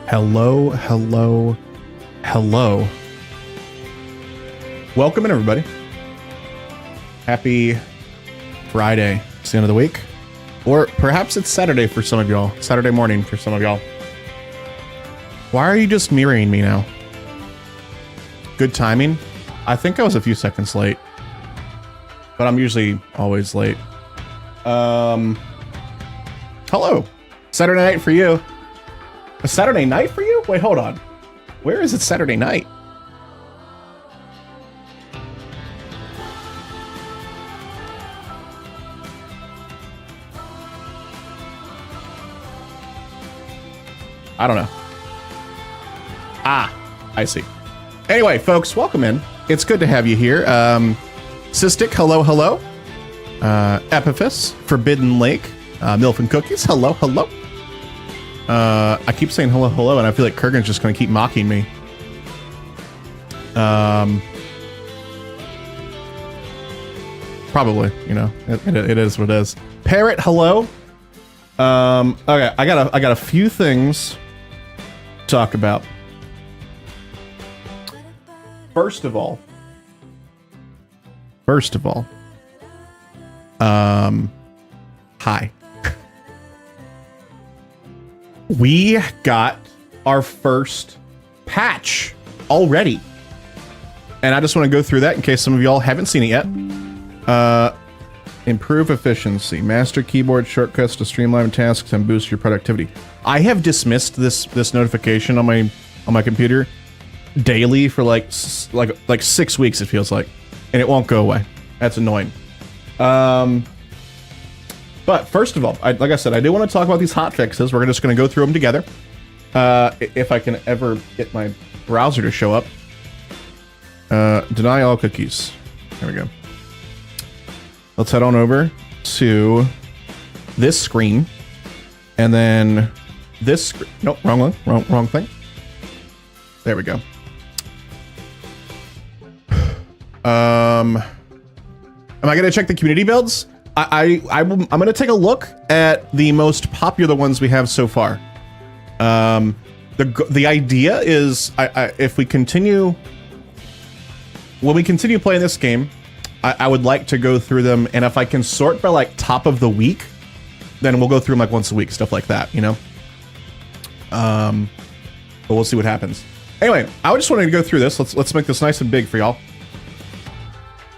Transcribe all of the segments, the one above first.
Hello, hello, hello. Welcome in, everybody. Happy Friday. It's the end of the week. Or perhaps it's Saturday for some of y'all. Saturday morning for some of y'all. Why are you just mirroring me now? Good timing. I think I was a few seconds late. But I'm usually always late. Hello. Saturday night for you. A Saturday night for you? Wait, hold on. Where is it Saturday night? I don't know. Ah, I see. Anyway, folks, welcome in. It's good to have you here. Cystic, hello, hello. Epiphus, Forbidden Lake, Milf and Cookies, hello, hello. I keep saying hello, hello, and I feel like Kurgan's just going to keep mocking me. Probably, you know, it is what it is. Parrot, hello. Okay, I got a few things to talk about. First of all, hi. We got our first patch already. And I just want to go through that in case some of y'all haven't seen it yet. Improve efficiency. Master keyboard shortcuts to streamline tasks and boost your productivity. I have dismissed this notification on my computer daily for like 6 weeks, it feels like. And it won't go away. That's annoying. But first of all, like I said, I do want to talk about these hotfixes. We're just going to go through them together. If I can ever get my browser to show up. Deny all cookies. There we go. Let's head on over to this screen. And then this screen. Nope, wrong one. Wrong thing. There we go. Am I going to check the community builds? I'm going to take a look at the most popular ones we have so far. The idea is, if we continue, when we continue playing this game, I would like to go through them, and if I can sort by like top of the week, then we'll go through them like once a week, stuff like that, you know. But we'll see what happens. Anyway, I just wanted to go through this. Let's make this nice and big for y'all.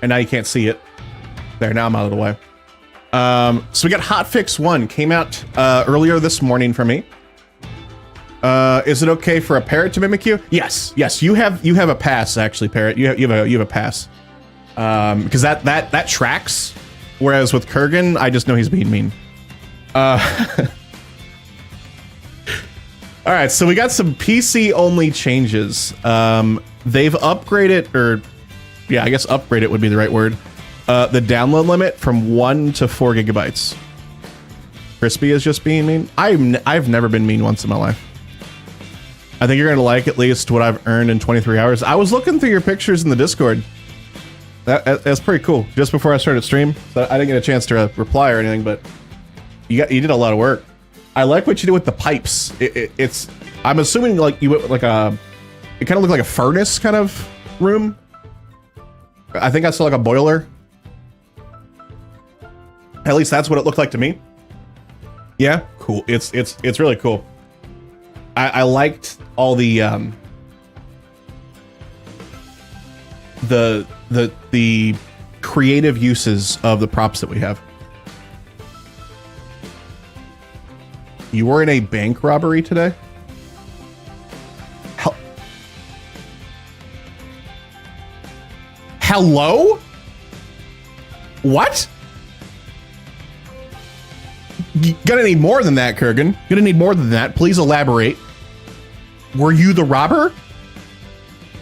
And now you can't see it. There, now I'm out of the way. So we got hotfix 1, came out earlier this morning for me. Is it okay for a parrot to mimic you? Yes, you have a pass, actually, parrot. You have a pass. Because that tracks. Whereas with Kurgan, I just know he's being mean. All right, so we got some PC only changes. They've upgraded, or yeah, I guess upgraded would be the right word. The download limit from 1 to 4 gigabytes. Crispy is just being mean. I've never been mean once in my life. I think you're gonna like at least what I've earned in 23 hours. I was looking through your pictures in the Discord. That's pretty cool. Just before I started stream, so I didn't get a chance to reply or anything, but you did a lot of work. I like what you did with the pipes. It's I'm assuming like you went like it kind of looked like a furnace kind of room. I think I saw like a boiler. At least that's what it looked like to me. Yeah, cool. It's really cool. I liked all the creative uses of the props that we have. You were in a bank robbery today? Hello? What? Gonna need more than that, Kurgan. Gonna need more than that. Please elaborate. Were you the robber?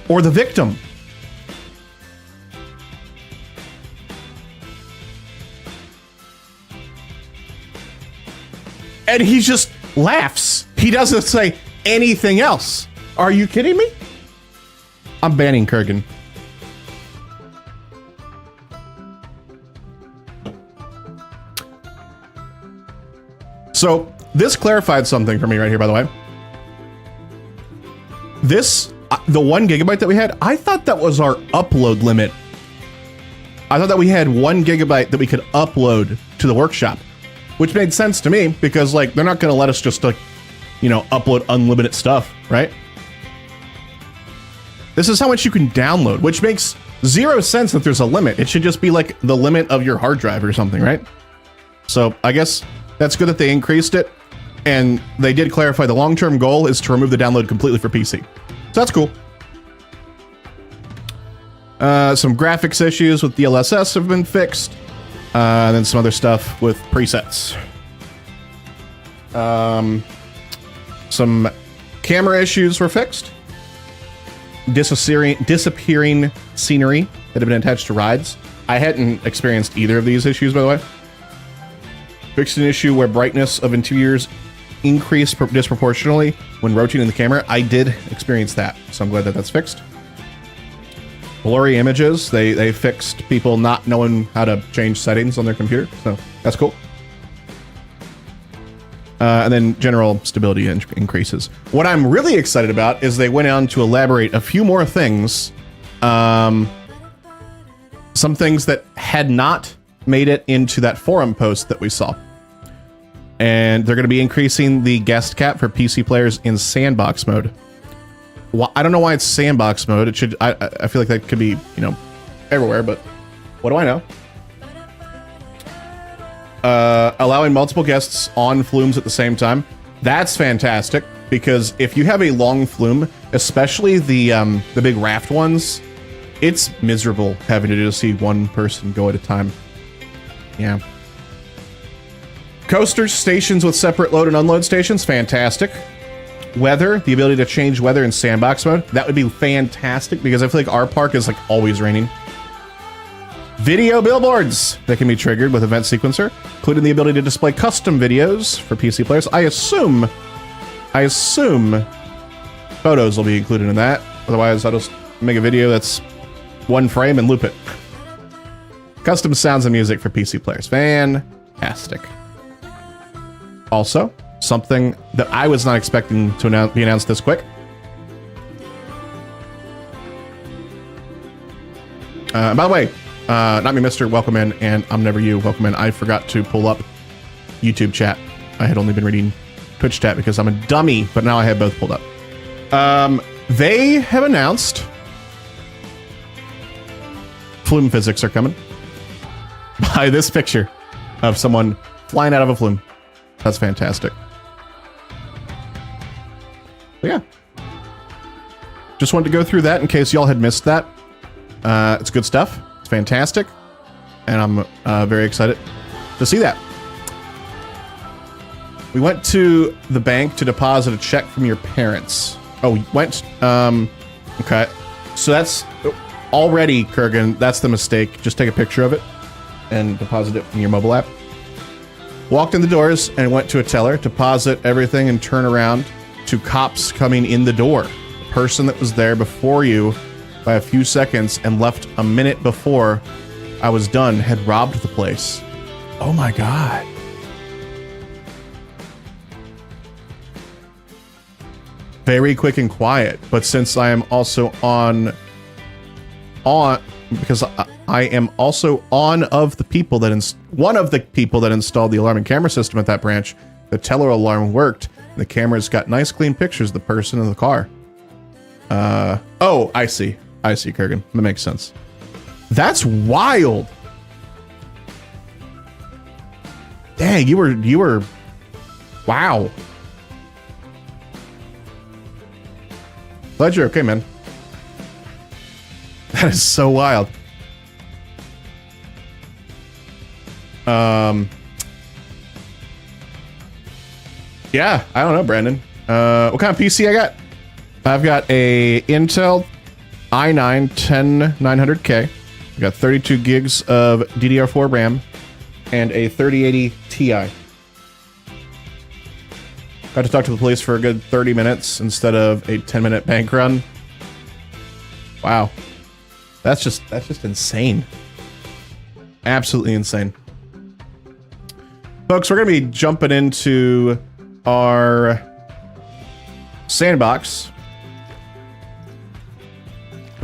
Or the victim? And he just laughs. He doesn't say anything else. Are you kidding me? I'm banning Kurgan. So this clarified something for me right here, by the way. This, the 1 gigabyte that we had, I thought that was our upload limit. I thought that we had 1 gigabyte that we could upload to the workshop, which made sense to me because like they're not going to let us just like, you know, upload unlimited stuff, right? This is how much you can download, which makes 0 sense that there's a limit. It should just be like the limit of your hard drive or something, right? So I guess that's good that they increased it. And they did clarify the long-term goal is to remove the download completely for PC. So that's cool. Some graphics issues with DLSS have been fixed. And then some other stuff with presets. Some camera issues were fixed. Disappearing scenery that had been attached to rides. I hadn't experienced either of these issues, by the way. Fixed an issue where brightness of interiors increased disproportionately when rotating the camera. I did experience that, so I'm glad that that's fixed. Blurry images. They fixed people not knowing how to change settings on their computer, so that's cool. And then general stability increases. What I'm really excited about is they went on to elaborate a few more things. Some things that had not made it into that forum post that we saw. And they're going to be increasing the guest cap for PC players in sandbox mode. Well, I don't know why it's sandbox mode. It should. I feel like that could be, you know, everywhere, but what do I know? Allowing multiple guests on flumes at the same time. That's fantastic, because if you have a long flume, especially the big raft ones, it's miserable having to just see one person go at a time. Yeah. Coaster stations with separate load and unload stations, fantastic. Weather, the ability to change weather in sandbox mode, that would be fantastic, because I feel like our park is like always raining. Video billboards that can be triggered with Event Sequencer, including the ability to display custom videos for PC players. I assume photos will be included in that. Otherwise, I'll just make a video that's 1 frame and loop it. Custom sounds and music for PC players. Fantastic. Also, something that I was not expecting to be announced this quick. By the way, not me, Mr. Welcome in, and I'm Never You. Welcome in. I forgot to pull up YouTube chat. I had only been reading Twitch chat because I'm a dummy, but now I have both pulled up. They have announced flume physics are coming by this picture of someone flying out of a flume. That's fantastic. But yeah. Just wanted to go through that in case y'all had missed that. It's good stuff. It's fantastic. And I'm very excited to see that. We went to the bank to deposit a check from your parents. Oh, we went. Okay. So that's already, Kurgan, that's the mistake. Just take a picture of it and deposit it from your mobile app. Walked in the doors and went to a teller, deposit everything, and turn around to cops coming in the door. The person that was there before you by a few seconds and left a minute before I was done had robbed the place. Oh my God. Very quick and quiet, but since I am also because I am also one of the people that installed the alarming camera system at that branch, the teller alarm worked. The camera's got nice clean pictures of the person in the car. Oh, I see, Kurgan. That makes sense. That's wild. Dang, you were, wow. Glad you're okay, man. That is so wild. Yeah, I don't know, Brandon. What kind of PC I got? I've got a Intel i9 10900K. I got 32 gigs of DDR4 RAM and a 3080 Ti. Got to talk to the police for a good 30 minutes instead of a 10-minute bank run. Wow. That's just insane. Absolutely insane. Folks, we're going to be jumping into our sandbox.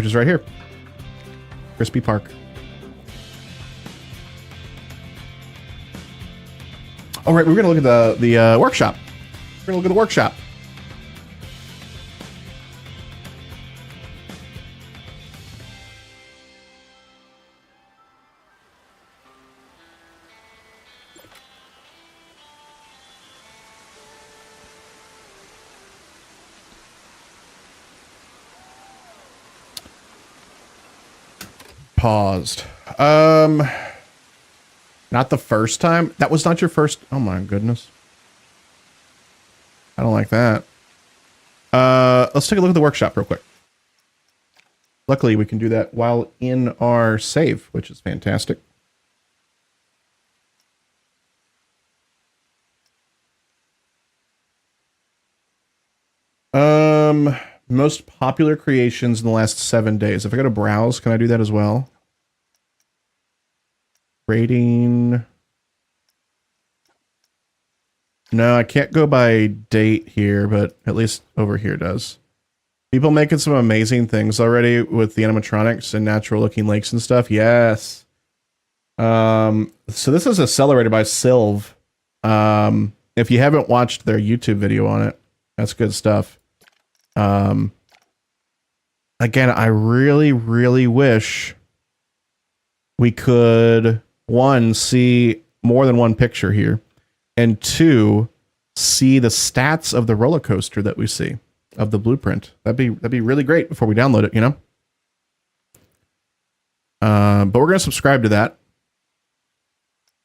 which is right here. Crispy Park. Oh, right, we're going to look at the workshop. We're going to look at the workshop. Paused. Not the first time. That was not your first. Oh my goodness. I don't like that. Let's take a look at the workshop real quick. Luckily, we can do that while in our save, which is fantastic. Most popular creations in the last 7 days. If I go to browse, can I do that as well? Rating. No, I can't go by date here, but at least over here does. People making some amazing things already with the animatronics and natural looking lakes and stuff. Yes. So this is accelerated by Sylve. If you haven't watched their YouTube video on it, that's good stuff. Again, I really, really wish we could, one, see more than one picture here, and two, see the stats of the roller coaster that we see of the blueprint. That'd be really great before we download it, you know? But we're going to subscribe to that.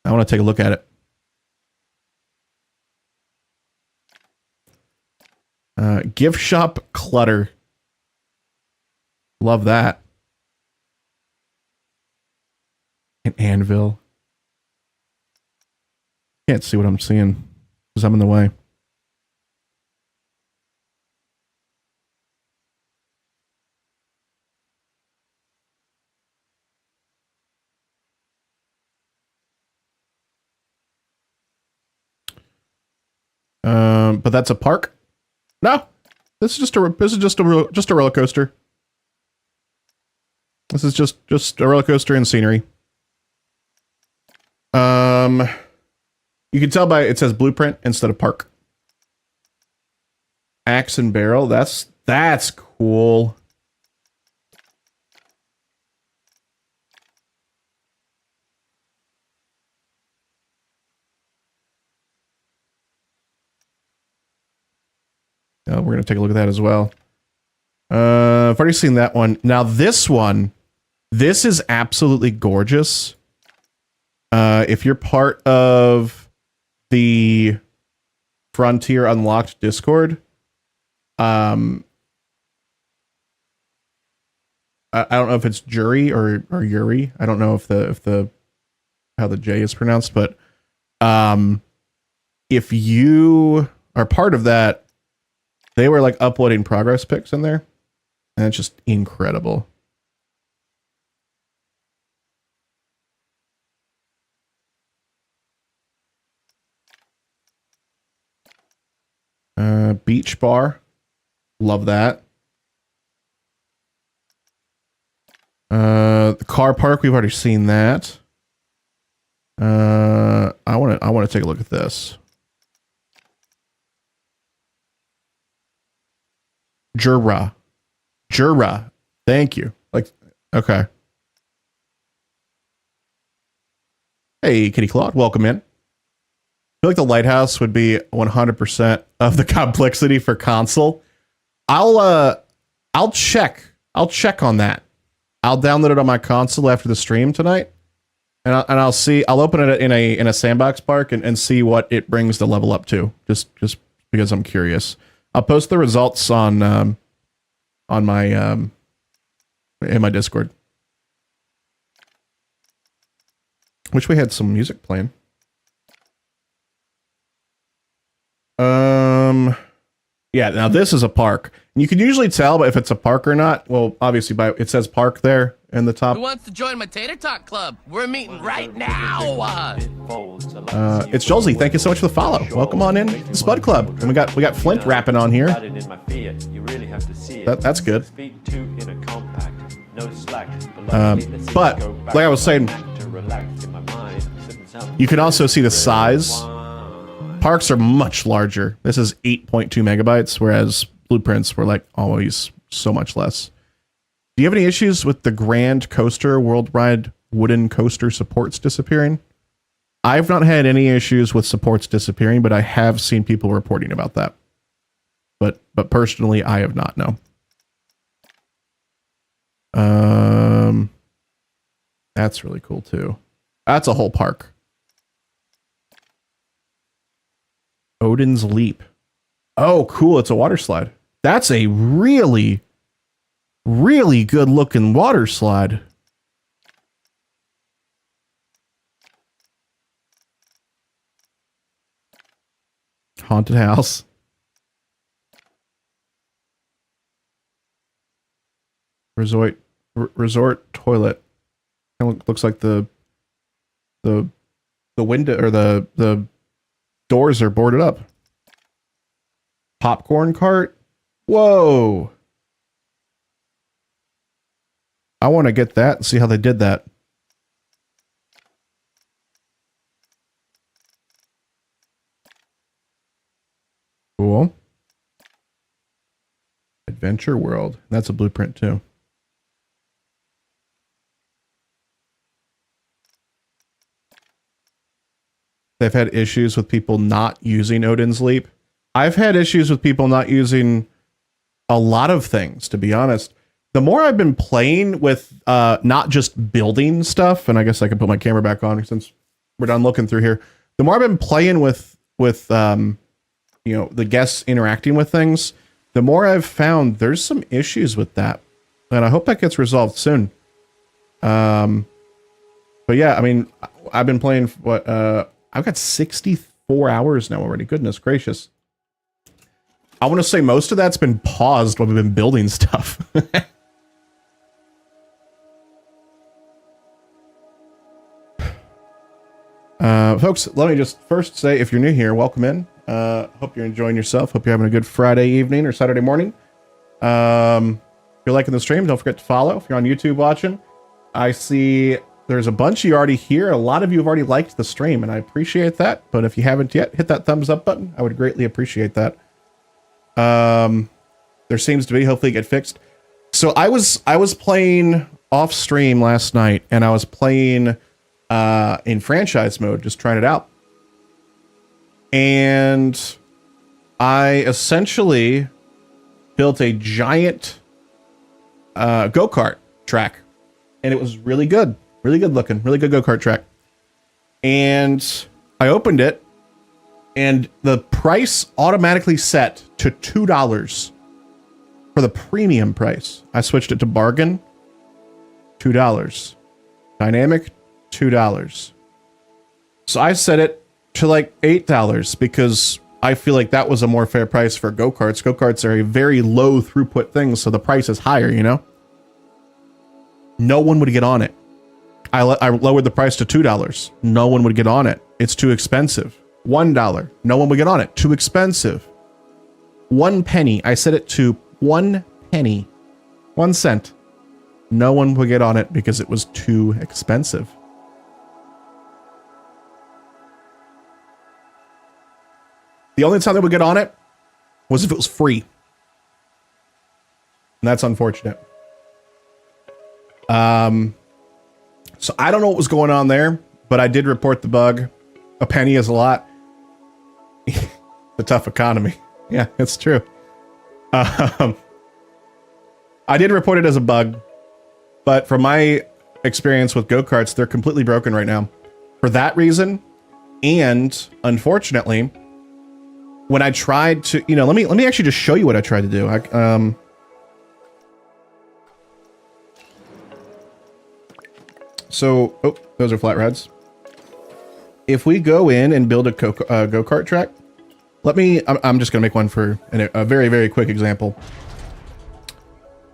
I want to take a look at it. Gift shop clutter. Love that. An anvil. Can't see what I'm seeing because I'm in the way. But that's a park. No, this is just a roller coaster. This is just a roller coaster and scenery. You can tell by it says blueprint instead of park. Axe and barrel. That's cool. Oh, we're gonna take a look at that as well. I've already seen that one. Now this one, this is absolutely gorgeous. If you're part of the Frontier Unlocked Discord, I don't know if it's Jury or Yuri. I don't know if the how the J is pronounced, but if you are part of that, they were like uploading progress pics in there, and it's just incredible. Beach bar. Love that. The car park, we've already seen that. I want to take a look at this. Jura. Thank you. Like, okay. Hey, Kitty Claude, welcome in. I feel like the lighthouse would be 100% of the complexity for console. I'll check on that. I'll download it on my console after the stream tonight, and I'll see. I'll open it in a sandbox park and see what it brings the level up to. Just because I'm curious. I'll post the results on my in my Discord. Wish we had some music playing. Yeah, now this is a park. You can usually tell if it's a park or not. Well, obviously it says park there in the top. Who wants to join my Tater Talk Club? We're meeting right now. It's Jolsey. Thank you so much for the follow. Welcome on in to the Spud Club. And we got Flint rapping on here. That's good. But like I was saying, you can also see the size. Parks are much larger. This is 8.2 megabytes, whereas blueprints were like always so much less. Do you have any issues with the Grand Coaster Worldwide Wooden Coaster supports disappearing? I've not had any issues with supports disappearing, but I have seen people reporting about that. But personally, I have not, no. That's really cool too. That's a whole park. Odin's Leap. Oh, cool. It's a water slide. That's a really, really good looking water slide. Haunted house. Resort toilet. Kind of looks like the window or the doors are boarded up. Popcorn cart. Whoa. I want to get that and see how they did that. Cool. Adventure World. That's a blueprint too. They've had issues with people not using Odin's Leap. I've had issues with people not using a lot of things, to be honest. The more I've been playing with not just building stuff, and I guess I can put my camera back on since we're done looking through here. The more I've been playing with you know, the guests interacting with things, the more I've found there's some issues with that. And I hope that gets resolved soon. But yeah, I mean, I've been playing what I've got 64 hours now already. Goodness gracious. I want to say most of that's been paused while we've been building stuff. Folks, let me just first say, if you're new here, welcome in. Hope you're enjoying yourself. Hope you're having a good Friday evening or Saturday morning. If you're liking the stream, don't forget to follow. If you're on YouTube watching, I see there's a bunch of you already here. A lot of you have already liked the stream, and I appreciate that. But if you haven't yet, hit that thumbs up button. I would greatly appreciate that. There seems to be, hopefully get fixed. So I was playing off stream last night, and I was playing in franchise mode, just trying it out. And I essentially built a giant go-kart track, and it was really good looking, really good go-kart track. And I opened it, and the price automatically set to $2 for the premium price. I switched it to bargain, $2. Dynamic, $2. So I set it to like $8 because I feel like that was a more fair price for go-karts. Go-karts are a very low throughput thing, so the price is higher, you know? No one would get on it. I lowered the price to $2. No one would get on it. It's too expensive. $1. No one would get on it. Too expensive. 1 penny. I set it to 1 penny. 1 cent. No one would get on it because it was too expensive. The only time they would get on it was if it was free. And that's unfortunate. So I don't know what was going on there, but I did report the bug. A penny is a lot. The tough economy. Yeah, it's true. I did report it as a bug, but from my experience with go-karts, they're completely broken right now. For that reason, and unfortunately, when I tried to, you know, let me actually just show you what I tried to do. So, oh, those are flat rods. If we go in and build a go-kart track, I'm just going to make one for a very, very quick example.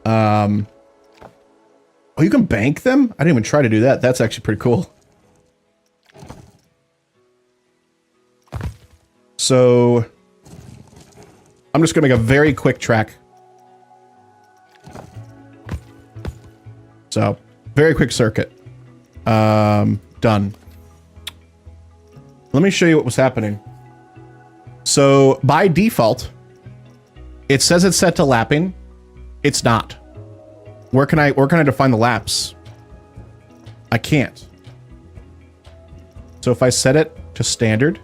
Oh, you can bank them? I didn't even try to do that. That's actually pretty cool. So, I'm just going to make a very quick track. So, very quick circuit. Done. Let me show you what was happening. So, by default, it says it's set to lapping. It's not. Where can I define the laps? I can't. So if I set it to standard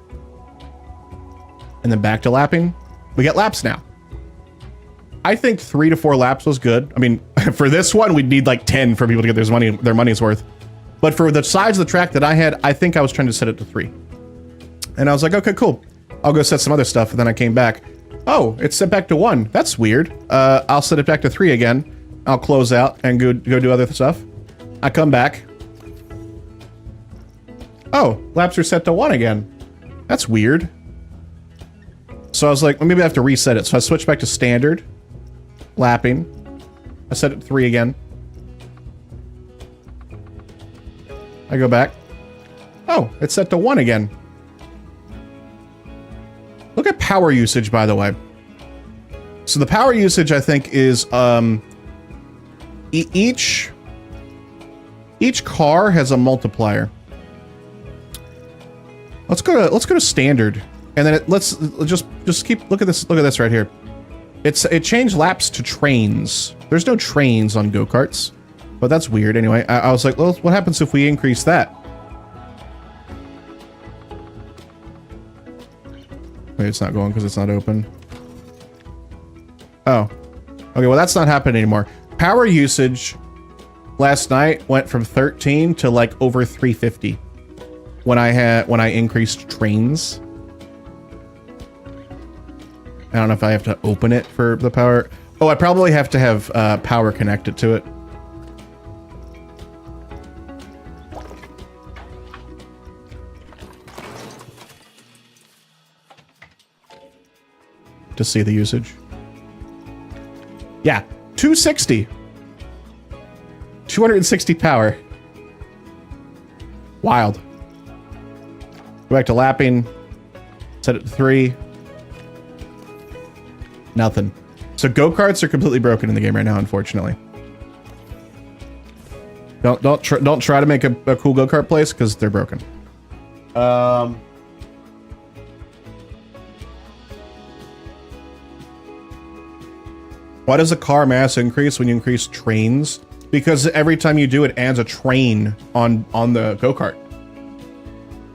and then back to lapping, we get laps now. I think 3 to 4 laps was good. I mean, for this one, we'd need like 10 for people to get their money's worth. But for the size of the track that I had, I think I was trying to set it to 3. And I was like, okay, cool. I'll go set some other stuff. And then I came back. Oh, it's set back to 1. That's weird. I'll set it back to 3 again. I'll close out and go do other stuff. I come back. Oh, laps are set to 1 again. That's weird. So I was like, well, maybe I have to reset it. So I switched back to standard. Lapping. I set it to 3 again. I go back. Oh, it's set to 1 again. Look at power usage, by the way. So the power usage, I think, is each car has a multiplier. Let's go to standard, and then let's just keep look at this right here. It changed laps to trains. There's no trains on go-karts, but that's weird. Anyway, I was like, well, what happens if we increase that? Wait, it's not going because it's not open. Oh, okay. Well, that's not happening anymore. Power usage last night went from 13 to like over 350 when I increased trains. I don't know if I have to open it for the power. Oh, I probably have to have power connected to it. To see the usage. Yeah, 260. 260 power. Wild. Go back to lapping. Set it to 3. Nothing. So go-karts are completely broken in the game right now, unfortunately. Don't try to make a cool go-kart place because they're broken. Why does the car mass increase when you increase trains? Because every time you do, it adds a train on the go-kart.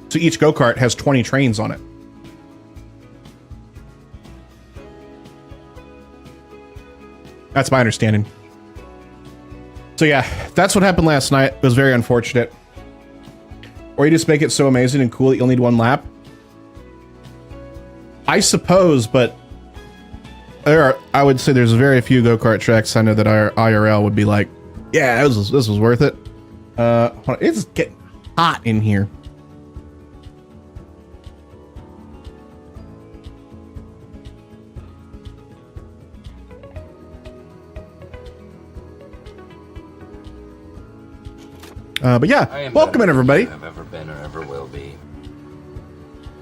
So each go-kart has 20 trains on it. That's my understanding. So yeah, that's what happened last night. It was very unfortunate. Or you just make it so amazing and cool that you'll need 1 lap. I suppose, but I would say there's very few go-kart tracks I know that our IRL would be like, yeah, this was worth it. It's getting hot in here. But yeah, welcome in everybody. I've ever been or ever will be.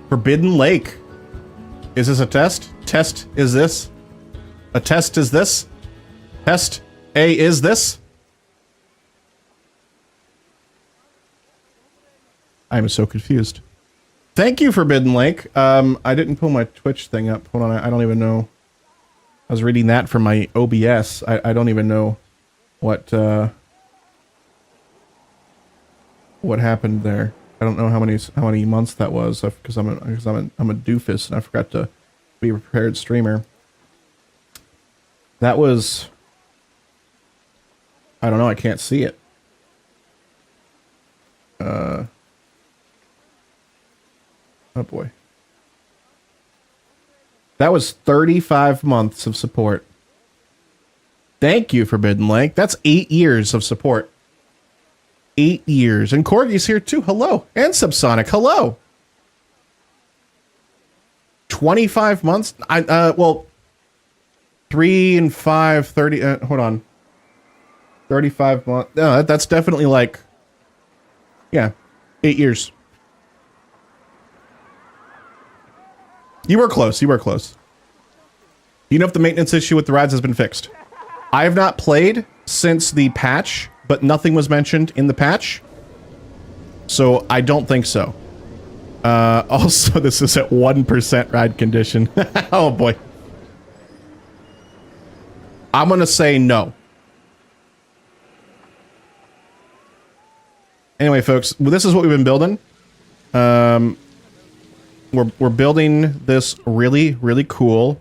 Forbidden Lake. Is this a test? Test is this? A test is this? Test A is this? I'm so confused. Thank you, Forbidden Lake. I didn't pull my Twitch thing up. Hold on, I don't even know. I was reading that from my OBS. I don't even know what happened there. I don't know how many months that was because I'm a doofus and I forgot to be a prepared streamer. That was, I don't know, I can't see it. Oh boy. That was 35 months of support. Thank you, Forbidden Lake. That's 8 years of support. 8 years. And Corgi's here too. Hello. And Subsonic. Hello. 25 months? Well, 3 and 5, 30. Hold on. 35 months. No, that's definitely like, yeah, 8 years. You were close. You were close. You know if the maintenance issue with the rides has been fixed? I have not played since the patch, but nothing was mentioned in the patch. So I don't think so. Also, this is at 1% ride condition. Oh boy. I'm gonna say no. Anyway, folks, this is what we've been building. We're building this really, really cool,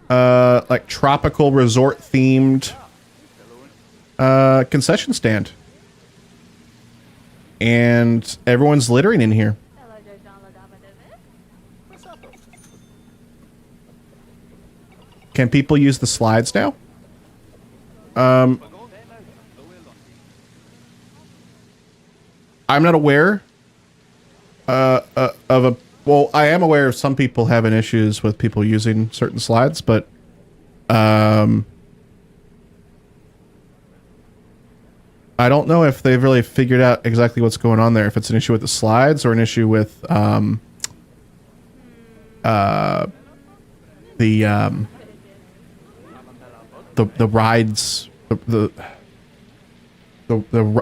like tropical resort themed concession stand. And everyone's littering in here. Can people use the slides now? I'm not aware of a... Well, I am aware of some people having issues with people using certain slides, but... I don't know if they've really figured out exactly what's going on there. If it's an issue with the slides or an issue with the rides, the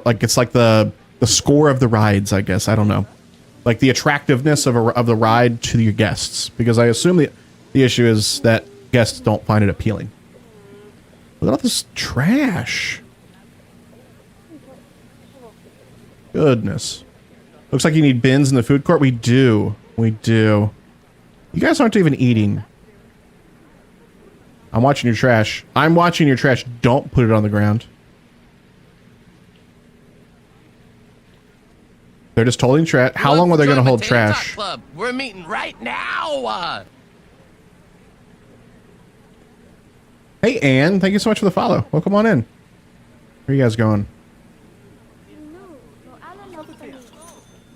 like it's like the score of the rides, I guess. I don't know, like the attractiveness of the ride to your guests, because I assume the issue is that guests don't find it appealing. Look at all this trash. Goodness. Looks like you need bins in the food court. We do. We do. You guys aren't even eating. I'm watching your trash. I'm watching your trash. Don't put it on the ground. They're just holding trash. How long are they going to hold trash? Club. We're meeting right now. Hey, Ann. Thank you so much for the follow. Welcome on in. Where are you guys going?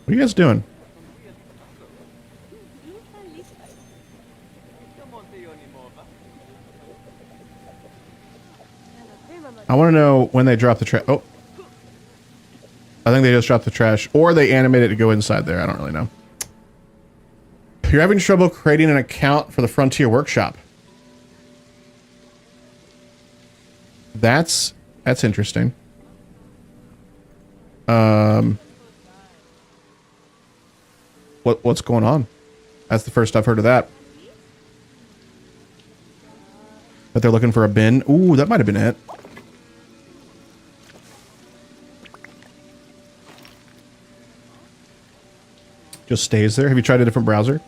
What are you guys doing? I want to know when they drop the trash. Oh. I think they just dropped the trash. Or they animate it to go inside there. I don't really know. You're having trouble creating an account for the Frontier Workshop. That's interesting. What's going on? That's the first I've heard of that. But they're looking for a bin. Ooh, that might have been it. Just stays there. Have you tried a different browser?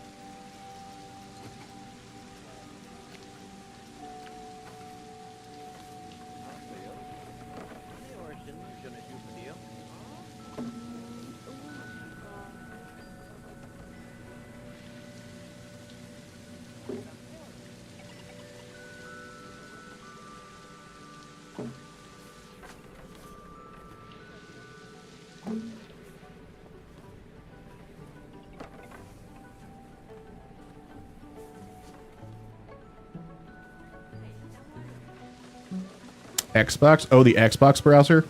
Xbox? Oh, the Xbox browser?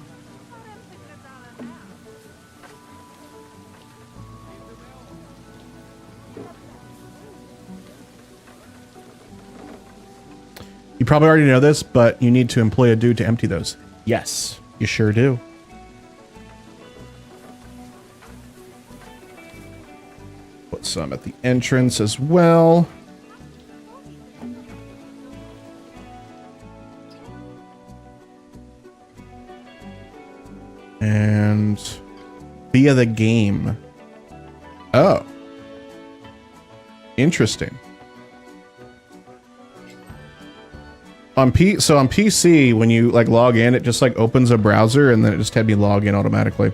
You probably already know this, but you need to employ a dude to empty those. Yes, you sure do. Put some at the entrance as well. And via the game. Oh. Interesting. On PC, when you like log in, it just like opens a browser and then it just had me log in automatically.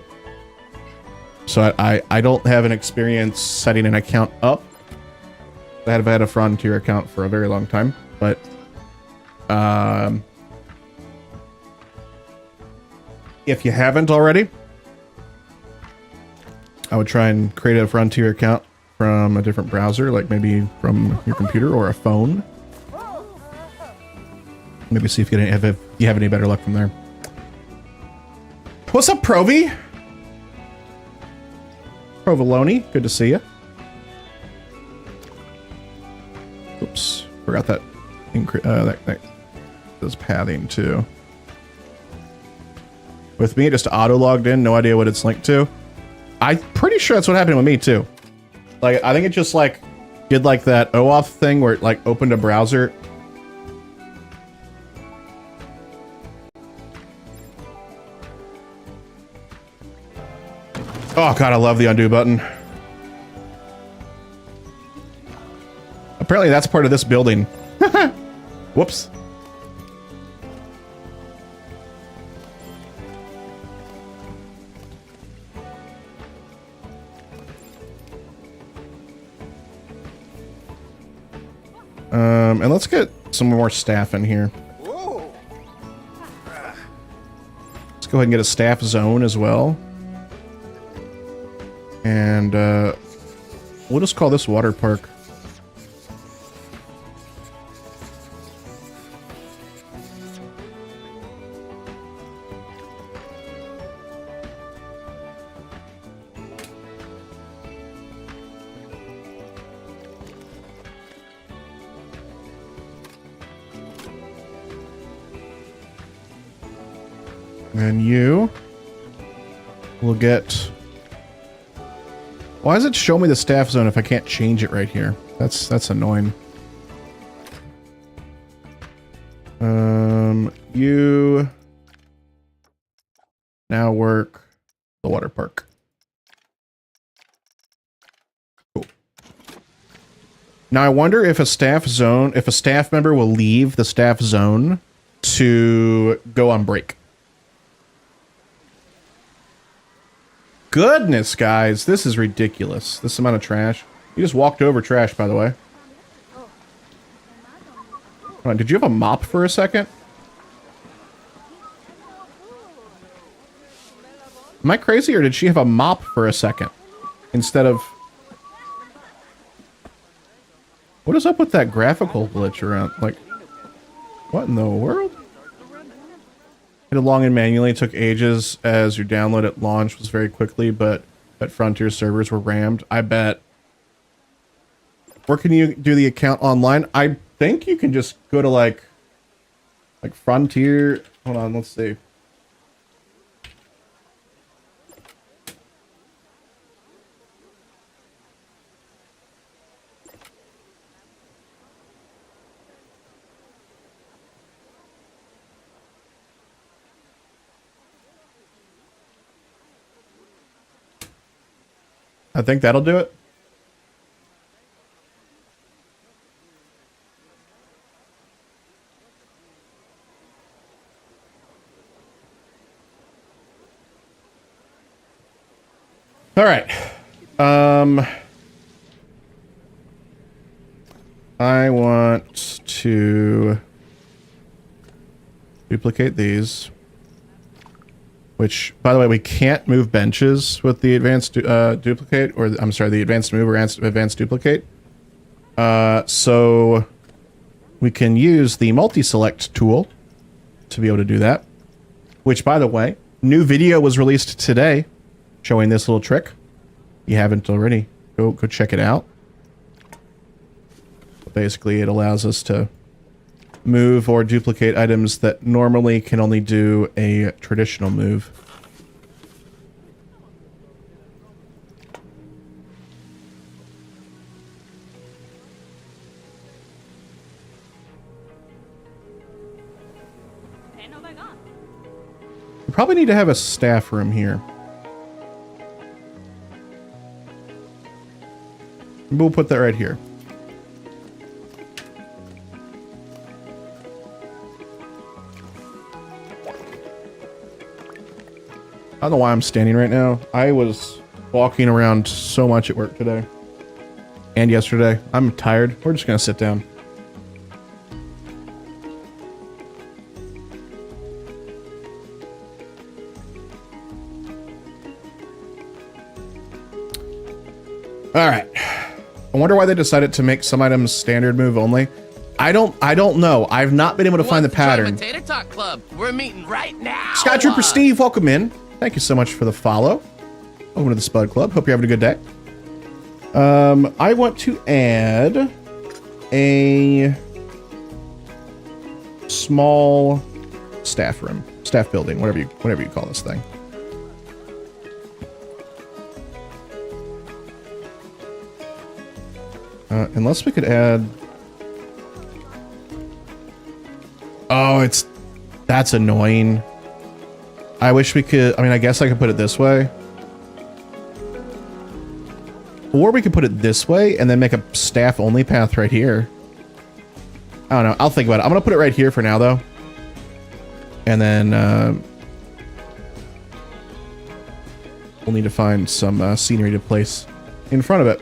So I don't have an experience setting an account up. I have had a Frontier account for a very long time, but if you haven't already, I would try and create a Frontier account from a different browser, like maybe from your computer or a phone. Maybe see if you have any better luck from there. What's up, Provi? Provolone, good to see you. Oops, forgot that. That does padding too. With me, it just auto logged in. No idea what it's linked to. I'm pretty sure that's what happened with me too. Like, I think it just like did like that OAuth thing where it like opened a browser. Oh god, I love the undo button. Apparently that's part of this building. Whoops. And let's get some more staff in here. Let's go ahead and get a staff zone as well. And we'll just call this water park. And you will get... Why does it show me the staff zone if I can't change it right here? That's annoying. You now work the water park. Cool. Now I wonder if a staff member will leave the staff zone to go on break. Goodness, guys, this is ridiculous. This amount of trash. You just walked over trash, by the way. Hold on, did you have a mop for a second? Am I crazy, or did she have a mop for a second? Instead of... What is up with that graphical glitch around? Like, what in the world? Hit along and manually took ages as your download at launch was very quickly, but at Frontier servers were rammed. I bet. Where can you do the account online? I think you can just go to like Frontier. Hold on, let's see. I think that'll do it. All right. I want to duplicate these. Which, by the way, we can't move benches with the advanced duplicate, or I'm sorry, the advanced move or advanced duplicate. So we can use the multi-select tool to be able to do that. Which, by the way, new video was released today showing this little trick. If you haven't already, go check it out. Basically, it allows us to move or duplicate items that normally can only do a traditional move. We probably need to have a staff room here. We'll put that right here. I don't know why I'm standing right now. I was walking around so much at work today. And yesterday. I'm tired. We're just gonna sit down. Alright. I wonder why they decided to make some items standard move only. I don't know. I've not been able to find the pattern. Potato Talk Club. We're meeting right now. Sky Trooper Steve, welcome in. Thank you so much for the follow. Welcome to the Spud Club. Hope you're having a good day. I want to add a small staff room. staff building, whatever you call this thing. Unless we could add. Oh, that's annoying. I wish we could. I mean, I guess I could put it this way. Or we could put it this way and then make a staff only path right here. I don't know. I'll think about it. I'm going to put it right here for now, though. And then we'll need to find some scenery to place in front of it.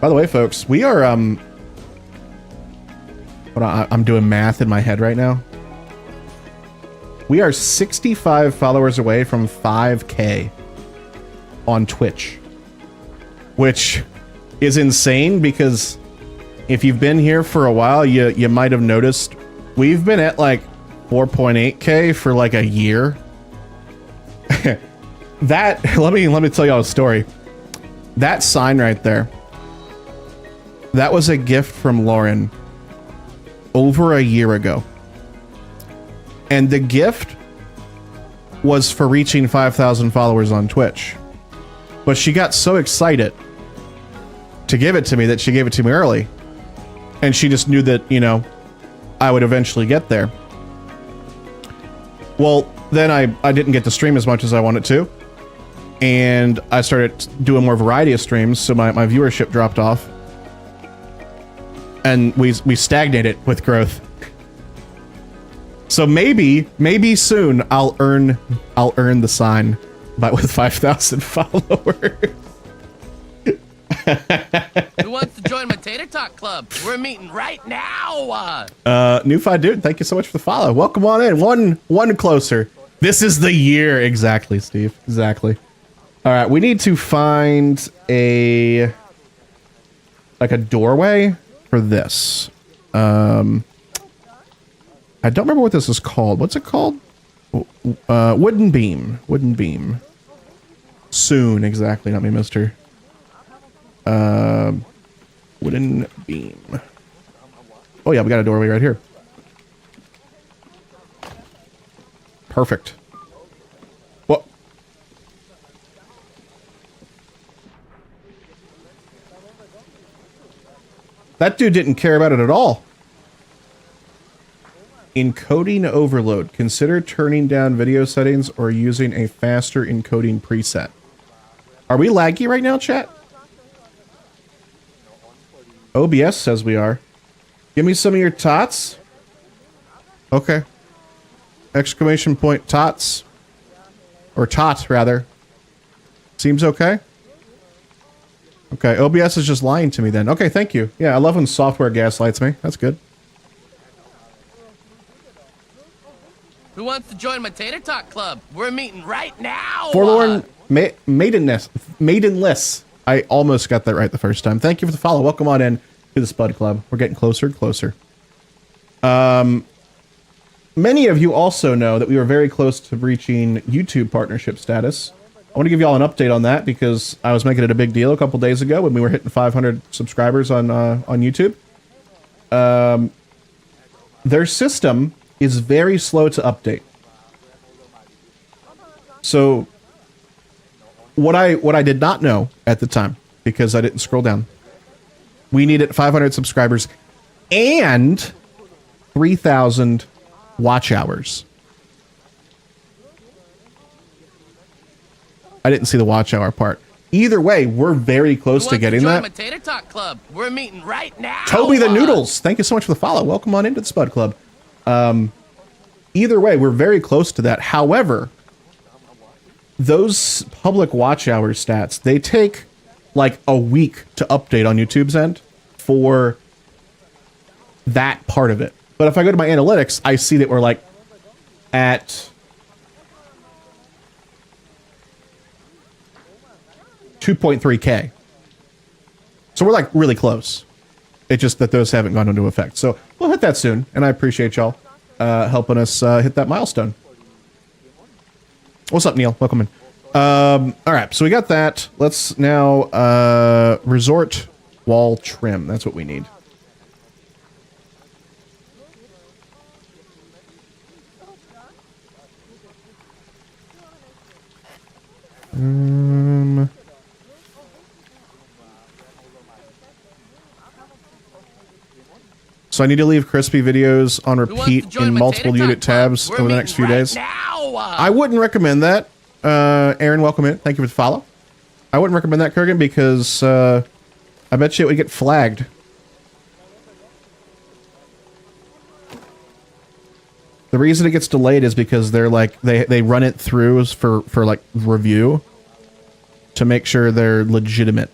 By the way, folks, we are, hold on, I'm doing math in my head right now. We are 65 followers away from 5K on Twitch, which is insane because if you've been here for a while, you might have noticed we've been at like 4.8K for like a year. That, let me tell y'all a story. That sign right there, that was a gift from Lauren over a year ago. And the gift was for reaching 5,000 followers on Twitch. But she got so excited to give it to me that she gave it to me early. And she just knew that, you know, I would eventually get there. Well, then I didn't get to stream as much as I wanted to. And I started doing more variety of streams, so my viewership dropped off. And we stagnated with growth. So maybe soon I'll earn the sign, but with 5,000 followers. Who wants to join my Tater Talk Club? We're meeting right now. Newfi dude, thank you so much for the follow. Welcome on in. One closer. This is the year. Exactly, Steve. Exactly. All right, we need to find a doorway for this. I don't remember what this is called. What's it called? Wooden beam. Wooden beam. Soon, exactly. Not me, mister. Wooden beam. Oh yeah, we got a doorway right here. Perfect. What? That dude didn't care about it at all. Encoding overload. Consider turning down video settings or using a faster encoding preset. Are we laggy right now, chat? OBS says we are. Give me some of your tots. Okay. Exclamation point tots. Or tot, rather. Seems okay. Okay, OBS is just lying to me then. Okay, thank you. Yeah, I love when software gaslights me. That's good. Who wants to join my Tater Talk Club? We're meeting right now. Forlorn Maidenless. I almost got that right the first time. Thank you for the follow. Welcome on in to the Spud Club. We're getting closer and closer. Many of you also know that we were very close to reaching YouTube partnership status. I want to give you all an update on that because I was making it a big deal a couple days ago when we were hitting 500 subscribers on YouTube. Their system is very slow to update. So what I did not know at the time, because I didn't scroll down, we needed 500 subscribers and 3,000 watch hours. I didn't see the watch hour part. Either way, we're very close to getting that. My Tater Talk Club. We're meeting right now. Toby the Noodles, thank you so much for the follow. Welcome on into the Spud Club. Either way, we're very close to that. However, those public watch hour stats, they take like a week to update on YouTube's end for that part of it. But if I go to my analytics, I see that we're like at 2.3K. So we're like really close. It's just that those haven't gone into effect. So we'll hit that soon. And I appreciate y'all helping us hit that milestone. What's up, Neil? Welcome in. All right, so we got that. Let's now resort Wall trim. That's what we need. So I need to leave crispy videos on repeat in multiple unit tabs over the next few days. I wouldn't recommend that. Aaron, welcome in. Thank you for the follow. I wouldn't recommend that, Kurgan, because I bet you it would get flagged. The reason it gets delayed is because they're like they run it through for like review to make sure they're legitimate.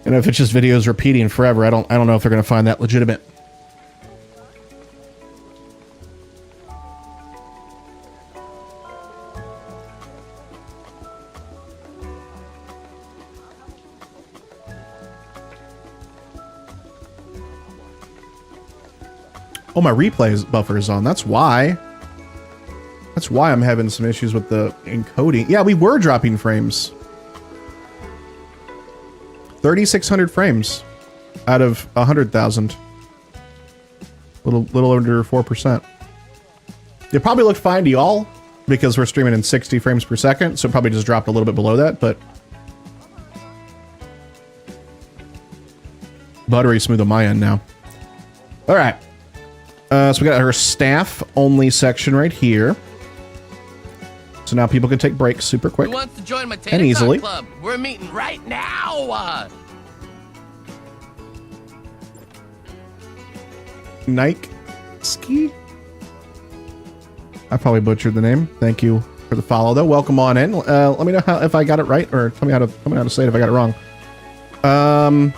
And if it's just videos repeating forever, I don't know if they're going to find that legitimate. Oh, my replay buffer is on. That's why. That's why I'm having some issues with the encoding. Yeah, we were dropping frames. 3,600 frames out of 100,000. Little under 4%. It probably looked fine to y'all because we're streaming in 60 frames per second, so it probably just dropped a little bit below that, but buttery smooth on my end now. All right. So we got our staff only section right here. So now people can take breaks super quick. Who wants to join my and easily. Club? We're meeting right now. Nike Ski. I probably butchered the name. Thank you for the follow, though. Welcome on in. Let me know if I got it right, or tell me how to say it if I got it wrong. All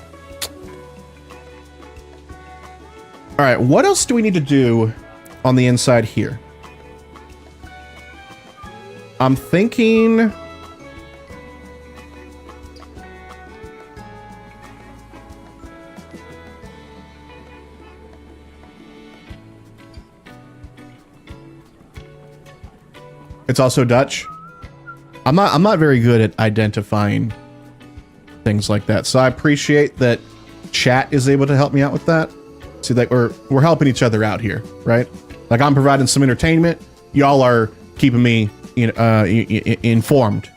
right. What else do we need to do on the inside here? I'm thinking. It's also Dutch. I'm not very good at identifying things like that. So I appreciate that chat is able to help me out with that. See, like we're helping each other out here, right? Like I'm providing some entertainment. Y'all are keeping me informed.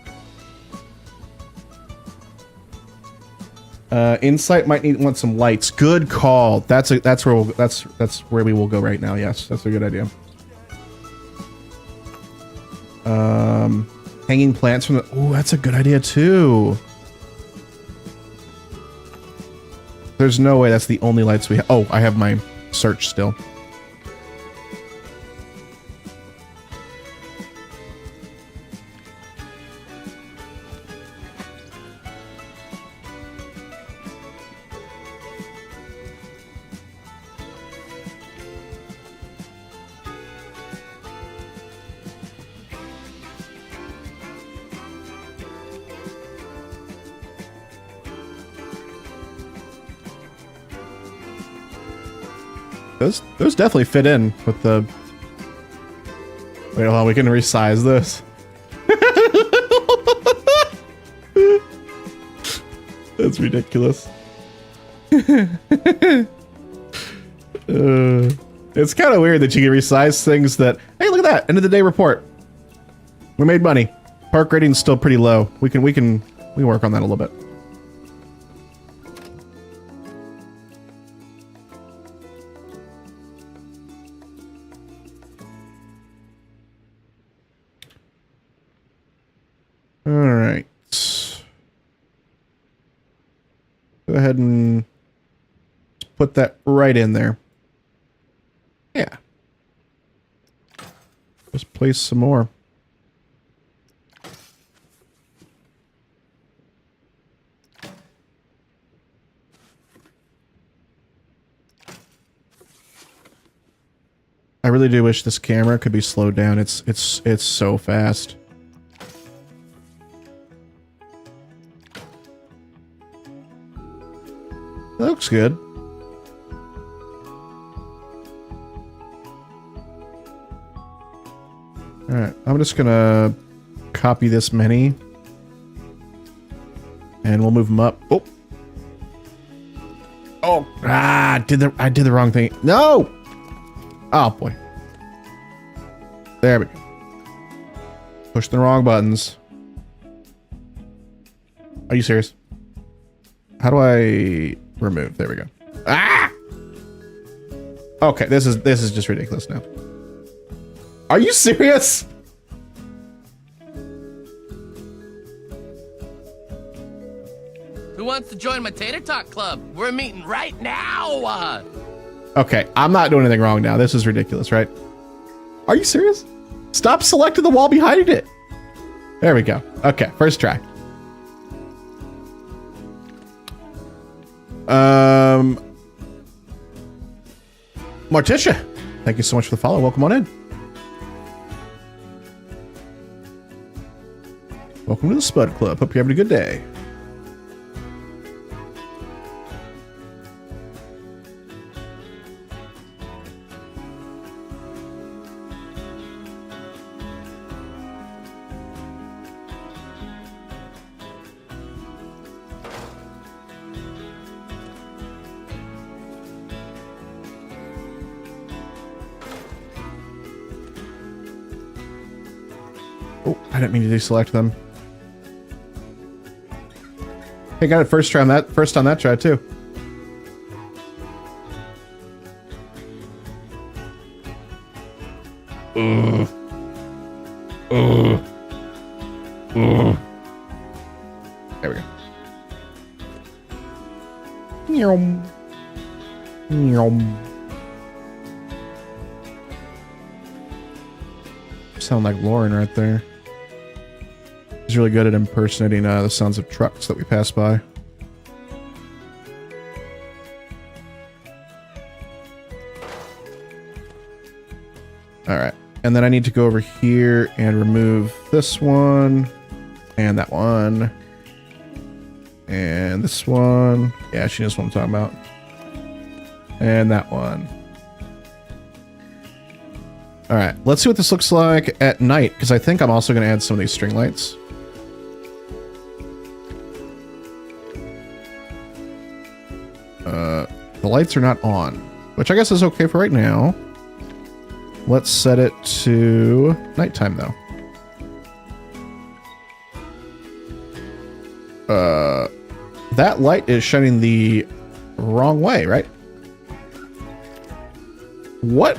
Insight might want some lights. Good call. That's where we will go right now. Yes, that's a good idea. Hanging plants from the... Oh, that's a good idea too. There's no way that's the only lights we have. Oh, I have my search still. Those definitely fit in with the... Wait, hold on, we can resize this. That's ridiculous. It's kind of weird that you can resize things that... Hey, look at that! End of the day report. We made money. Park rating's still pretty low. We can work on that a little bit. All right. Go ahead and put that right in there. Yeah. Just place some more. I really do wish this camera could be slowed down. It's so fast. That looks good. All right, I'm just gonna copy this many, and we'll move them up. Oh, oh, I did the wrong thing. No. Oh boy. There we go. Push the wrong buttons. Are you serious? How do I remove? There we go. Ah! Okay, this is just ridiculous now. Are you serious? Who wants to join my Tater Talk Club? We're meeting right now. Okay, I'm not doing anything wrong now. This is ridiculous, right? Are you serious? Stop selecting the wall behind it. There we go. Okay, first try. Morticia, thank you so much for the follow. Welcome on in. Welcome to the Spud Club. Hope you're having a good day. Oh, I didn't mean to deselect them. Hey, got it first on that try too. There we go. Yum. Yum. Sound like Lauren right there. He's really good at impersonating the sounds of trucks that we pass by. Alright, and then I need to go over here and remove this one, and that one, and this one. Yeah, she knows what I'm talking about. And that one. Alright, let's see what this looks like at night, because I think I'm also going to add some of these string lights. The lights are not on, which I guess is okay for right now. Let's set it to nighttime, though. That light is shining the wrong way, right? What?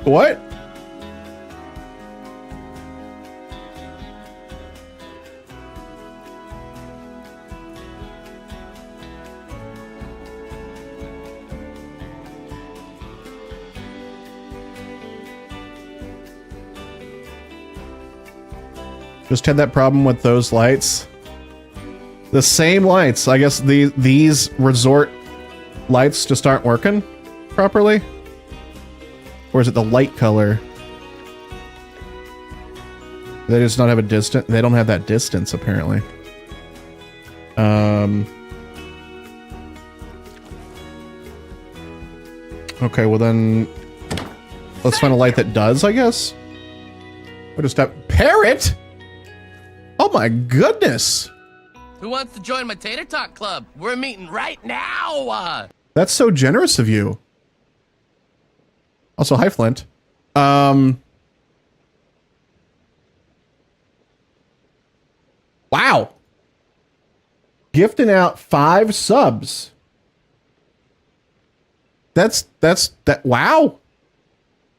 What? Just had that problem with those lights. The same lights. I guess these resort lights just aren't working properly. Or is it the light color? They just don't have a distance. They don't have that distance apparently. Okay, well then let's find a light that does, I guess. Or just have Parrot. Oh my goodness! Who wants to join my Tater Talk Club? We're meeting right now. That's so generous of you. Also, hi Flint. Wow. Gifting out 5 subs. That's that. Wow.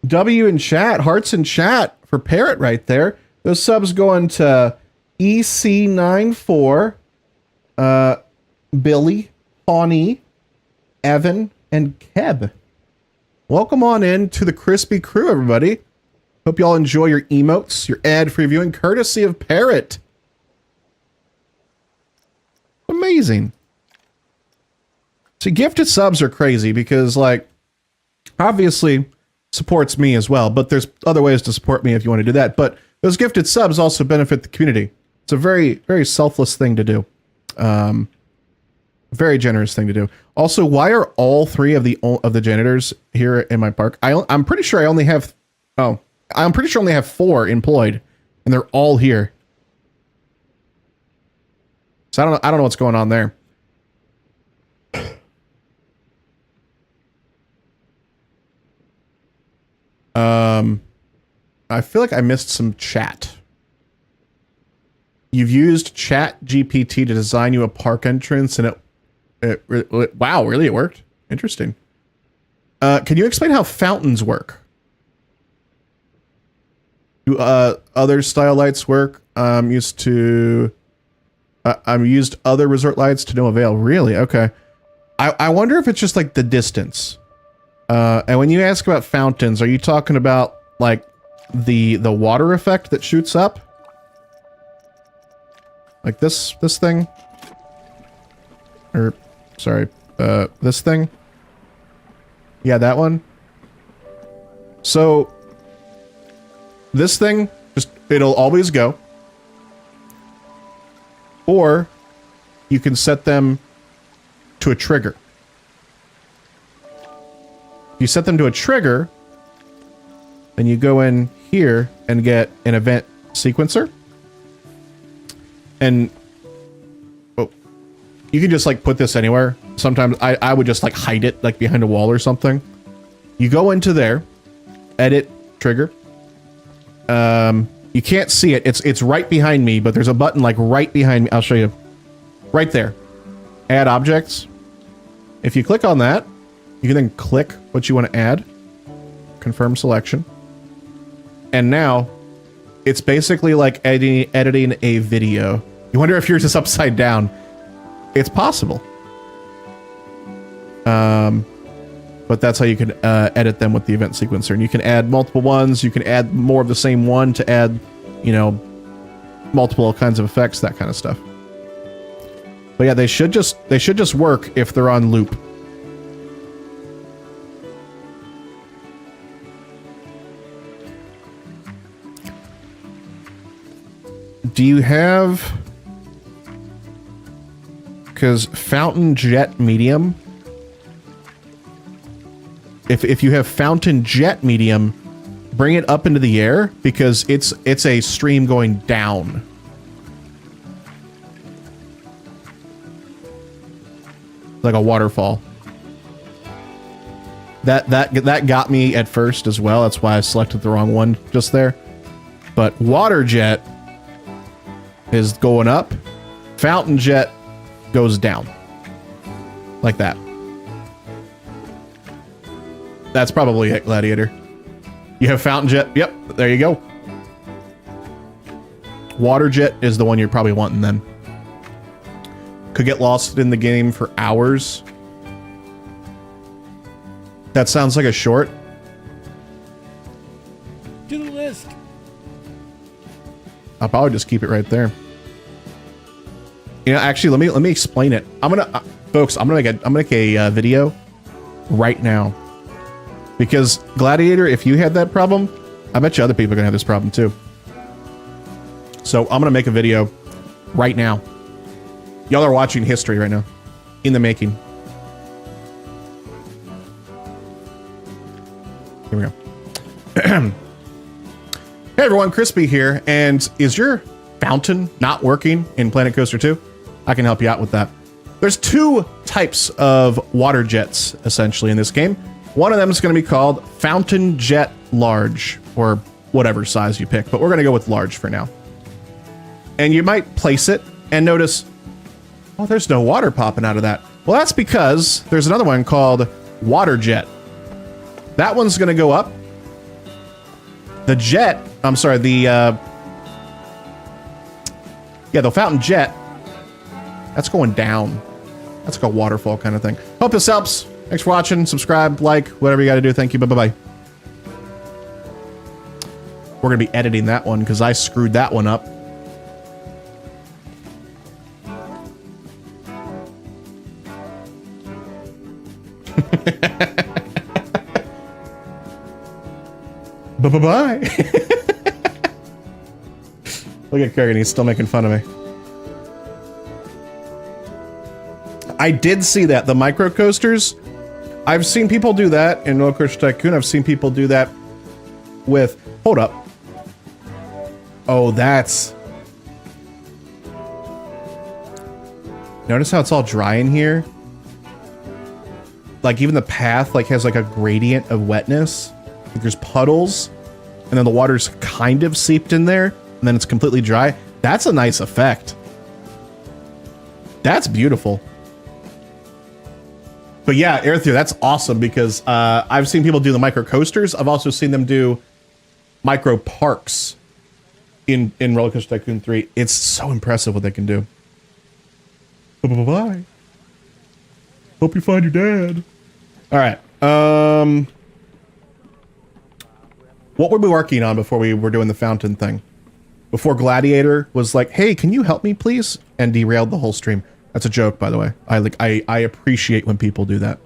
W in chat, hearts in chat for Parrot right there. Those subs going to EC94, Billy, Pawnee, Evan, and Keb. Welcome on in to the Crispy Crew, everybody. Hope you all enjoy your emotes, your ad-free viewing, courtesy of Parrot. Amazing. So gifted subs are crazy because, like, obviously supports me as well, but there's other ways to support me if you want to do that. But those gifted subs also benefit the community. It's a very, very selfless thing to do. Very generous thing to do. Also, why are all three of the janitors here in my park? I'm pretty sure I only have. Oh, I'm pretty sure I only have 4 employed, and they're all here. So I don't know what's going on there. I feel like I missed some chat. You've used Chat GPT to design you a park entrance, and wow, really, it worked. Interesting. Can you explain how fountains work? Do other style lights work? I'm used other resort lights to no avail. Really? Okay. I wonder if it's just like the distance. And when you ask about fountains, are you talking about like the water effect that shoots up? Like this thing? Or sorry, this thing? Yeah, that one. So this thing, just it'll always go. Or you can set them to a trigger. You set them to a trigger, and you go in here and get an event sequencer. And oh, you can just like put this anywhere. Sometimes I would just like hide it like behind a wall or something. You go into there, edit trigger. You can't see it. It's right behind me, but there's a button like right behind me. I'll show you. Right there. Add objects. If you click on that, you can then click what you want to add. Confirm selection. And now it's basically like editing a video. You wonder if yours is upside down. It's possible. But that's how you can edit them with the event sequencer. And you can add multiple ones. You can add more of the same one to add, you know, multiple kinds of effects, that kind of stuff. But yeah, they should just work if they're on loop. Do you have... Because fountain jet medium... If you have fountain jet medium, bring it up into the air, because it's a stream going down. Like a waterfall. That got me at first as well. That's why I selected the wrong one just there. But water jet is going up. Fountain jet goes down. Like that. That's probably it, Gladiator. You have fountain jet. Yep, there you go. Water jet is the one you're probably wanting then. Could get lost in the game for hours. That sounds like a short. To the list. I'll probably just keep it right there. You know, actually, let me explain it. Folks, I'm gonna make a video right now. Because Gladiator, if you had that problem, I bet you other people are gonna have this problem too. So I'm gonna make a video right now. Y'all are watching history right now. In the making. Here we go. Hey everyone, Crispy here. And is your fountain not working in Planet Coaster 2? I can help you out with that. There's 2 types of water jets, essentially, in this game. One of them is going to be called Fountain Jet Large, or whatever size you pick, but we're going to go with large for now. And you might place it and notice, oh, there's no water popping out of that. Well, that's because there's another one called Water Jet. That one's going to go up. The jet, I'm sorry, the Fountain Jet, that's going down. That's like a waterfall kind of thing. Hope this helps. Thanks for watching. Subscribe, like, whatever you got to do. Thank you. Bye-bye. We're going to be editing that one because I screwed that one up. Bye-bye. Look at Kurgan. He's still making fun of me. I did see that. The micro coasters. I've seen people do that in Roller Coaster Tycoon. I've seen people do that with... Hold up. Oh, that's... Notice how it's all dry in here? Like, even the path, like, has, like, a gradient of wetness. Like, there's puddles, and then the water's kind of seeped in there, and then it's completely dry. That's a nice effect. That's beautiful. But yeah, Airthea, that's awesome because I've seen people do the micro coasters. I've also seen them do micro parks in Roller Coaster Tycoon 3. It's so impressive what they can do. Bye-bye. Hope you find your dad. All right. What were we working on before we were doing the fountain thing? Before Gladiator was like, hey, can you help me, please? And derailed the whole stream. That's a joke, by the way. I appreciate when people do that.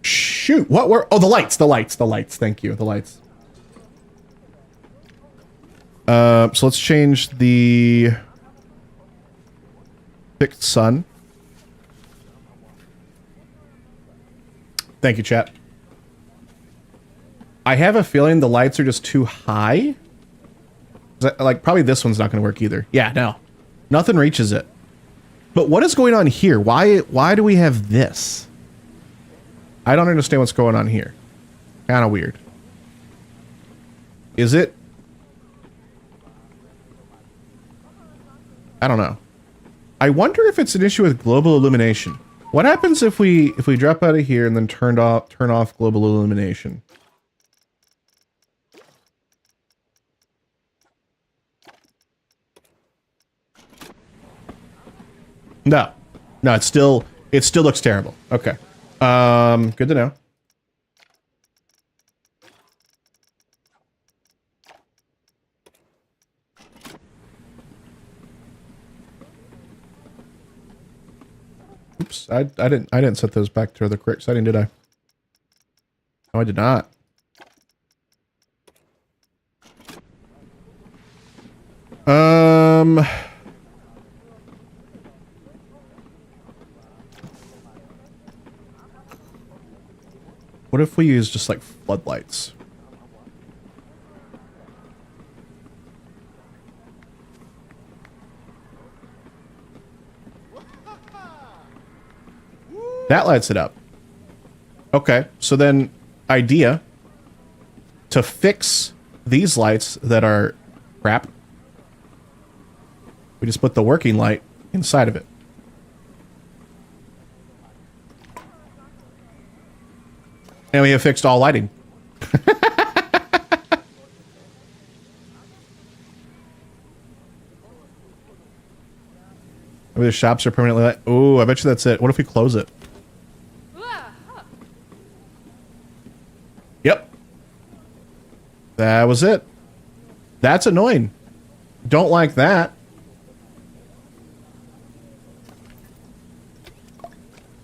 Shoot, what were... Oh, the lights. Thank you, the lights. So let's change the fixed sun. Thank you, chat. I have a feeling the lights are just too high. Like, probably this one's not going to work either. Yeah, no. Nothing reaches it. But what is going on here? Why do we have this? I don't understand what's going on here. Kind of weird. Is it? I don't know. I wonder if it's an issue with global illumination. What happens if we drop out of here and then turn off global illumination? No, it still looks terrible. Okay, good to know. Oops, I didn't set those back to the correct setting, did I? No, I did not. What if we use just like floodlights? That lights it up. Okay, so then idea to fix these lights that are crap. We just put the working light inside of it. And we have fixed all lighting. Maybe the shops are permanently lit. Oh, I bet you that's it. What if we close it? Yep. That was it. That's annoying. Don't like that.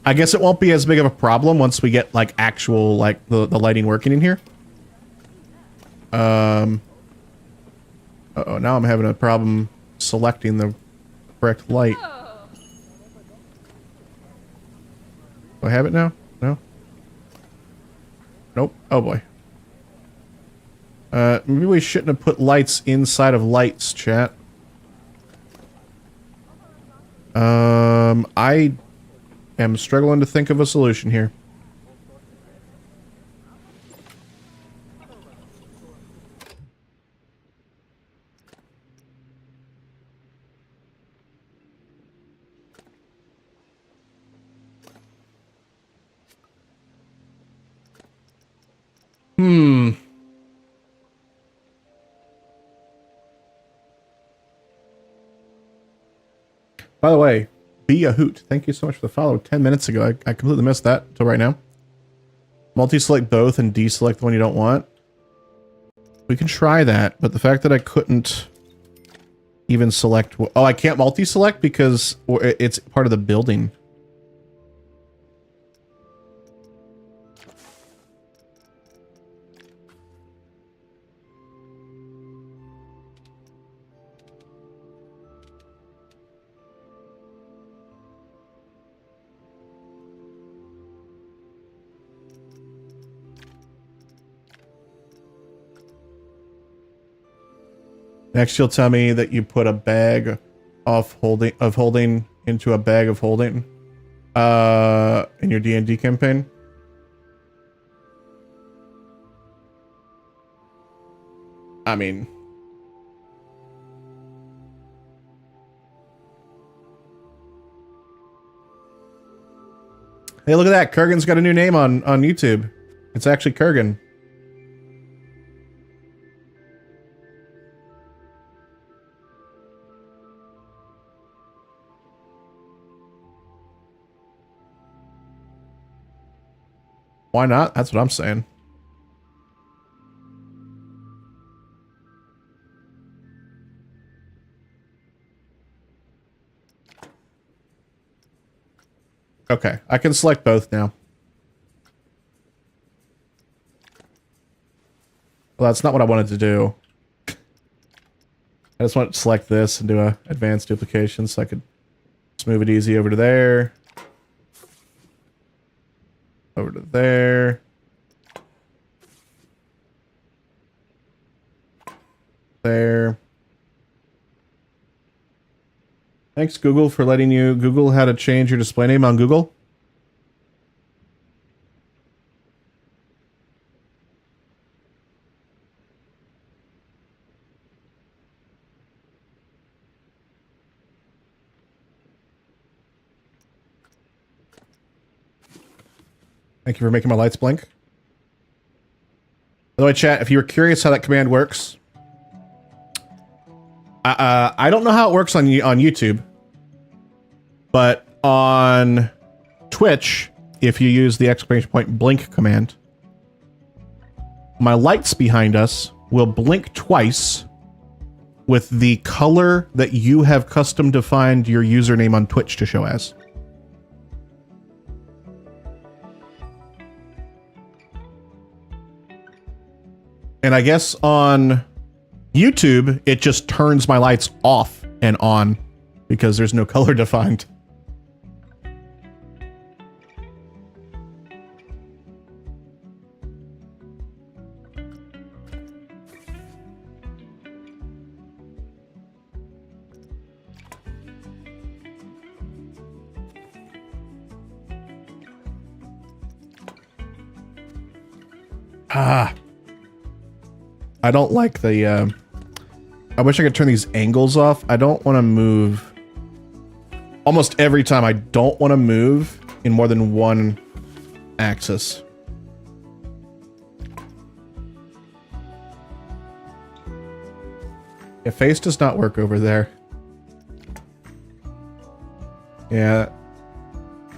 I guess it won't be as big of a problem once we get like actual like the lighting working in here. Uh-oh, now I'm having a problem selecting the correct light. Do I have it now? No? Nope. Oh boy. Maybe we shouldn't have put lights inside of lights, chat. I am struggling to think of a solution here. By the way, Be a Hoot, thank you so much for the follow 10 minutes ago. I completely missed that till right now. Multi-select both and deselect the one you don't want. We can try that, but the fact that I couldn't even select... Oh, I can't multi-select because it's part of the building. Next, you'll tell me that you put a bag of holding into a bag of holding in your D&D campaign. I mean, hey, look at that. Kurgan's got a new name on YouTube. It's actually Kurgan. Why not? That's what I'm saying. Okay, I can select both now. Well, that's not what I wanted to do. I just want to select this and do a advanced duplication so I could just move it easy over to there. Over to there. There. Thanks, Google, for letting you Google how to change your display name on Google. Thank you for making my lights blink. By the way, chat, if you were curious how that command works, I don't know how it works on YouTube, but on Twitch, if you use the exclamation point blink command, my lights behind us will blink twice with the color that you have custom defined your username on Twitch to show as. And I guess on YouTube, it just turns my lights off and on because there's no color defined. I don't like the, I wish I could turn these angles off. I don't want to move. Almost every time I don't want to move in more than one axis. Yeah, face does not work over there. Yeah.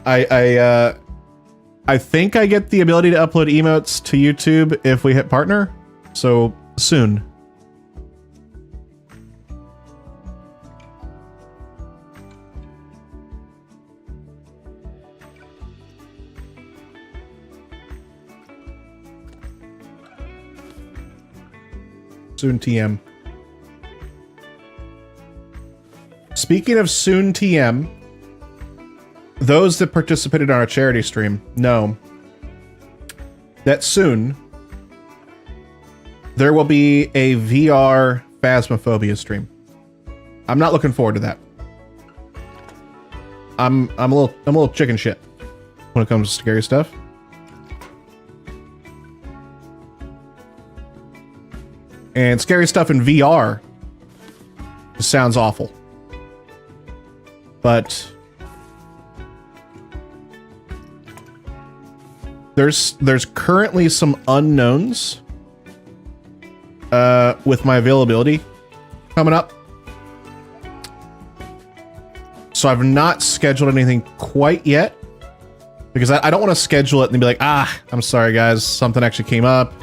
I think I get the ability to upload emotes to YouTube if we hit partner. So soon. Soon TM. Speaking of soon TM, those that participated on our charity stream know that soon there will be a VR Phasmophobia stream. I'm not looking forward to that. I'm a little chicken shit when it comes to scary stuff. And scary stuff in VR just sounds awful. But there's currently some unknowns with my availability coming up. So I've not scheduled anything quite yet because I don't want to schedule it and be like, I'm sorry guys, something actually came up.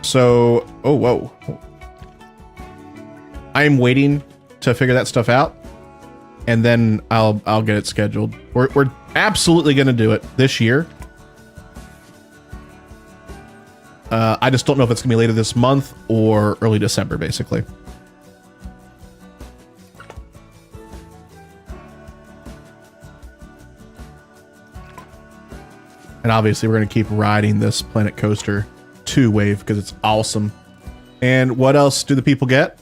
So, oh, whoa. I'm waiting to figure that stuff out and then I'll get it scheduled. We're absolutely going to do it this year. I just don't know if it's gonna be later this month or early December, basically. And obviously we're gonna keep riding this Planet Coaster 2 wave because it's awesome. And what else do the people get?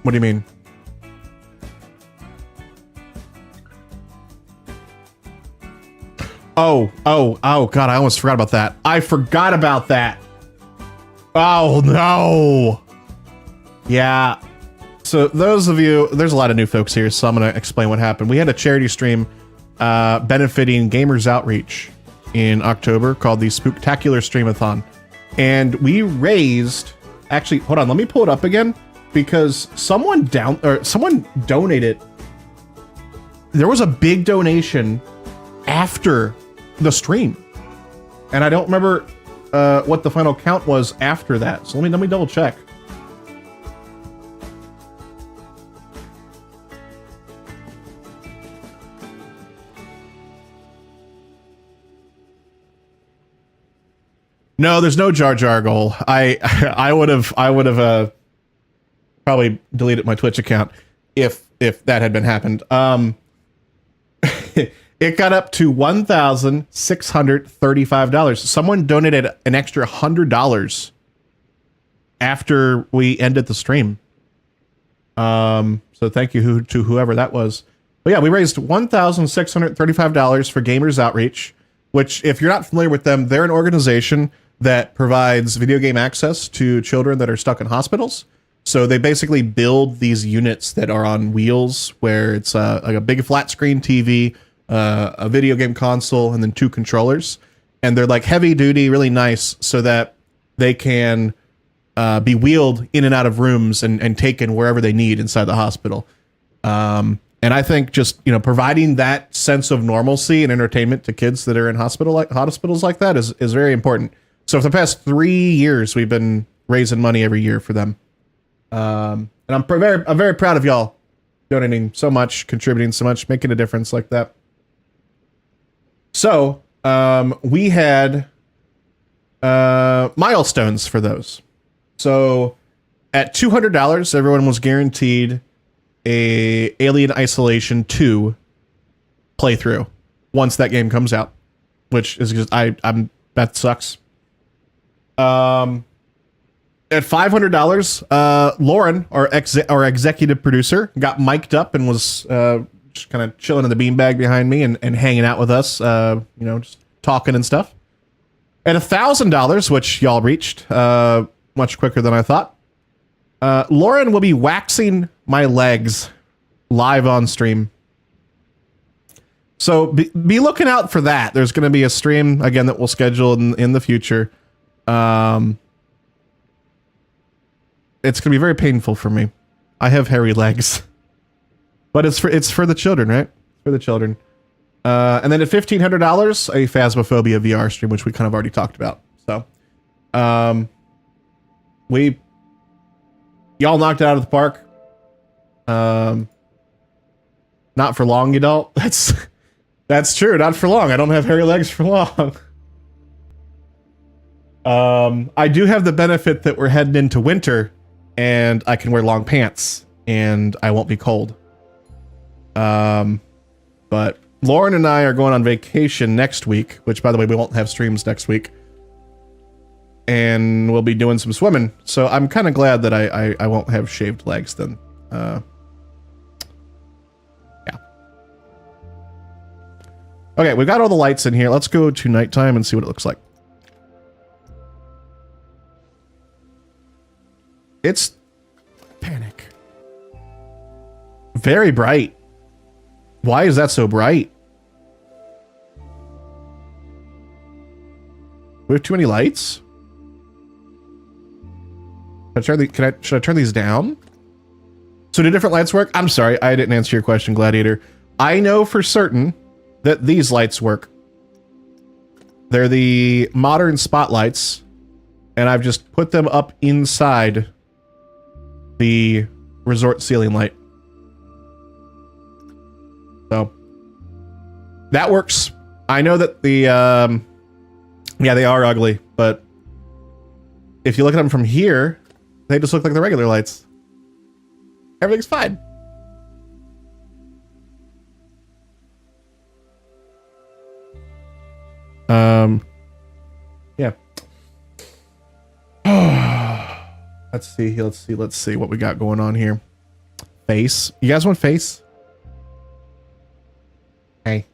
What do you mean? Oh, God, I almost forgot about that. I forgot about that. Oh, no. Yeah. So those of you, there's a lot of new folks here, so I'm going to explain what happened. We had a charity stream benefiting Gamers Outreach in October called the Spooktacular Streamathon. And we raised, actually, hold on, let me pull it up again because someone donated. There was a big donation after the stream. And I don't remember what the final count was after that. So let me double check. No, there's no Jar Jar goal. I would have probably deleted my Twitch account if that had been happened. It got up to $1,635. Someone donated an extra $100 after we ended the stream. So thank you to whoever that was. But yeah, we raised $1,635 for Gamers Outreach, which, if you're not familiar with them, they're an organization that provides video game access to children that are stuck in hospitals. So they basically build these units that are on wheels, where it's like a big flat screen TV, a video game console, and then 2 controllers. And they're like heavy duty, really nice, so that they can be wheeled in and out of rooms and taken wherever they need inside the hospital. And I think just, providing that sense of normalcy and entertainment to kids that are in hospitals like that is very important. So for the past 3 years, we've been raising money every year for them. And I'm very proud of y'all donating so much, contributing so much, making a difference like that. So we had milestones for those. So at $200, everyone was guaranteed a Alien Isolation 2 playthrough once that game comes out, which is just that sucks. At $500, Lauren, our executive producer, got mic'd up and was just kind of chilling in the beanbag behind me and hanging out with us, just talking and stuff. At $1,000, which y'all reached much quicker than I thought, Lauren will be waxing my legs live on stream. So be looking out for that. There's going to be a stream again that we'll schedule in the future. It's going to be very painful for me. I have hairy legs, but it's for the children, right? For the children. And then at $1,500, a Phasmophobia VR stream, which we kind of already talked about. So, y'all knocked it out of the park. Not for long, you don't. That's true. Not for long. I don't have hairy legs for long. I do have the benefit that we're heading into winter, and I can wear long pants, and I won't be cold. But Lauren and I are going on vacation next week, which, by the way, we won't have streams next week. And we'll be doing some swimming. So I'm kind of glad that I won't have shaved legs then. Yeah. Okay, we've got all the lights in here. Let's go to nighttime and see what it looks like. It's panic. Very bright. Why is that so bright? We have too many lights? Should I turn these down? So do different lights work? I'm sorry, I didn't answer your question, Gladiator. I know for certain that these lights work. They're the modern spotlights, and I've just put them up inside the resort ceiling light. So that works. I know that the yeah, they are ugly, but if you look at them from here, they just look like the regular lights. Everything's fine. Yeah. Let's see what we got going on here. Face. You guys want face? Hey.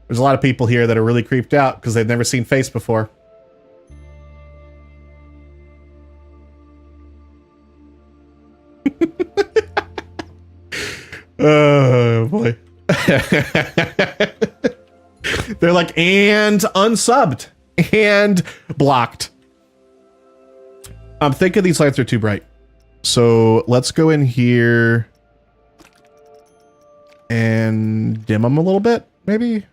There's a lot of people here that are really creeped out because they've never seen face before. Oh boy. They're like, and unsubbed and blocked. I'm thinking these lights are too bright. So let's go in here and dim them a little bit, maybe.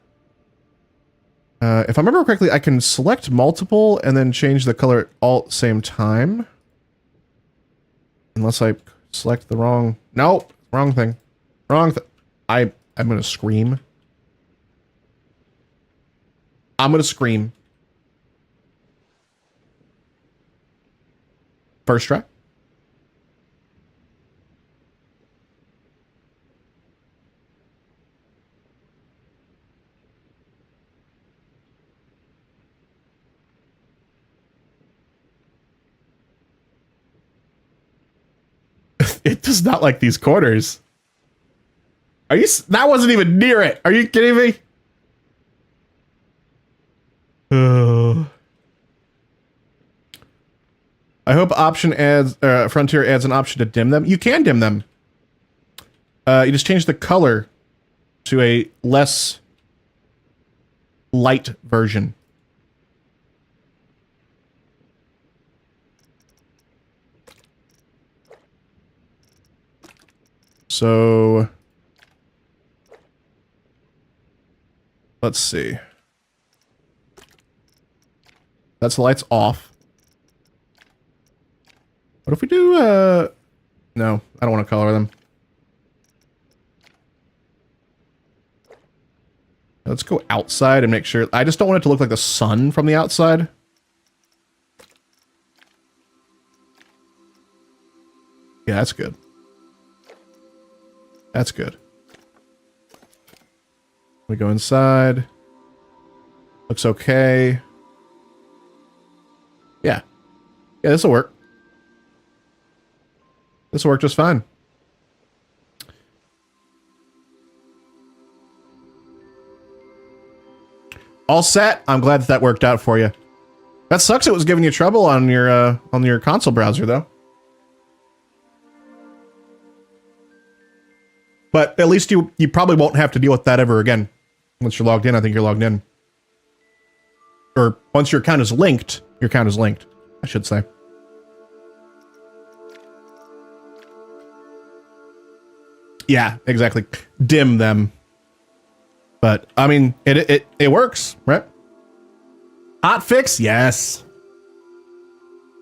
If I remember correctly, I can select multiple and then change the color all at the same time. Unless I select the wrong... Nope, wrong thing. Wrong thing. I'm going to scream. I'm going to scream. First try. It does not like these corners. Are you? That wasn't even near it. Are you kidding me? I hope option adds Frontier adds an option to dim them. You can dim them. You just change the color to a less light version. So let's see. That's the lights off. What if we do, no, I don't want to color them. Let's go outside and make sure. I just don't want it to look like the sun from the outside. Yeah, that's good. That's good. We go inside. Looks okay. Yeah. Yeah, this'll work. This'll work just fine. All set. I'm glad that worked out for you. That sucks it was giving you trouble on your console browser though. But at least you probably won't have to deal with that ever again. Once you're logged in, I think you're logged in. Or once your account is linked, I should say. Yeah, exactly. Dim them. But I mean, it works, right? Hotfix, yes.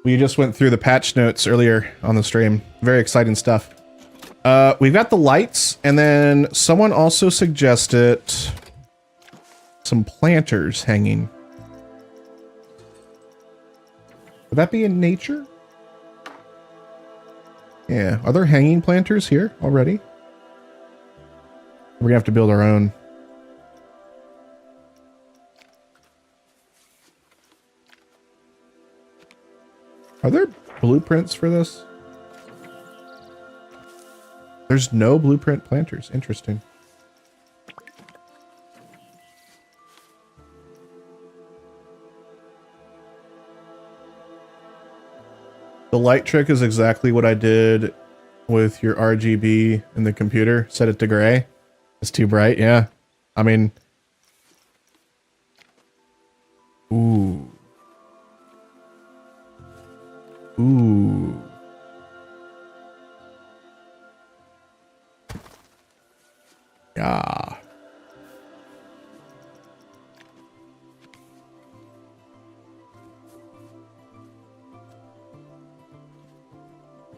We just went through the patch notes earlier on the stream. Very exciting stuff. We've got the lights, and then someone also suggested some planters hanging. Would that be in nature? Yeah. Are there hanging planters here already? We're gonna have to build our own. Are there blueprints for this? There's no blueprint planters. Interesting. The light trick is exactly what I did with your RGB in the computer. Set it to gray. It's too bright, yeah. I mean... Ooh. Ooh. Yeah.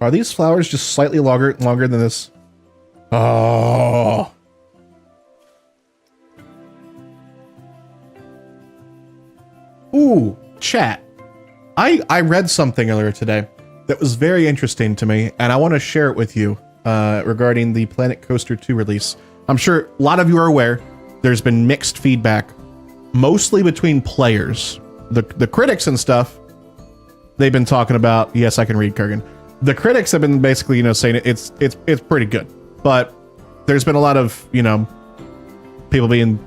Are these flowers just slightly longer than this? Oh. Ooh, chat. I read something earlier today that was very interesting to me, and I want to share it with you regarding the Planet Coaster 2 release. I'm sure a lot of you are aware there's been mixed feedback, mostly between players, the critics and stuff, they've been talking about, yes, I can read Kurgan. The critics have been basically, saying it's pretty good. But there's been a lot of, people being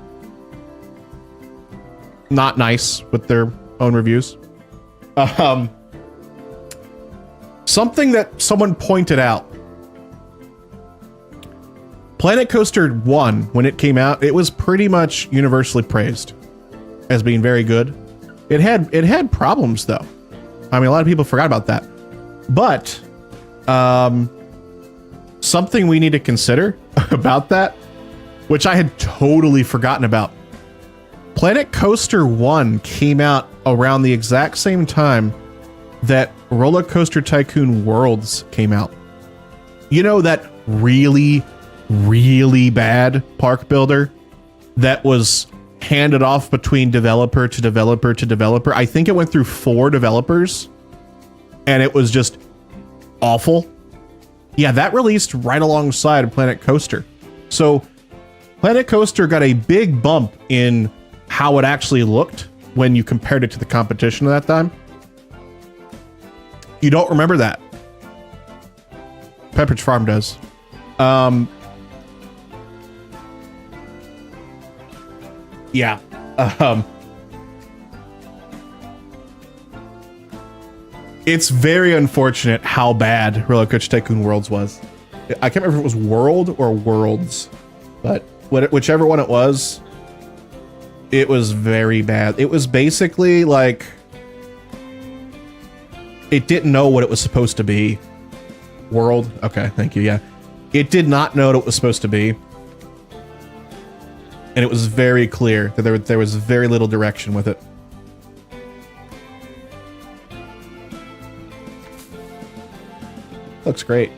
not nice with their own reviews. Something that someone pointed out. Planet Coaster 1, when it came out, it was pretty much universally praised as being very good. It had problems though. I mean, a lot of people forgot about that. But something we need to consider about that, which I had totally forgotten about. Planet Coaster 1 came out around the exact same time that Roller Coaster Tycoon Worlds came out. That really, really bad park builder that was handed off between developer to developer to developer. I think it went through 4 developers and it was just awful. Yeah, that released right alongside Planet Coaster. So Planet Coaster got a big bump in how it actually looked when you compared it to the competition at that time. You don't remember that. Pepperidge Farm does. Yeah. It's very unfortunate how bad Roller Coaster Tycoon Worlds was. I can't remember if it was World or Worlds, but whichever one it was very bad. It was basically like it didn't know what it was supposed to be. World? Okay, thank you. Yeah. It did not know what it was supposed to be. And it was very clear that there was very little direction with it. Looks great.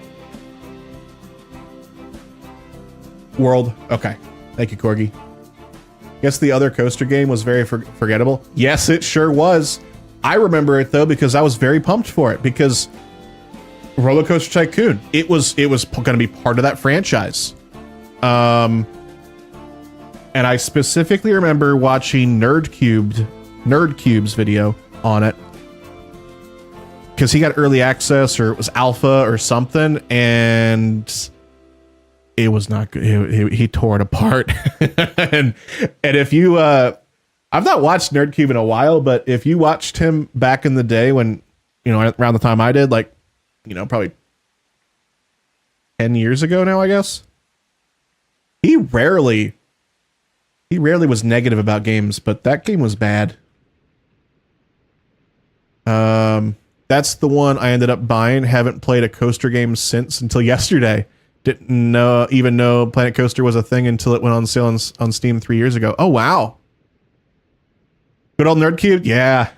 World. Okay. Thank you, Corgi. Guess the other coaster game was very forgettable. Yes, it sure was. I remember it though because I was very pumped for it because Roller Coaster Tycoon. It was going to be part of that franchise. And I specifically remember watching Nerdcube's video on it because he got early access or it was alpha or something, and it was not good. He tore it apart. and if you, I've not watched Nerdcube in a while, but if you watched him back in the day when, around the time I did, like, probably 10 years ago now, I guess, he rarely was negative about games, but that game was bad. That's the one I ended up buying. Haven't played a coaster game since until yesterday. Didn't even know Planet Coaster was a thing until it went on sale on Steam 3 years ago. Oh, wow. Good old Nerdcube. Yeah.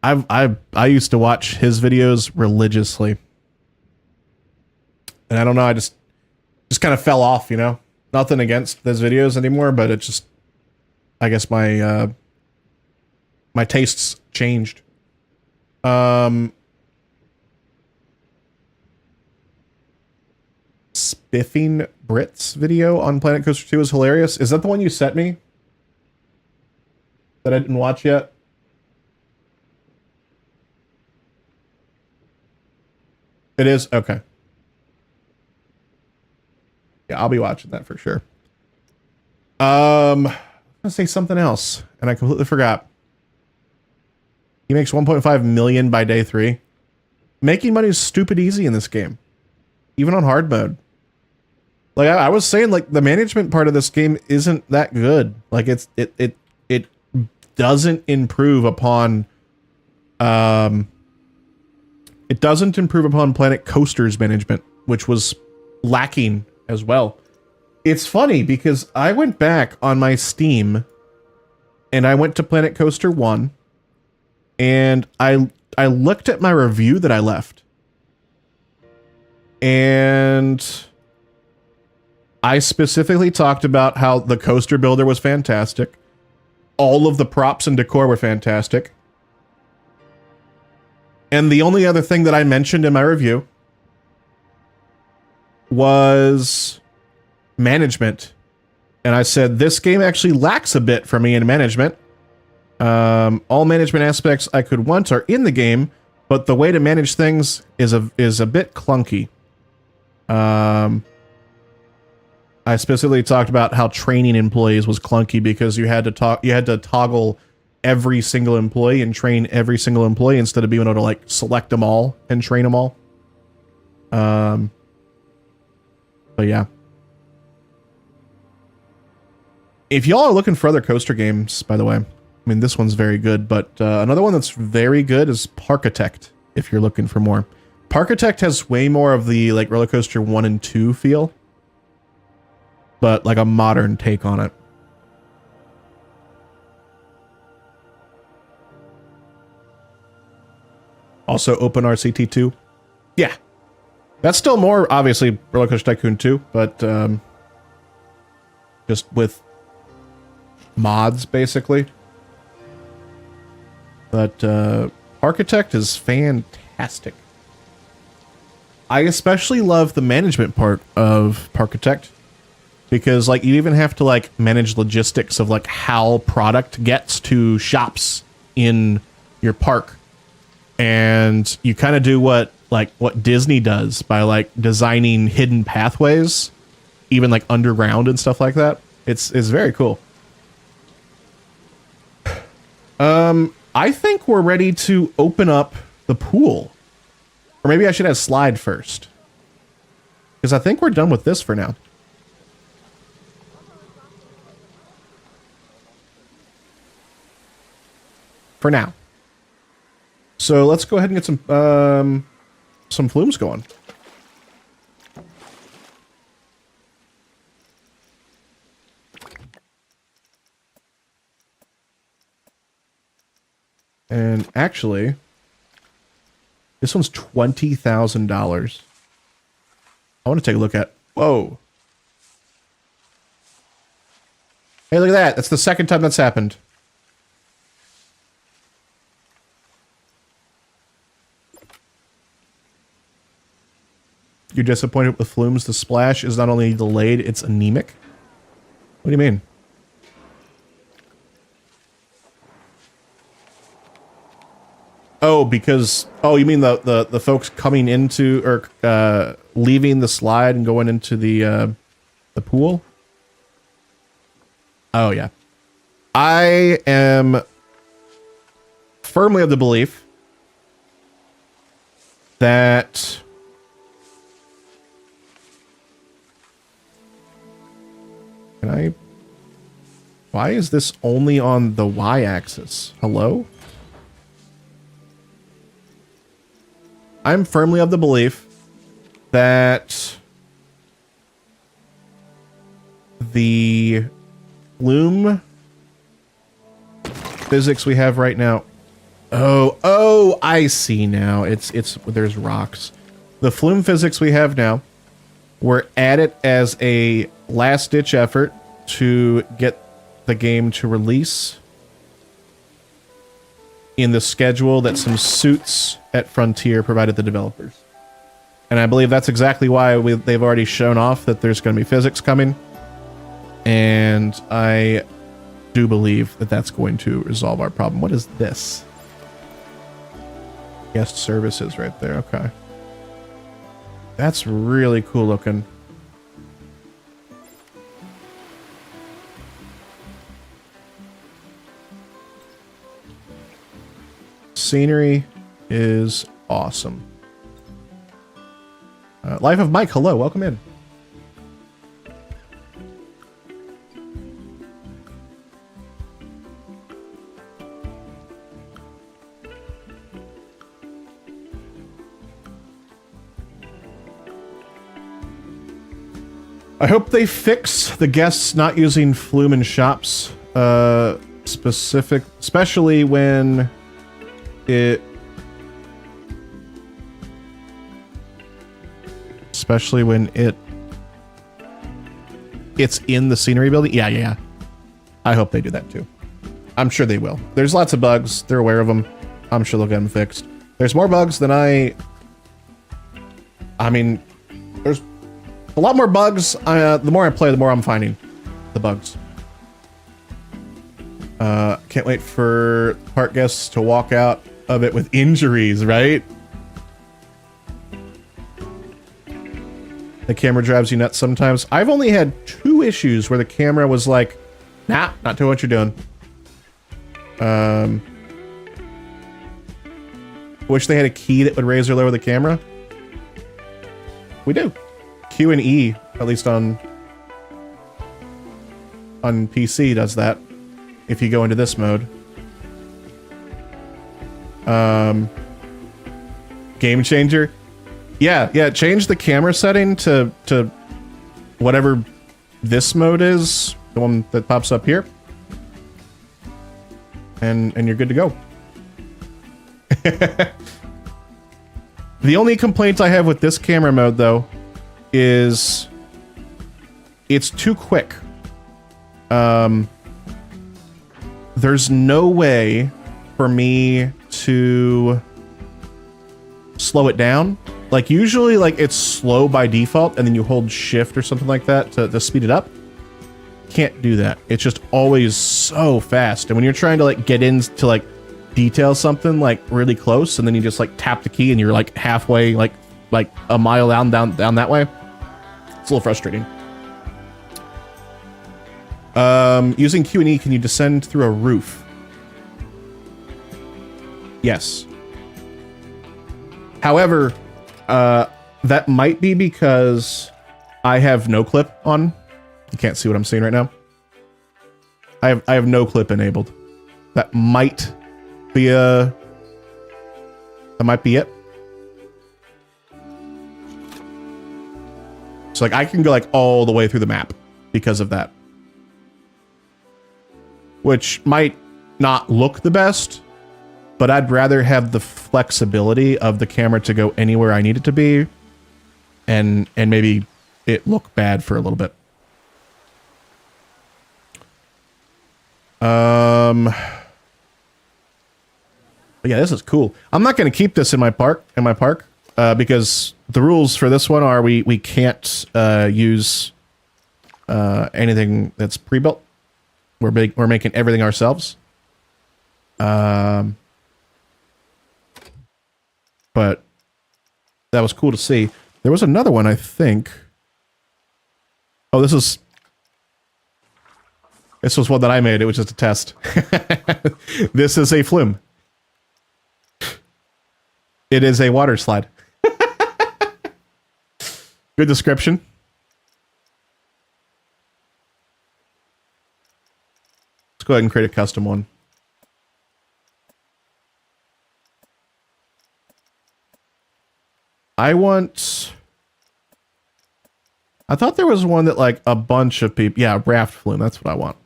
I used to watch his videos religiously. And I don't know, I just kind of fell off, Nothing against those videos anymore, but it just, I guess my tastes changed. Spiffing Brits video on Planet Coaster 2 is hilarious. Is that the one you sent me? That I didn't watch yet? It is? Okay. Yeah, I'll be watching that for sure. I'm gonna say something else, and I completely forgot. He makes 1.5 million by day 3. Making money is stupid easy in this game, even on hard mode. Like I was saying, like the management part of this game isn't that good. Like it doesn't improve upon. It doesn't improve upon Planet Coaster's management, which was lacking as well. It's funny because I went back on my Steam and I went to Planet Coaster 1 and I looked at my review that I left. And I specifically talked about how the coaster builder was fantastic. All of the props and decor were fantastic. And the only other thing that I mentioned in my review was management. And I said, this game actually lacks a bit for me in management. All management aspects I could want are in the game, but the way to manage things is a bit clunky. I specifically talked about how training employees was clunky because you had to toggle every single employee and train every single employee instead of being able to like select them all and train them all. But yeah. If y'all are looking for other coaster games, by the way, I mean, this one's very good, but another one that's very good is Parkitect, if you're looking for more. Parkitect has way more of the like Roller Coaster 1 and 2 feel, but like a modern take on it. Also Open RCT 2. Yeah. That's still more, obviously, Roller Coaster Tycoon 2, but just with mods, basically. But Architect is fantastic. I especially love the management part of Parkitect because like you even have to like manage logistics of like how product gets to shops in your park. And you kind of do what Disney does by like designing hidden pathways, even like underground and stuff like that. It's very cool. I think we're ready to open up the pool. Or maybe I should have slide first. Because I think we're done with this for now. For now. So let's go ahead and get some flumes going. And actually, this one's $20,000. I want to take a look at. Whoa. Hey, look at that. That's the second time that's happened. You're disappointed with flumes. The splash is not only delayed, it's anemic. What do you mean? Oh, because you mean the folks coming into or leaving the slide and going into the pool? Oh yeah. I am firmly of the belief that why is this only on the y-axis? Hello? I'm firmly of the belief that the flume physics we have right now. Oh, I see now. There's rocks. The flume physics we have now were added as a last-ditch effort to get the game to release in the schedule that some suits at Frontier provided the developers. And I believe that's exactly why they've already shown off that there's going to be physics coming. And I do believe that that's going to resolve our problem. What is this? Guest services right there. Okay. That's really cool looking. Scenery is awesome. Life of Mike, hello, welcome in. I hope they fix the guests not using flume in shops, especially when it's in the scenery building. Yeah. I hope they do that too. I'm sure they will. There's lots of bugs. They're aware of them. I'm sure they'll get them fixed. There's more bugs than I mean, there's a lot more bugs. The more I play, the more I'm finding the bugs. Can't wait for park guests to walk out of it with injuries, right? The camera drives you nuts sometimes. I've only had 2 issues where the camera was like, nah, not doing what you're doing. Wish they had a key that would raise or lower the camera. We do. Q and E, at least on PC, does that. If you go into this mode. Game changer. Yeah, change the camera setting to whatever this mode is, the one that pops up here. And you're good to go. The only complaint I have with this camera mode, though, is it's too quick. There's no way for me to slow it down. Like, usually, like, it's slow by default, and then you hold shift or something like that to speed it up. Can't do that. It's just always so fast. And when you're trying to, like, get into, like, detail something, like, really close, and then you just, like, tap the key, and you're, like, halfway, like a mile down that way. It's a little frustrating. Using Q and E, can you descend through a roof? Yes. However, that might be because I have no clip on. You can't see what I'm seeing right now. I have no clip enabled. That might be it. So like I can go like all the way through the map because of that. Which might not look the best, but I'd rather have the flexibility of the camera to go anywhere I need it to be, and maybe it look bad for a little bit. But yeah, this is cool. I'm not going to keep this in my park, because the rules for this one are we can't use anything that's pre-built. We're making everything ourselves. But that was cool to see. There was another one, I think. Oh, this was one that I made. It was just a test. This is a flume. It is a water slide. Good description. Let's go ahead and create a custom one. I thought there was one that like a bunch of people... Yeah, raft flume. That's what I want.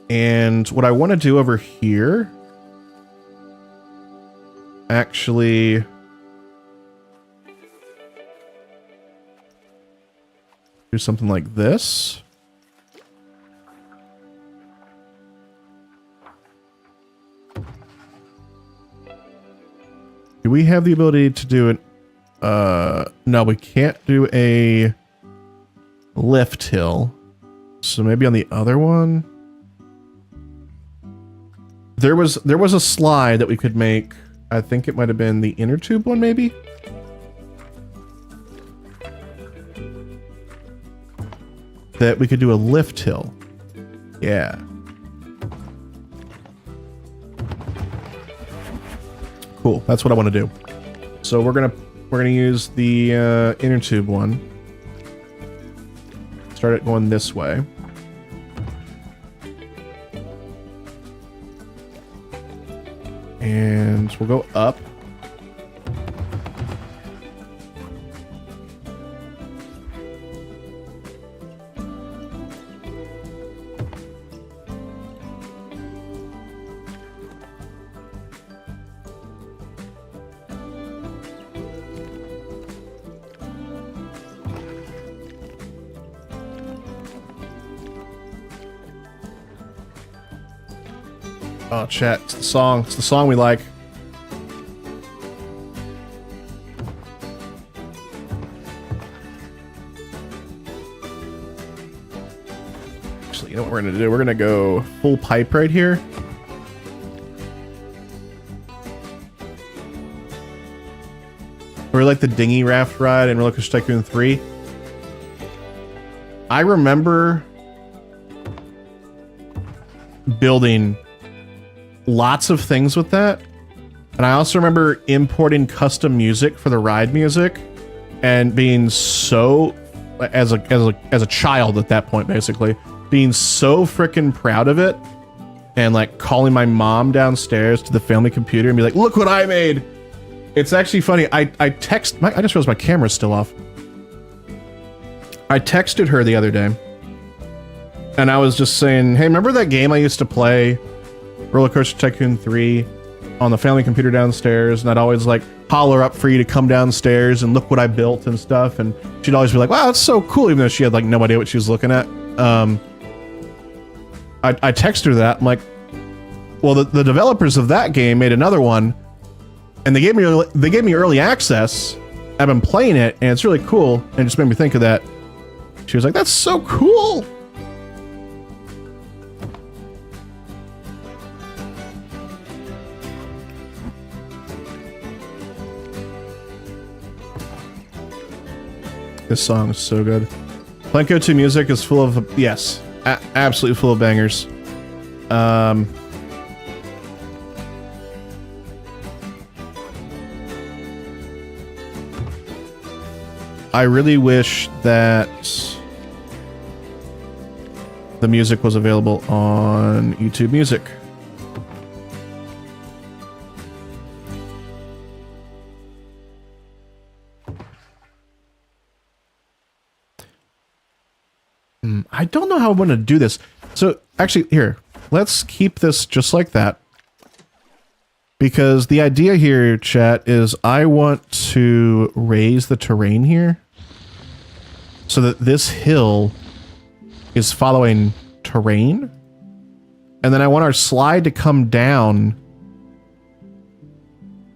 And what I want to do over here... Actually... do something like this. Do we have the ability to do an... no, we can't do a lift hill. So maybe on the other one? There was a slide that we could make. I think it might have been the inner tube one, maybe? That we could do a lift hill. Yeah. Cool. That's what I want to do. So we're gonna use the inner tube one. Start it going this way. And we'll go up. Oh, chat, it's the song. It's the song we like. Actually, you know what we're gonna do? We're gonna go full pipe right here. Or like the dinghy raft ride in Roller Coaster Tycoon 3. I remember building lots of things with that. And I also remember importing custom music for the ride music and being so, as a child at that point, basically, being so freaking proud of it and like calling my mom downstairs to the family computer and be like, look what I made. It's actually funny. I just realized my camera's still off. I texted her the other day and I was just saying, hey, remember that game I used to play, Roller Coaster Tycoon 3, on the family computer downstairs? And I'd always like holler up for you to come downstairs and look what I built and stuff. And she'd always be like, wow, that's so cool, even though she had like no idea what she was looking at. I texted her that. I'm like, well, the developers of that game made another one, and they gave me early access. I've been playing it, and it's really cool. And it just made me think of that. She was like, that's so cool. This song is so good. Plinko 2 music is full of, yes, absolutely full of bangers. I really wish that the music was available on YouTube Music. I don't know how I'm going to do this. So actually, here, let's keep this just like that. Because the idea here, chat, is I want to raise the terrain here so that this hill is following terrain. And then I want our slide to come down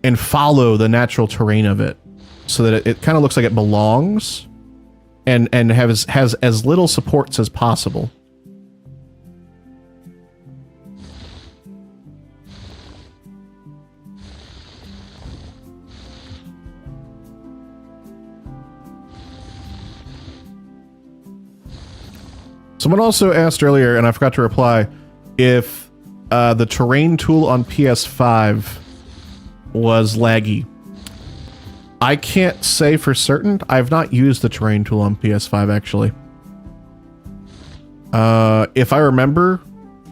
and follow the natural terrain of it so that it kind of looks like it belongs. And has as little supports as possible. Someone also asked earlier, and I forgot to reply, if the terrain tool on PS5 was laggy. I can't say for certain. I've not used the terrain tool on PS5, actually. If I remember,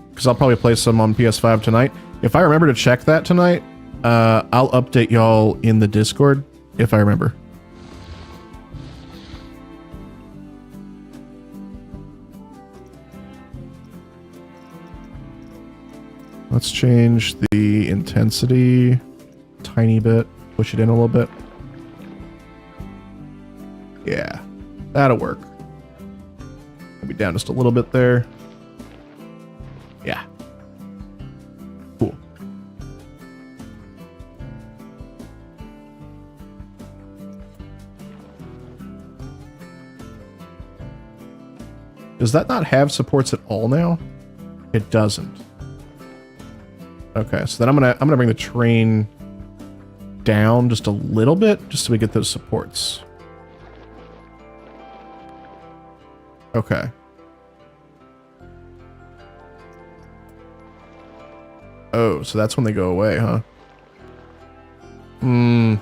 because I'll probably play some on PS5 tonight. If I remember to check that tonight, I'll update y'all in the Discord, if I remember. Let's change the intensity a tiny bit, push it in a little bit. Yeah, that'll work. Maybe down just a little bit there. Yeah. Cool. Does that not have supports at all now? It doesn't. Okay, so then I'm gonna bring the train down just a little bit, just so we get those supports. Okay. Oh, so that's when they go away, huh? I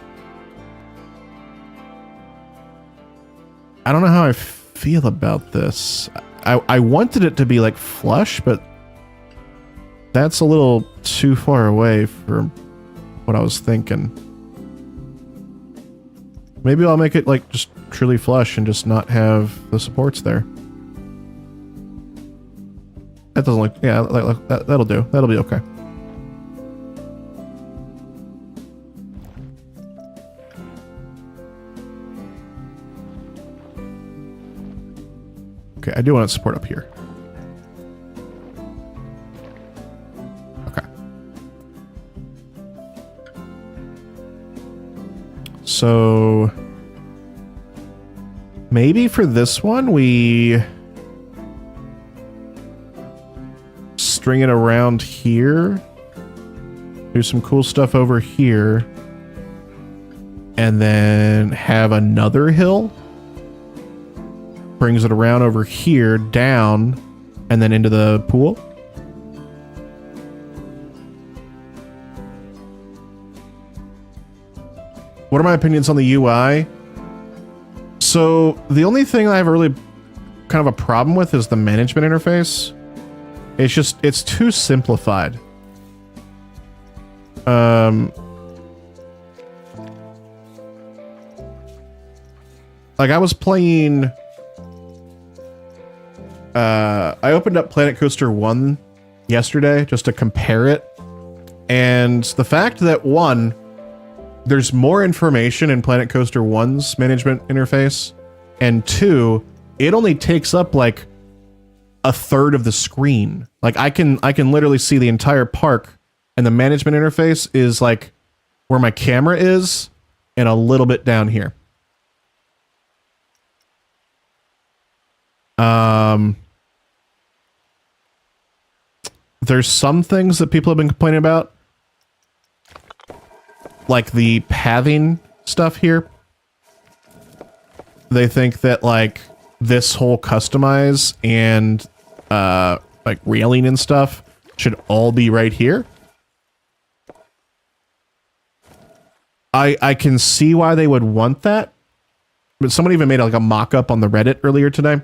don't know how I feel about this. I wanted it to be like flush, but that's a little too far away for what I was thinking. Maybe I'll make it like just truly flush and just not have the supports there. That doesn't look, yeah, like that'll do. That'll be okay. Okay, I do want to support up here. Okay. So maybe for this one string it around here. Do some cool stuff over here. And then have another hill. Brings it around over here, down, and then into the pool. What are my opinions on the UI? So the only thing I have a really kind of a problem with is the management interface. It's too simplified. Like I was playing, I opened up Planet Coaster 1 yesterday just to compare it. And the fact that one, there's more information in Planet Coaster 1's management interface, and two, it only takes up like a third of the screen. Like I can literally see the entire park, and the management interface is like where my camera is and a little bit down here. There's some things that people have been complaining about, like the pathing stuff here. They think that like this whole customize and like railing and stuff should all be right here. I can see why they would want that, but someone even made like a mock-up on the Reddit earlier today.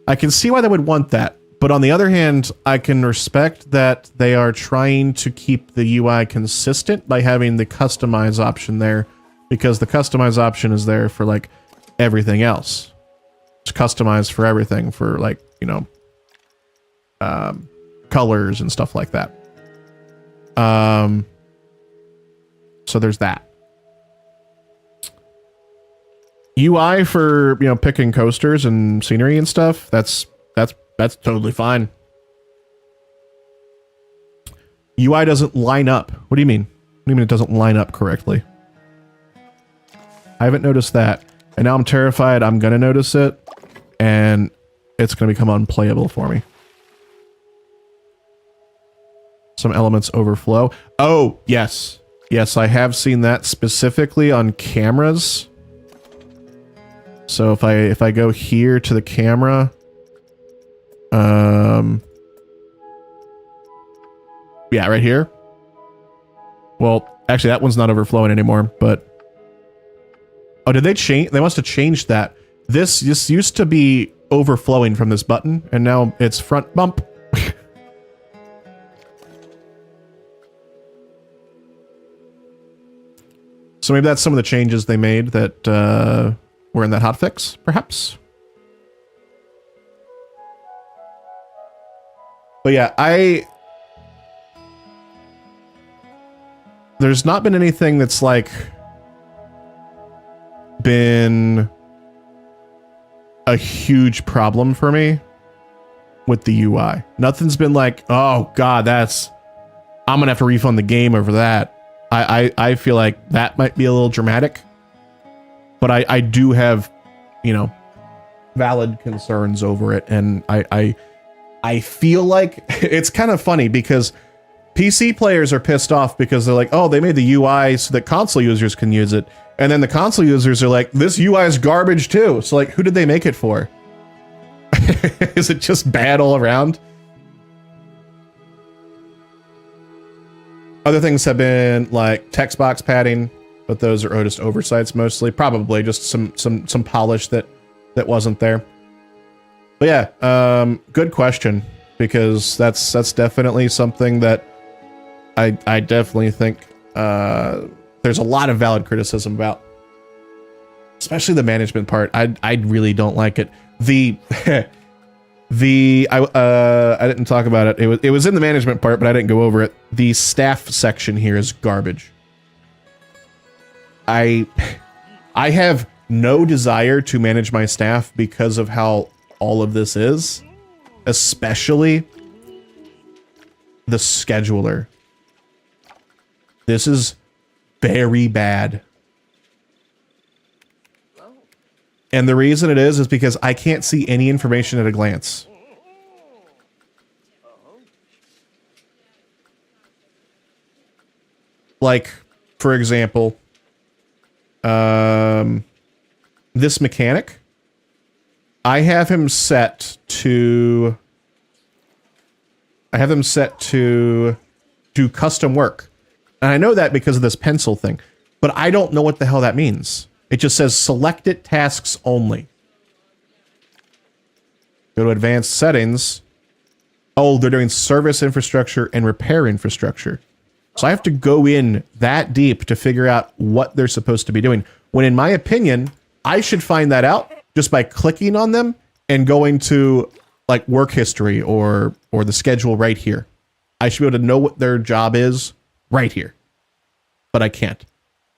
I can see why they would want that, but on the other hand, I can respect that they are trying to keep the UI consistent by having the customize option there, because the customize option is there for like everything else. It's customized for everything, for like, you know, colors and stuff like that. So there's that. UI for, you know, picking coasters and scenery and stuff, that's totally fine. UI doesn't line up. What do you mean? What do you mean it doesn't line up correctly? I haven't noticed that. And now I'm terrified I'm gonna notice it, and it's gonna become unplayable for me. Some elements overflow. Oh, yes. Yes, I have seen that specifically on cameras. So if I go here to the camera, yeah, right here. Well, actually that one's not overflowing anymore, but oh, did they change? They must have changed that. This used to be overflowing from this button, and now it's front bump. So maybe that's some of the changes they made that were in that hotfix, perhaps. But yeah, there's not been anything that's like been a huge problem for me with the UI. Nothing's been like, oh god, I'm gonna have to refund the game over that. I feel like that might be a little dramatic, but I do have, you know, valid concerns over it, and I feel like it's kind of funny because PC players are pissed off because they're like, oh, they made the UI so that console users can use it, and then the console users are like, this UI is garbage too. So like, who did they make it for? Is it just bad all around? Other things have been like text box padding, but those are just oversights mostly. Probably just some polish that wasn't there. But yeah, good question, because that's definitely something that I definitely think there's a lot of valid criticism about, especially the management part. I really don't like it. I didn't talk about it. It was in the management part, but I didn't go over it. The staff section here is garbage. I have no desire to manage my staff because of how all of this is, especially the scheduler. This is very bad. And the reason it is because I can't see any information at a glance. like, for example, this mechanic, I have him set to do custom work. And I know that because of this pencil thing, but I don't know what the hell that means. It just says selected tasks only. Go to advanced settings. Oh, they're doing service infrastructure and repair infrastructure. So I have to go in that deep to figure out what they're supposed to be doing. When in my opinion, I should find that out just by clicking on them and going to like work history or the schedule right here. I should be able to know what their job is right here. But I can't.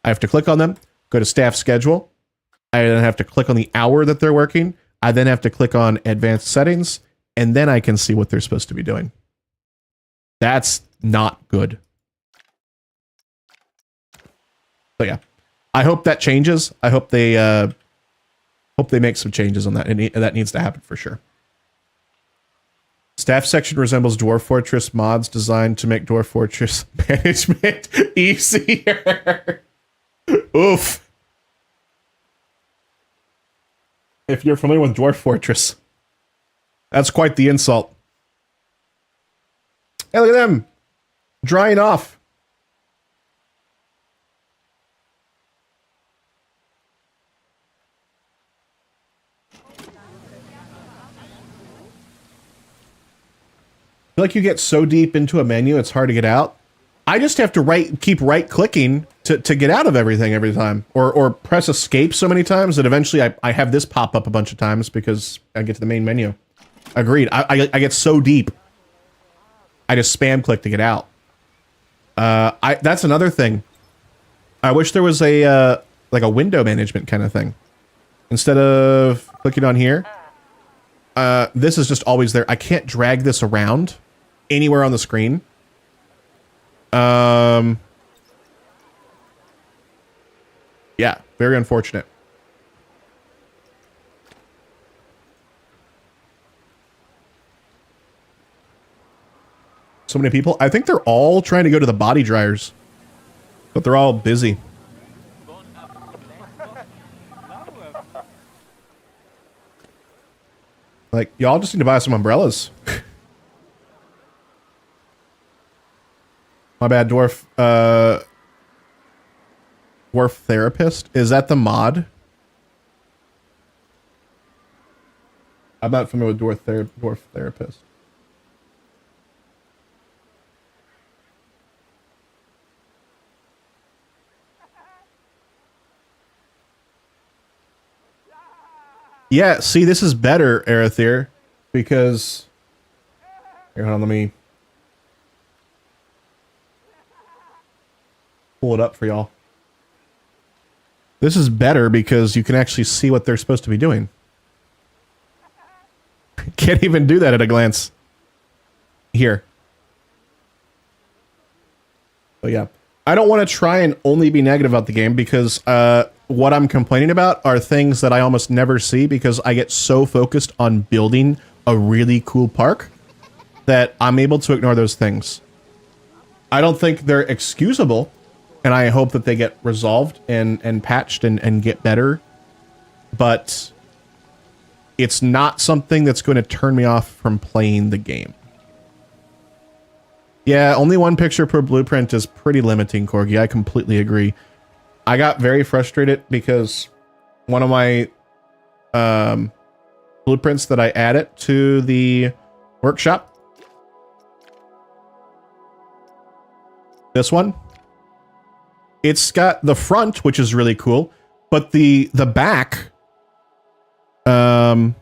I have to click on them, go to staff schedule. I then have to click on the hour that they're working. I then have to click on advanced settings, and then I can see what they're supposed to be doing. That's not good. So yeah, I hope that changes. I hope they make some changes on that, and that needs to happen for sure. Staff section resembles Dwarf Fortress mods designed to make Dwarf Fortress management easier. Oof. If you're familiar with Dwarf Fortress, that's quite the insult. Hey, look at them. Drying off. I feel like you get so deep into a menu, it's hard to get out. I just have to keep right-clicking to get out of everything every time. Or press escape so many times that eventually I have this pop up a bunch of times because I get to the main menu. Agreed. I get so deep. I just spam click to get out. That's another thing. I wish there was a like a window management kind of thing. Instead of clicking on here, this is just always there. I can't drag this around anywhere on the screen. Yeah, very unfortunate. So many people. I think they're all trying to go to the body dryers, but they're all busy. Like, y'all just need to buy some umbrellas. My bad, dwarf. Dwarf therapist. Is that the mod? I'm not familiar with dwarf therapist. Yeah, see, this is better, Arathir, because... Here, hold on, let me... pull it up for y'all. This is better because you can actually see what they're supposed to be doing. Can't even do that at a glance. Here. But yeah. I don't want to try and only be negative about the game because what I'm complaining about are things that I almost never see because I get so focused on building a really cool park that I'm able to ignore those things. I don't think they're excusable, and I hope that they get resolved and patched and get better, but it's not something that's going to turn me off from playing the game. Yeah, only one picture per blueprint is pretty limiting, Corgi. I completely agree. I got very frustrated because one of my blueprints that I added to the workshop, this one, it's got the front, which is really cool, but the back, the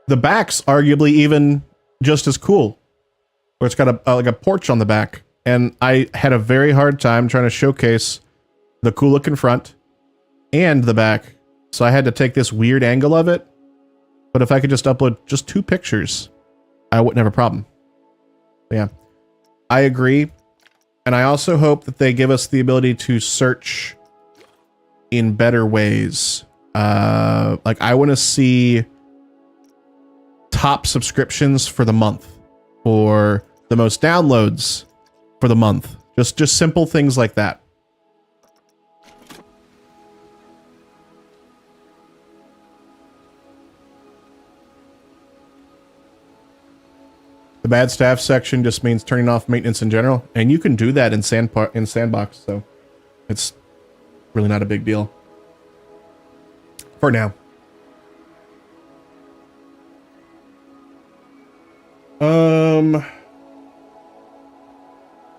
back's arguably even just as cool. Where it's got like a porch on the back, and I had a very hard time trying to showcase the cool looking front and the back, so I had to take this weird angle of it. But if I could just upload just 2 pictures, I wouldn't have a problem. But yeah, I agree, and I also hope that they give us the ability to search in better ways. Like I want to see top subscriptions for the month, or the most downloads for the month, Just simple things like that. The bad staff section just means turning off maintenance in general, and you can do that in Sandbox, so it's really not a big deal for now.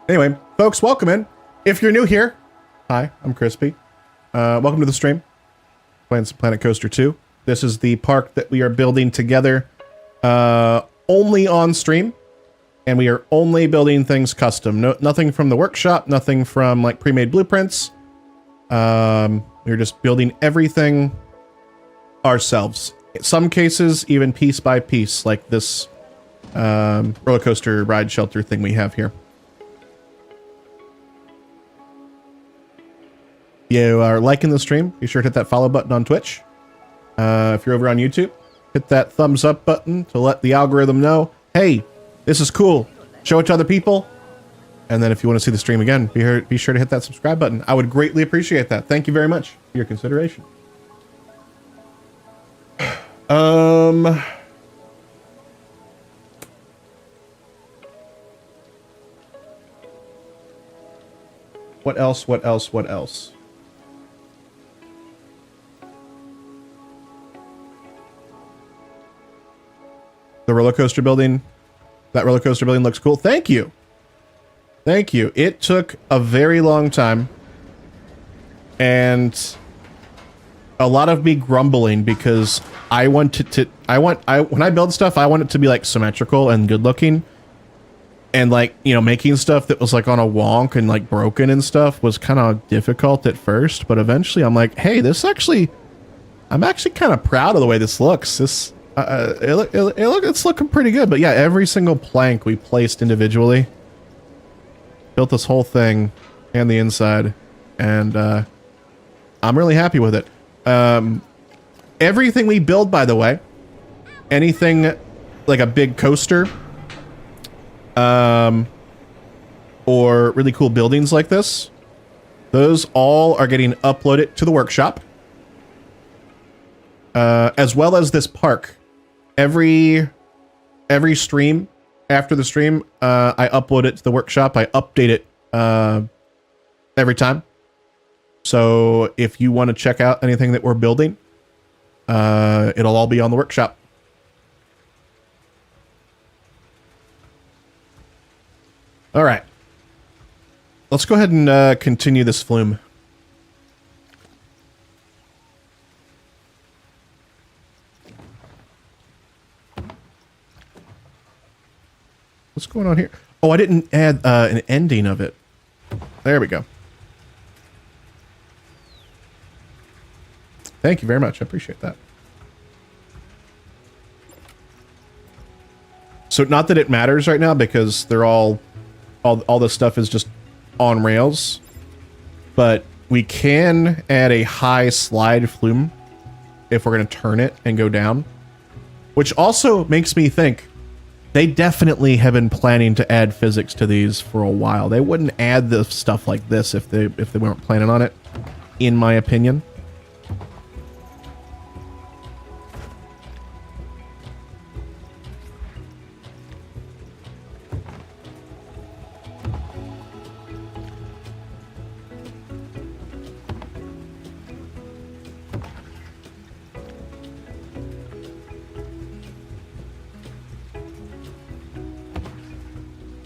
Anyway, folks, welcome in. If you're new here, hi, I'm Crispy. Welcome to the stream. Playing some Planet Coaster 2. This is the park that we are building together, only on stream, and we are only building things custom. Nothing from the workshop, nothing from like pre-made blueprints. We're just building everything ourselves. In some cases, even piece by piece, like this roller coaster ride shelter thing we have here. If you are liking the stream, be sure to hit that follow button on Twitch. If you're over on YouTube, hit that thumbs up button to let the algorithm know, hey, this is cool. Show it to other people. And then if you want to see the stream again, be sure to hit that subscribe button. I would greatly appreciate that. Thank you very much for your consideration. What else? What else? What else? The roller coaster building. That roller coaster building looks cool. Thank you. Thank you. It took a very long time. And a lot of me grumbling because I wanted to, when I build stuff, I want it to be like symmetrical and good looking. And like, you know, making stuff that was like on a wonk and like broken and stuff was kind of difficult at first. But eventually I'm like, hey, I'm actually kind of proud of the way this looks. It's looking pretty good. But yeah, every single plank we placed individually. Built this whole thing and the inside. And I'm really happy with it. Everything we build, by the way, anything like a big coaster, or really cool buildings like this, those all are getting uploaded to the workshop, as well as this park. Every stream, after the stream, I upload it to the workshop. I update it every time. So if you want to check out anything that we're building, it'll all be on the workshop. All right. Let's go ahead and continue this flume. What's going on here? Oh, I didn't add an ending of it. There we go. Thank you very much. I appreciate that. So not that it matters right now because they're all this stuff is just on rails, but we can add a high slide flume if we're going to turn it and go down, which also makes me think they definitely have been planning to add physics to these for a while. They wouldn't add the stuff like this if they weren't planning on it, in my opinion.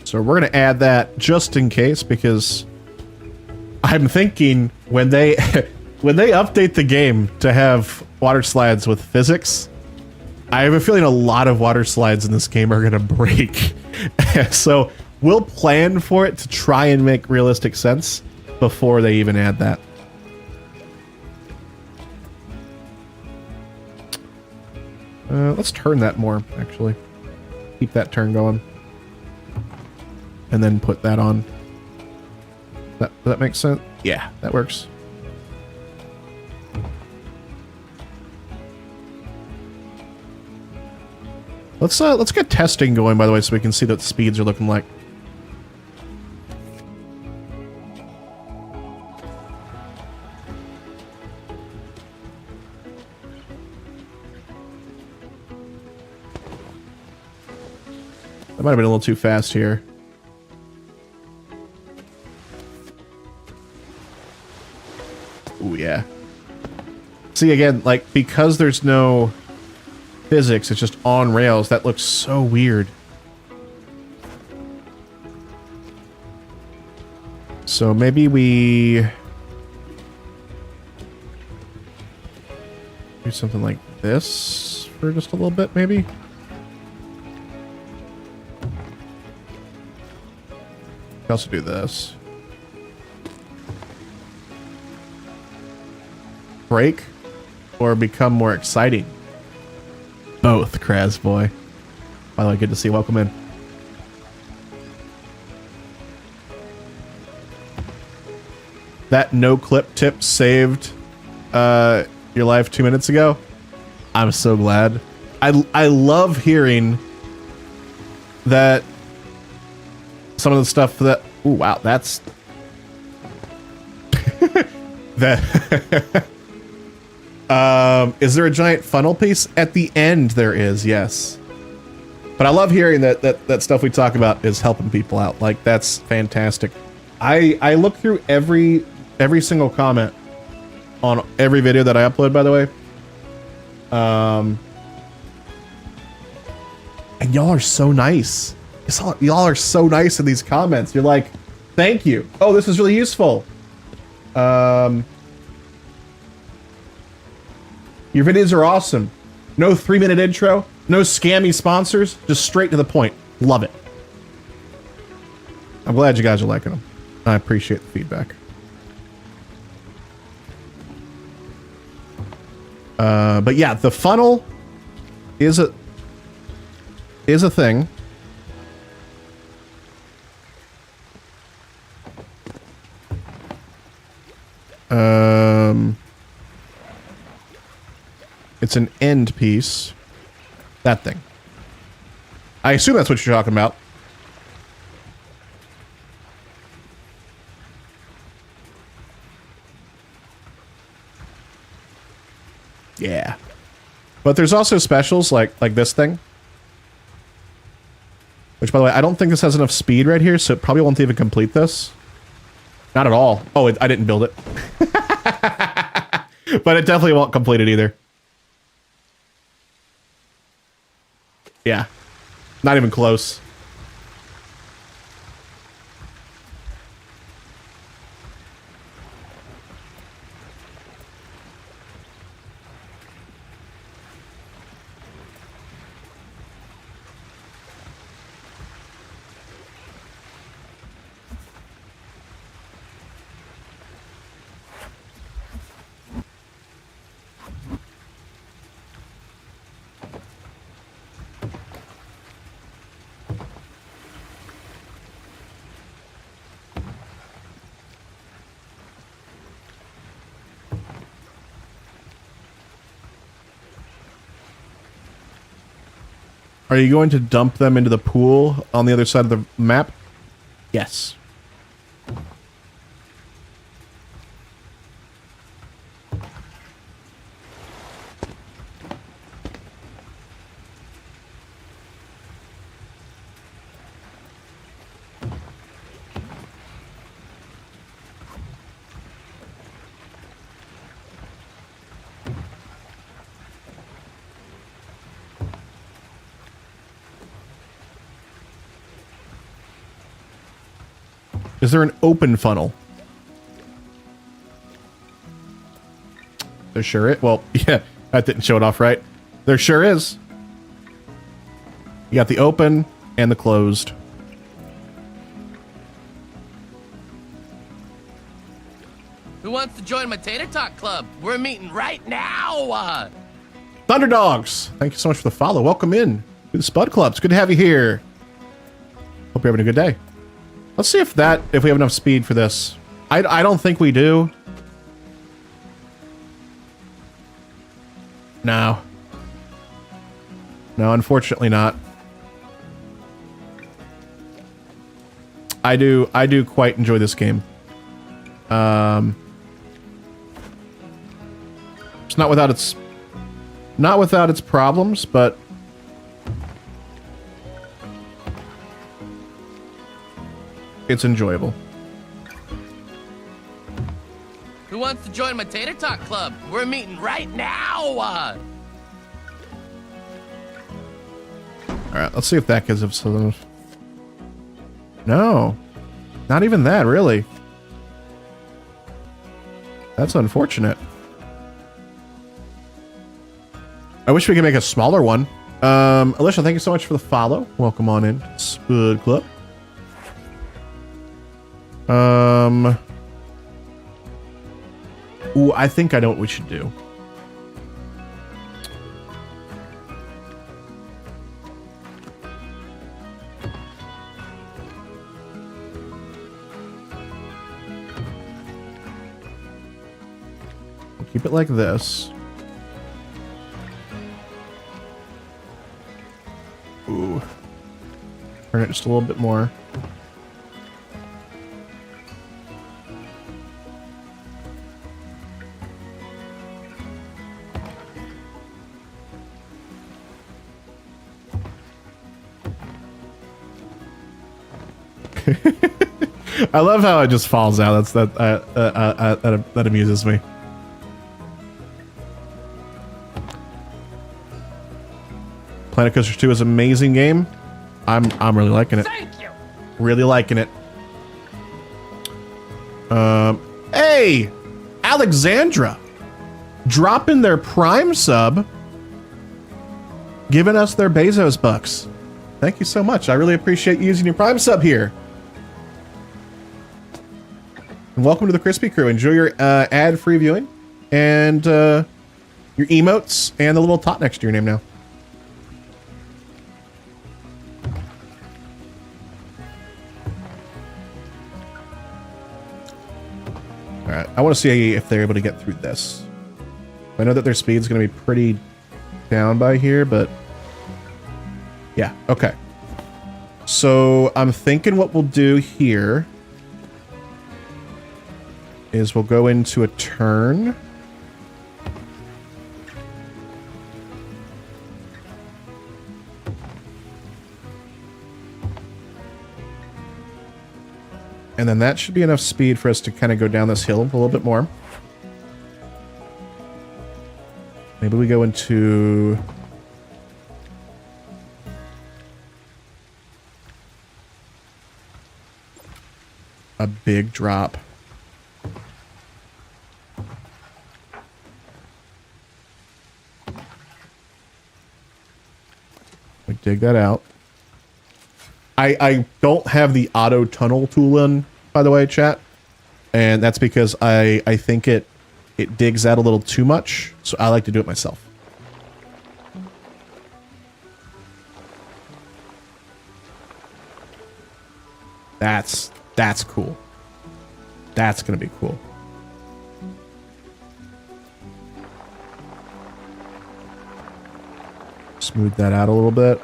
So we're going to add that just in case, because I'm thinking when they update the game to have water slides with physics, I have a feeling a lot of water slides in this game are going to break. So we'll plan for it to try and make realistic sense before they even add that. Let's turn that more, actually. Keep that turn going. And then put that on. Does that make sense? Yeah, that works. Let's get testing going, by the way, so we can see what the speeds are looking like. might have been a little too fast here. Ooh, yeah. See, again, like, because there's no physics, it's just on rails. That looks so weird. So maybe we do something like this for just a little bit, maybe. We also do this. Break or become more exciting? Both, Kraz boy. By the way, good to see you. Welcome in. That no clip tip saved your life 2 minutes ago. I'm so glad. I love hearing that some of the stuff that... Ooh, wow, that's... that... is there a giant funnel piece? At the end, there is, yes. But I love hearing that stuff we talk about is helping people out. Like, that's fantastic. I look through every single comment on every video that I upload, by the way. And y'all are so nice. Y'all are so nice in these comments. You're like, thank you. Oh, this is really useful. Your videos are awesome. No 3-minute intro, no scammy sponsors, just straight to the point. Love it. I'm glad you guys are liking them. I appreciate the feedback. But yeah, the funnel is a thing. It's an end piece. That thing. I assume that's what you're talking about. Yeah. But there's also specials like this thing. Which, by the way, I don't think this has enough speed right here, so it probably won't even complete this. Not at all. Oh, I didn't build it. But it definitely won't complete it either. Yeah. Not even close. Are you going to dump them into the pool on the other side of the map? Yes. Is there an open funnel? There sure is. Well, yeah, that didn't show it off right. There sure is. You got the open and the closed. Who wants to join my Tater Talk Club? We're meeting right now. Thunderdogs, thank you so much for the follow. Welcome in to the Spud Club. It's good to have you here. Hope you're having a good day. Let's see if we have enough speed for this. I don't think we do. No. No, unfortunately not. I do quite enjoy this game. It's not without its problems, but It's enjoyable. Who wants to join my Tater Talk Club? We're meeting right now. All right, let's see if that gives us some. No, not even that, really. That's unfortunate. I wish we could make a smaller one. Alicia, thank you so much for the follow. Welcome on in, Spud Club. Ooh, I think I know what we should do. We'll keep it like this. Ooh. Turn it just a little bit more. I love how it just falls out. That amuses me. Planet Coaster 2 is an amazing game. I'm really liking it. Thank you. Really liking it. Hey, Alexandra, dropping their Prime sub, giving us their Bezos bucks. Thank you so much. I really appreciate you using your Prime sub here. And welcome to the Crispy Crew. Enjoy your ad-free viewing and your emotes and the little tot next to your name now. All right, I want to see if they're able to get through this. I know that their speed's going to be pretty down by here, but yeah, okay. So I'm thinking what we'll do here is we'll go into a turn. And then that should be enough speed for us to kind of go down this hill a little bit more. Maybe we go into a big drop. We dig that out. I don't have the auto tunnel tool in, by the way, chat. And that's because I think it digs out a little too much. So I like to do it myself. That's cool. That's gonna be cool. Smooth that out a little bit.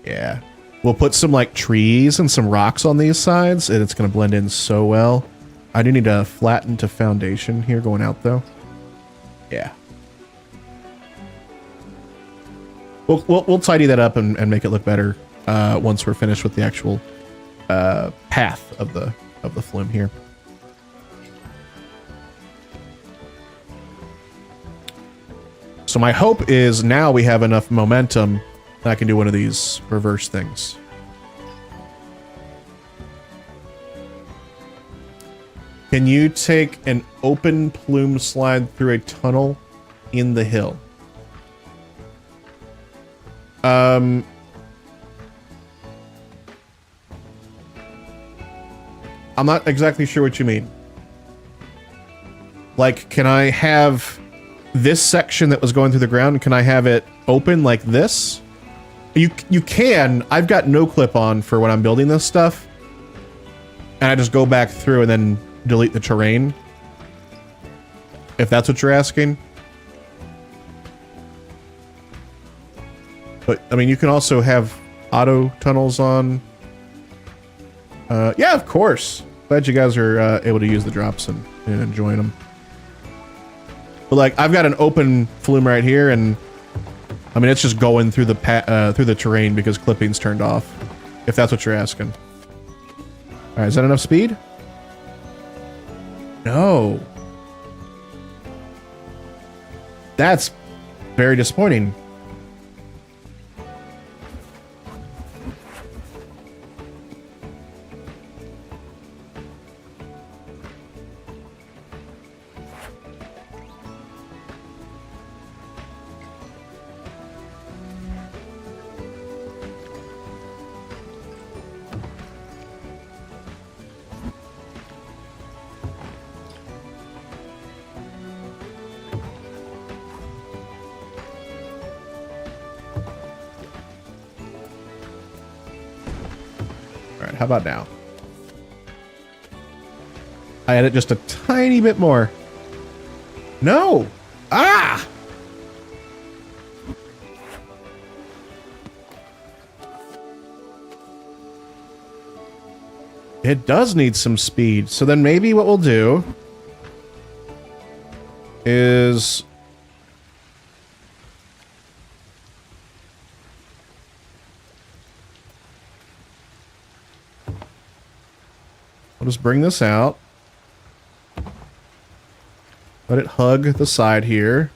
Yeah. We'll put some like trees and some rocks on these sides and it's going to blend in so well. I do need a flatten to foundation here going out though. Yeah. We'll tidy that up and make it look better once we're finished with the actual path of the flume here. So my hope is now we have enough momentum that I can do one of these reverse things. Can you take an open plume slide through a tunnel in the hill? I'm not exactly sure what you mean. Like, can I have this section that was going through the ground, can I have it open like this? You can. I've got no clip on for when I'm building this stuff. And I just go back through and then delete the terrain. If that's what you're asking. But, I mean, you can also have auto tunnels on. Yeah, of course. Glad you guys are able to use the drops and enjoying them. But, like, I've got an open flume right here, and I mean, it's just going through the terrain because clipping's turned off. If that's what you're asking. All right, is that enough speed? No. That's very disappointing. How about now? I had it just a tiny bit more. No! Ah! It does need some speed. So then maybe what we'll do is... I'll just bring this out. Let it hug the side here.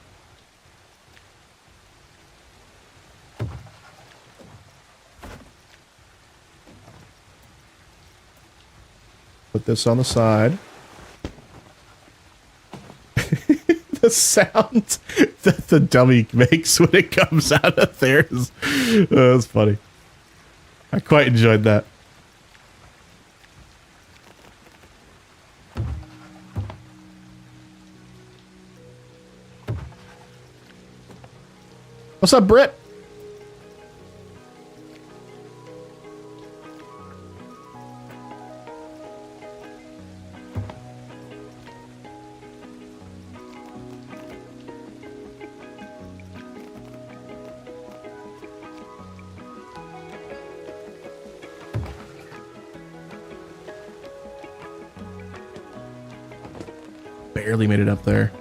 Put this on the side. The sound that the dummy makes when it comes out of there is that's funny. I quite enjoyed that. What's up, Britt? Barely made it up there.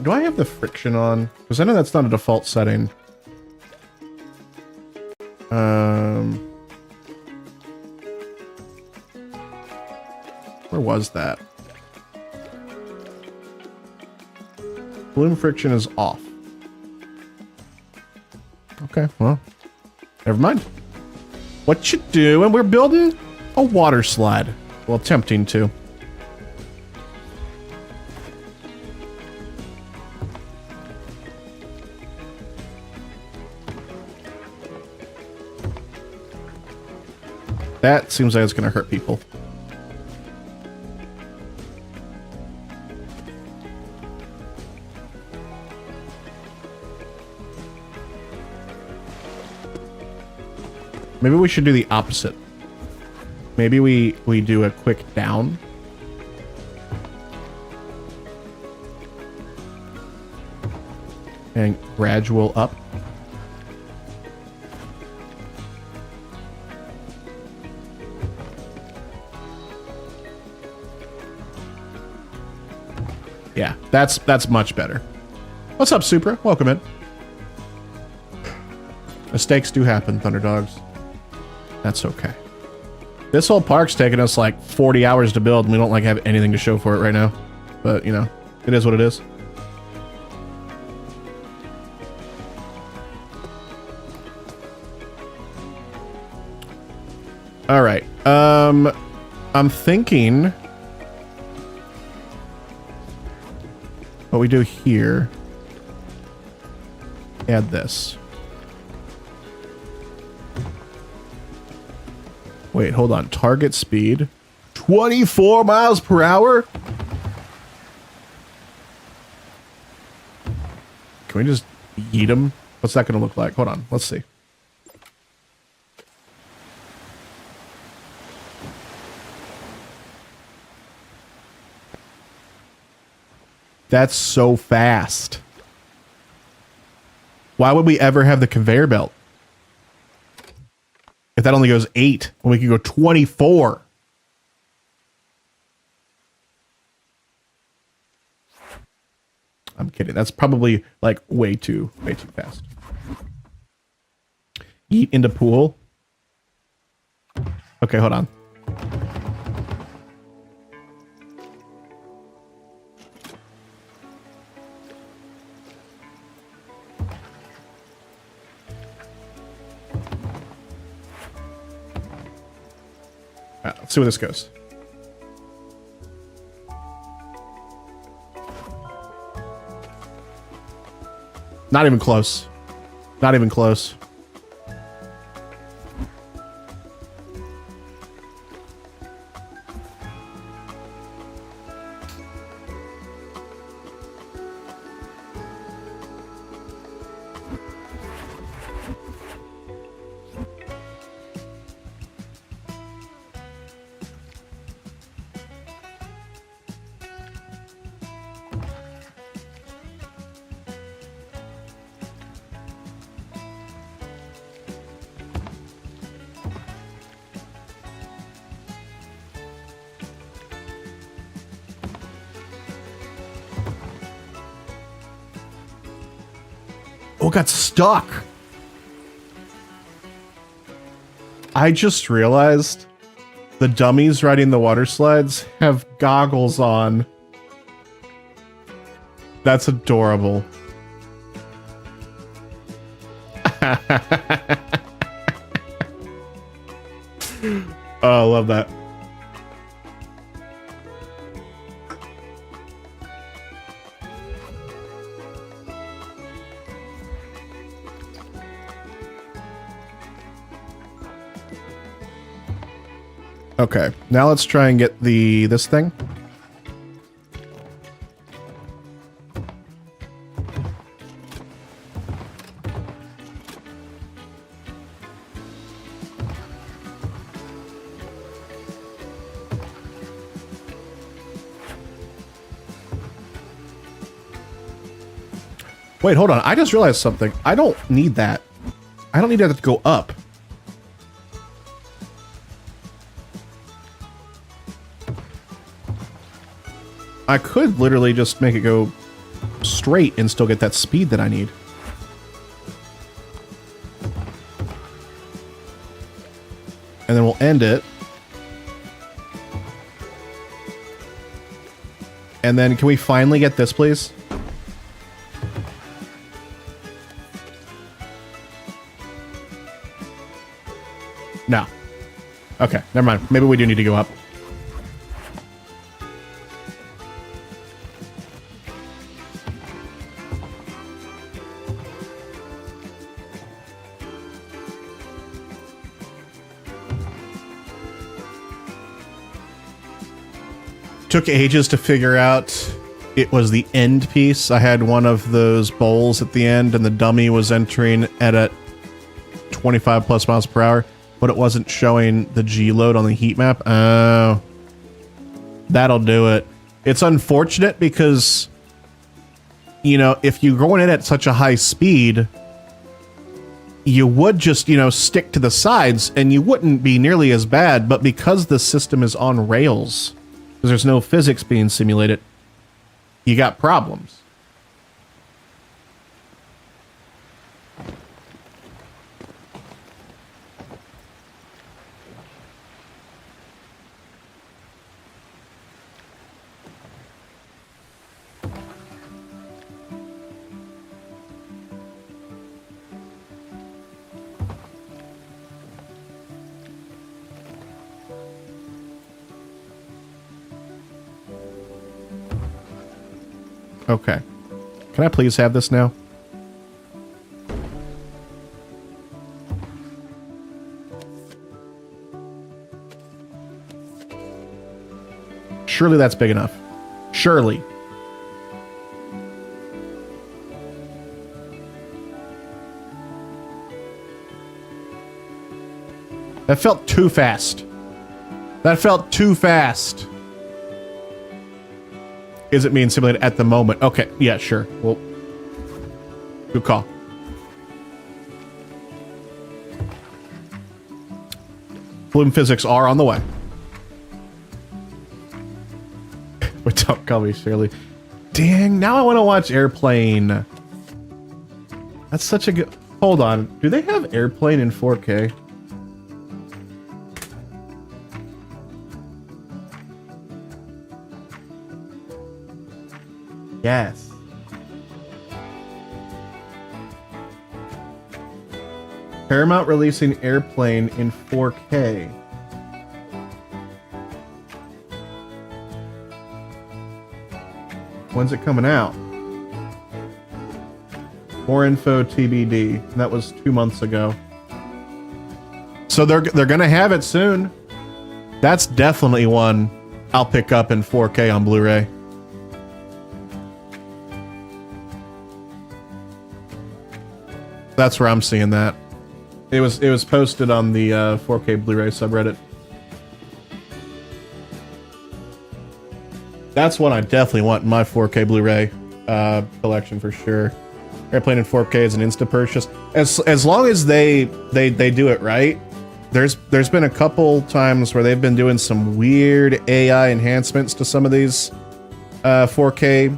Do I have the friction on? Because I know that's not a default setting. Where was that? Bloom friction is off. Okay, well, never mind. What you doing? We're building a water slide. Well, attempting to. That seems like it's going to hurt people. Maybe we should do the opposite. Maybe we do a quick down. And gradual up. Yeah, that's much better. What's up, Supra? Welcome in. Mistakes do happen, Thunderdogs. That's okay. This whole park's taking us like 40 hours to build, and we don't like have anything to show for it right now. But, you know, it is what it is. All right. I'm thinking what we do here, add this. Wait, hold on. Target speed. 24 miles per hour? Can we just eat them? What's that going to look like? Hold on. Let's see. That's so fast. Why would we ever have the conveyor belt? If that only goes 8, when we can go 24. I'm kidding. That's probably like way too fast. Eat into pool. Okay, hold on. Let's see where this goes. Not even close. Not even close. Oh, it got stuck. I just realized the dummies riding the water slides have goggles on. That's adorable. Oh, I love that. Okay, now let's try and get this thing. Wait, hold on. I just realized something. I don't need that. I don't need that to go up. I could literally just make it go straight and still get that speed that I need. And then we'll end it. And then can we finally get this, please? No. Okay, never mind. Maybe we do need to go up. Took ages to figure out it was the end piece. I had one of those bowls at the end and the dummy was entering at a 25 plus miles per hour, but it wasn't showing the G load on the heat map. Oh, that'll do it. It's unfortunate because, you know, if you're going in at such a high speed, you would just, you know, stick to the sides and you wouldn't be nearly as bad, but because the system is on rails, because there's no physics being simulated, you got problems. Okay. Can I please have this now? Surely that's big enough. Surely. That felt too fast. That felt too fast. Is it being simulated at the moment? Okay, yeah, sure. Well, good call. Bloom physics are on the way. But don't call me Shirley. Dang, now I want to watch Airplane. That's such a good... Hold on. Do they have Airplane in 4K? Yes. Paramount releasing Airplane in 4K. When's it coming out? More info TBD. That was 2 months ago. So they're gonna have it soon. That's definitely one I'll pick up in 4K on Blu-ray. That's where I'm seeing that. It was posted on the 4K Blu-ray subreddit. That's one I definitely want in my 4K Blu-ray collection for sure. Airplane in 4K is an insta purchase. As long as they do it right. There's been a couple times where they've been doing some weird AI enhancements to some of these 4K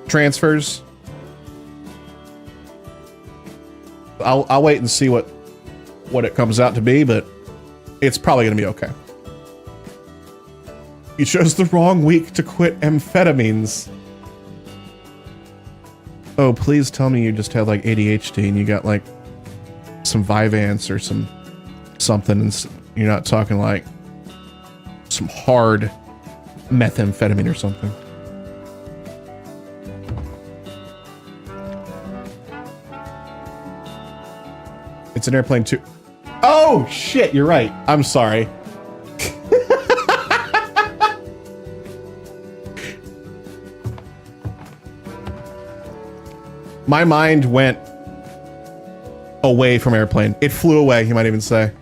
transfers. I'll wait and see what it comes out to be, but it's probably gonna be okay. You chose the wrong week to quit amphetamines. Oh, please tell me you just had like ADHD and you got like some Vyvanse or something, and you're not talking like some hard methamphetamine or something. It's an Airplane too. Oh shit, you're right. I'm sorry. My mind went away from Airplane. It flew away, you might even say.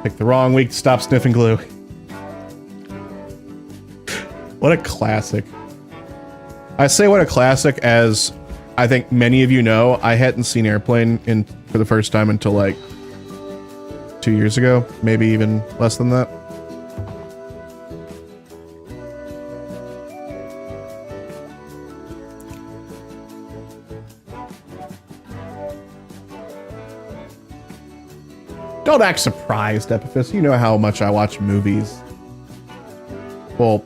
Picked the wrong week to stop sniffing glue. What a classic. I say what a classic as I think many of you know, I hadn't seen Airplane for the first time until like 2 years ago, maybe even less than that. Don't act surprised, Epiphus. You know how much I watch movies. Well,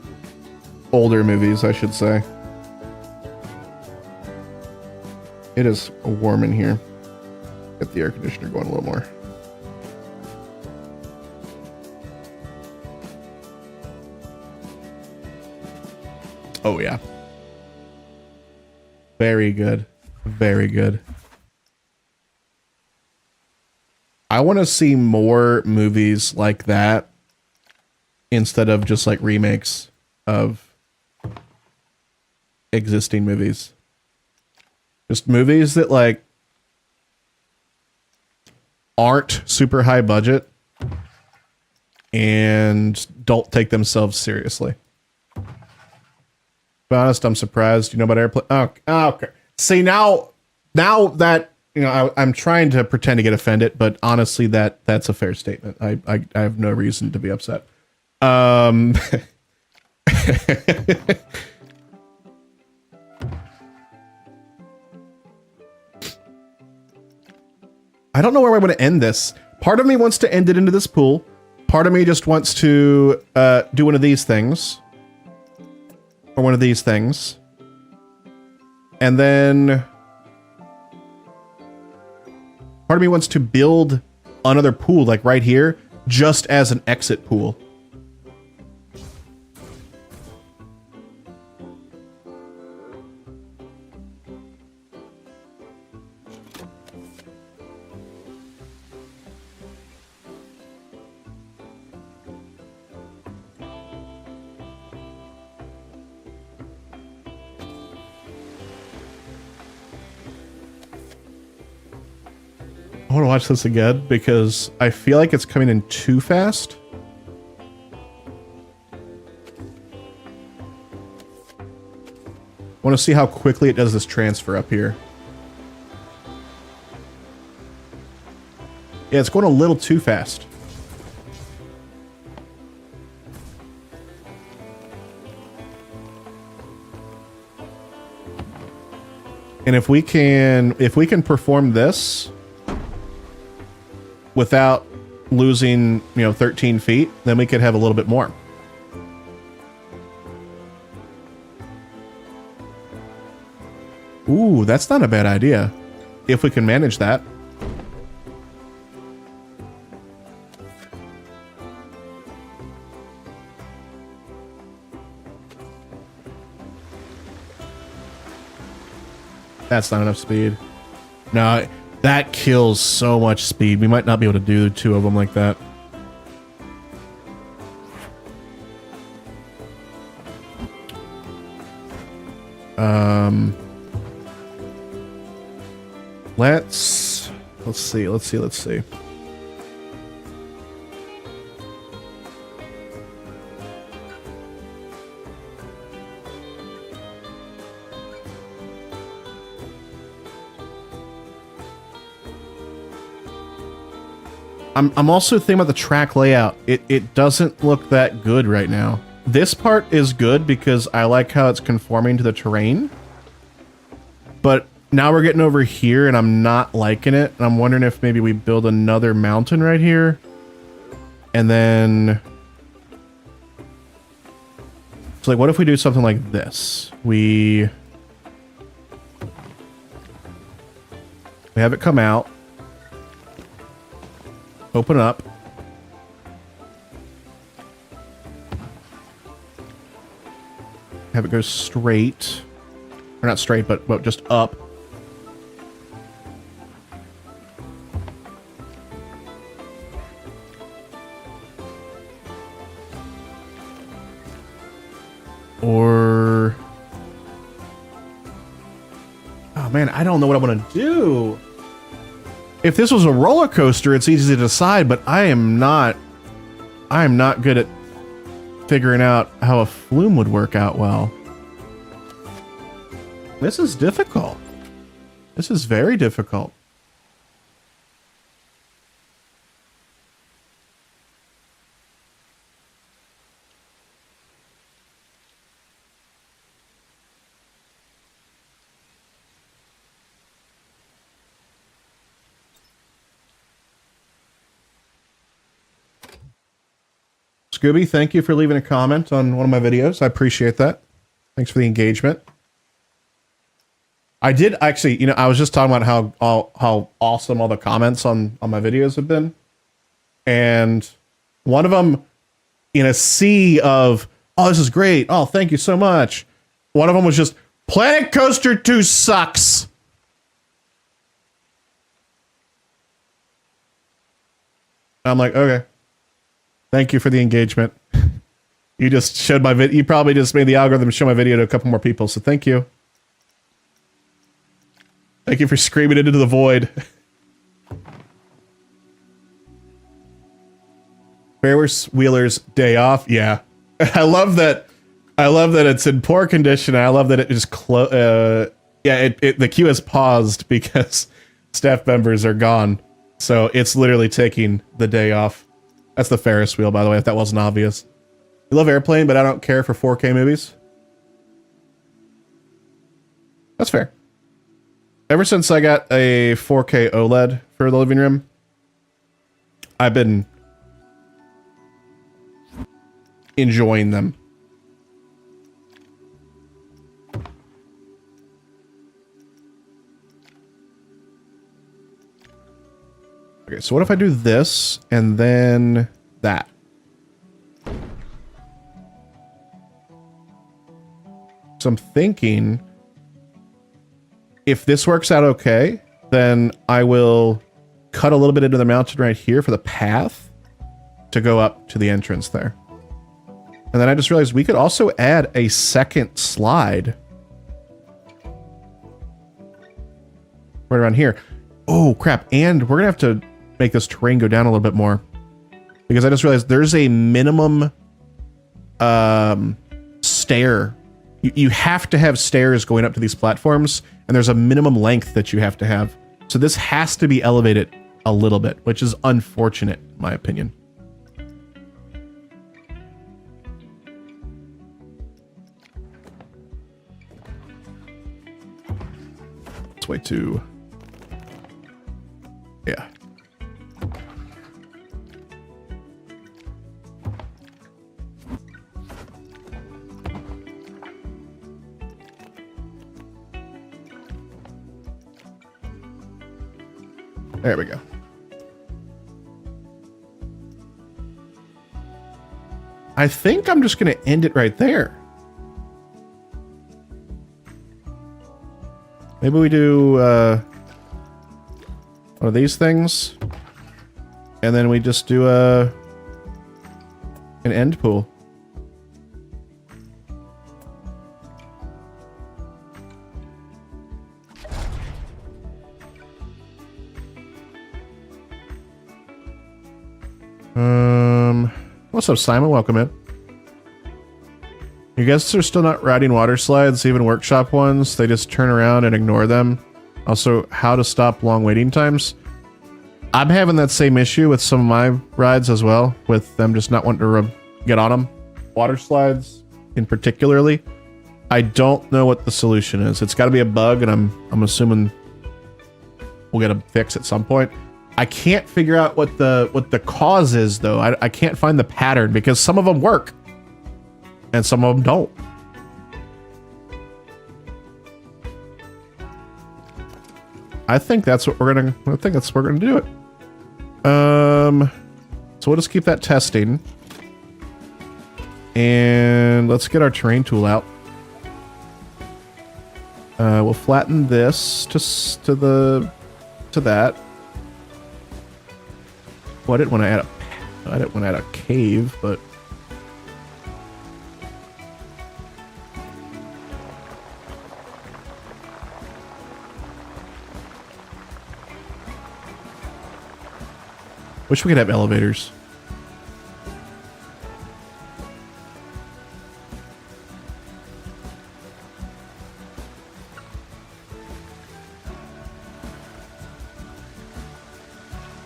older movies, I should say. It is warm in here. Get the air conditioner going a little more. Oh, yeah. Very good. Very good. I want to see more movies like that instead of just like remakes of existing movies. Just movies that like aren't super high budget and don't take themselves seriously. To be honest, I'm surprised. You know about Airplane? Oh, okay. See, now that, you know, I'm trying to pretend to get offended, but honestly, that's a fair statement. I have no reason to be upset. I don't know where I want to end this. Part of me wants to end it into this pool. Part of me just wants to do one of these things. Or one of these things. And then part of me wants to build another pool, like right here, just as an exit pool. want to watch this again because I feel like it's coming in too fast. I want to see how quickly it does this transfer up here. Yeah, it's going a little too fast. And if we can perform this without losing, 13 feet, then we could have a little bit more. Ooh, that's not a bad idea. If we can manage that. That's not enough speed. No, that kills so much speed. We might not be able to do two of them like that. Let's see. I'm also thinking about the track layout. It doesn't look that good right now. This part is good because I like how it's conforming to the terrain. But now we're getting over here and I'm not liking it. And I'm wondering if maybe we build another mountain right here. And then... So like, what if we do something like this? We have it come out. Open up. Have it go straight. Or not straight, but just up. Or... Oh man, I don't know what I want to do. If this was a roller coaster, it's easy to decide, but I am not good at figuring out how a flume would work out well. This is difficult. This is very difficult. Scooby, thank you for leaving a comment on one of my videos. I appreciate that. Thanks for the engagement. I did actually, I was just talking about how awesome all the comments on my videos have been. And one of them, in a sea of, oh, this is great. Oh, thank you so much. One of them was just, Planet Coaster 2 sucks. I'm like, okay. Thank you for the engagement. You just showed my video. You probably just made the algorithm show my video to a couple more people. So thank you. Thank you for screaming it into the void. Ferris Wheeler's day off. Yeah. I love that. I love that it's in poor condition. I love that it just the queue has paused because staff members are gone. So it's literally taking the day off. That's the Ferris wheel, by the way, if that wasn't obvious. I love Airplane, but I don't care for 4K movies. That's fair. Ever since I got a 4K OLED for the living room, I've been enjoying them. Okay, so what if I do this and then that? So I'm thinking if this works out okay, then I will cut a little bit into the mountain right here for the path to go up to the entrance there. And then I just realized we could also add a second slide right around here. Oh, crap. And we're going to have to make this terrain go down a little bit more. Because I just realized there's a minimum stair. You have to have stairs going up to these platforms, and there's a minimum length that you have to have. So this has to be elevated a little bit, which is unfortunate, in my opinion. It's way too... Yeah. There we go. I think I'm just going to end it right there. Maybe we do one of these things, and then we just do an end pool. What's up, Simon? Welcome in. You guys are still not riding water slides, even workshop ones. They just turn around and ignore them. Also, how to stop long waiting times. I'm having that same issue with some of my rides as well, with them just not wanting to get on them. Water slides, in particularly. I don't know what the solution is. It's got to be a bug, and I'm assuming we'll get a fix at some point. I can't figure out what the cause is, though. I can't find the pattern, because some of them work and some of them don't. I think that's what we're gonna do it. So we'll just keep that testing, and let's get our terrain tool out. We'll flatten this to that. Well, I didn't want to add a cave, but wish we could have elevators.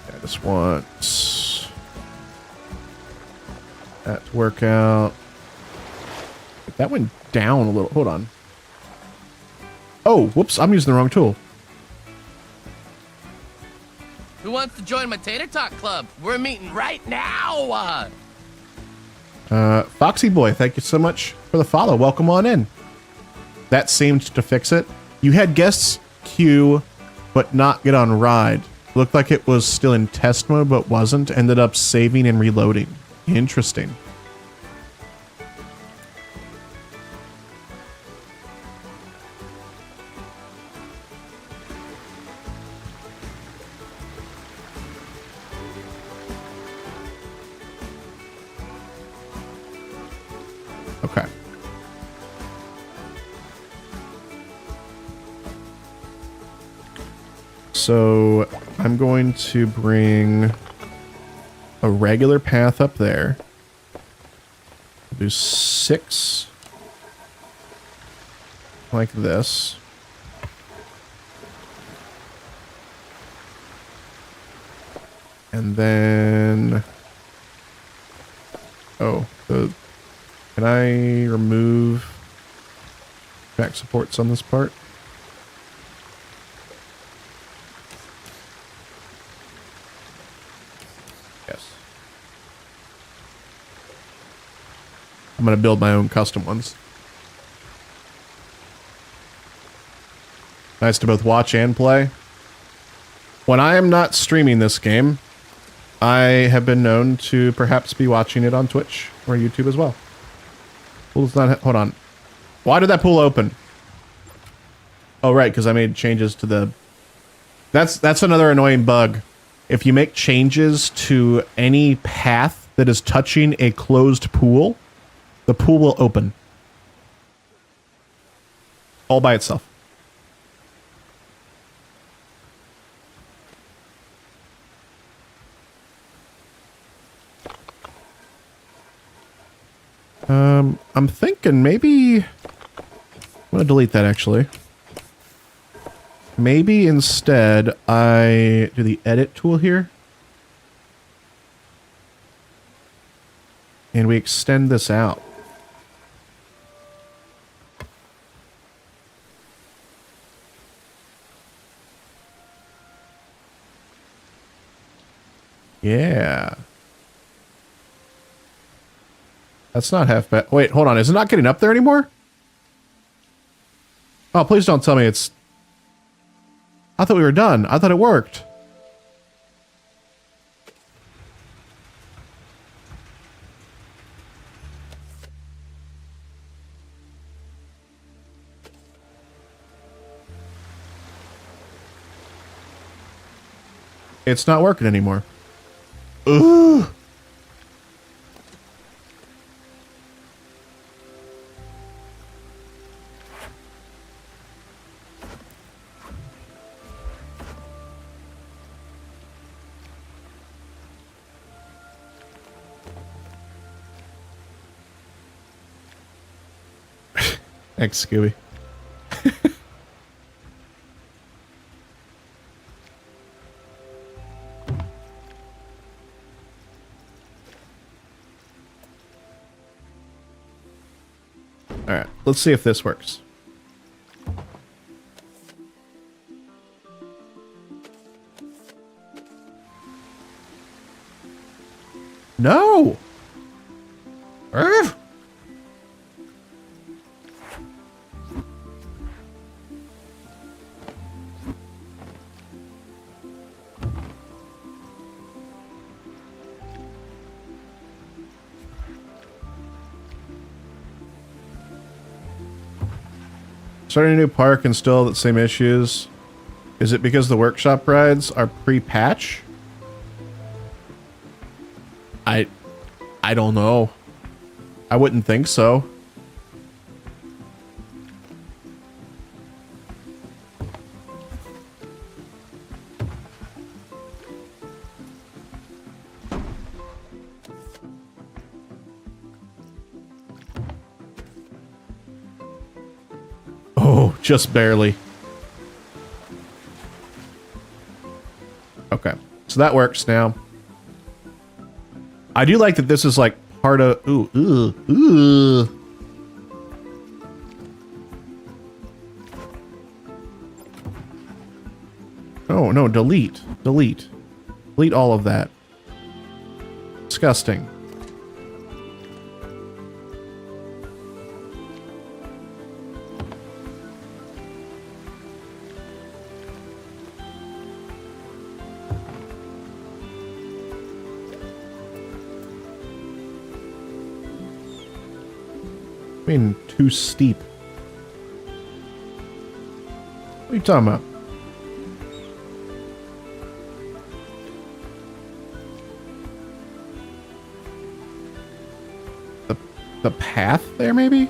I just want that to work out. That went down a little. Hold on. Oh, whoops. I'm using the wrong tool. Who wants to join my Tater Talk Club? We're meeting right now. Foxy Boy, thank you so much for the follow. Welcome on in. That seemed to fix it. You had guests queue, but not get on ride. Looked like it was still in test mode, but wasn't. Ended up saving and reloading. Interesting. Okay. So I'm going to bring a regular path up there. Do 6 like this. And then, oh, can I remove back supports on this part? Yes. I'm going to build my own custom ones. Nice to both watch and play. When I am not streaming this game, I have been known to perhaps be watching it on Twitch or YouTube as well. Pool's not... Hold on. Why did that pool open? Oh, right, because I made changes to the... That's another annoying bug. If you make changes to any path that is touching a closed pool, the pool will open. All by itself. I'm thinking maybe... I'm going to delete that, actually. Maybe instead I do the edit tool here. And we extend this out. Yeah. That's not half bad. Wait, hold on. Is it not getting up there anymore? Oh, please don't tell me it's... I thought we were done. I thought it worked. It's not working anymore. Ugh. Thanks, Scooby. All right, let's see if this works. No. Urgh. Starting a new park and still the same issues. Is it because the workshop rides are pre-patch? I don't know. I wouldn't think so. Oh, just barely. Okay, so that works now. I do like that this is like part of... Ooh. Oh, no, delete. Delete. Delete all of that. Disgusting. I mean, too steep. What are you talking about? The path there, maybe?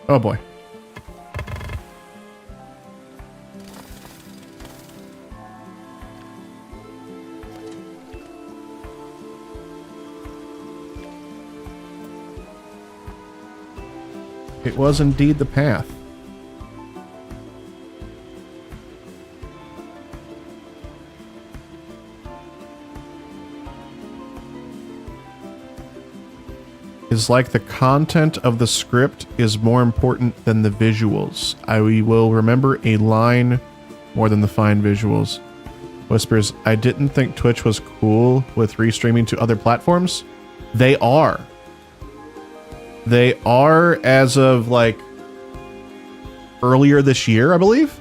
Oh boy. It was indeed the path. Is like the content of the script is more important than the visuals. I will remember a line more than the fine visuals. Whispers, I didn't think Twitch was cool with restreaming to other platforms. They are. They are as of like earlier this year, I believe.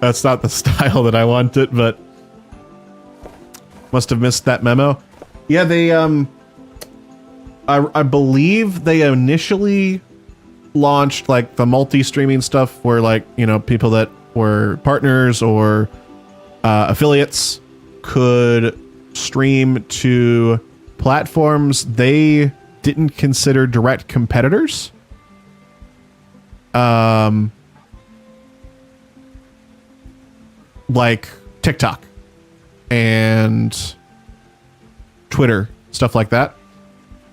That's not the style that I wanted, but must have missed that memo. Yeah, they I believe they initially launched like the multi-streaming stuff where like, you know, people that were partners or affiliates could stream to platforms they didn't consider direct competitors. Like TikTok and Twitter, stuff like that.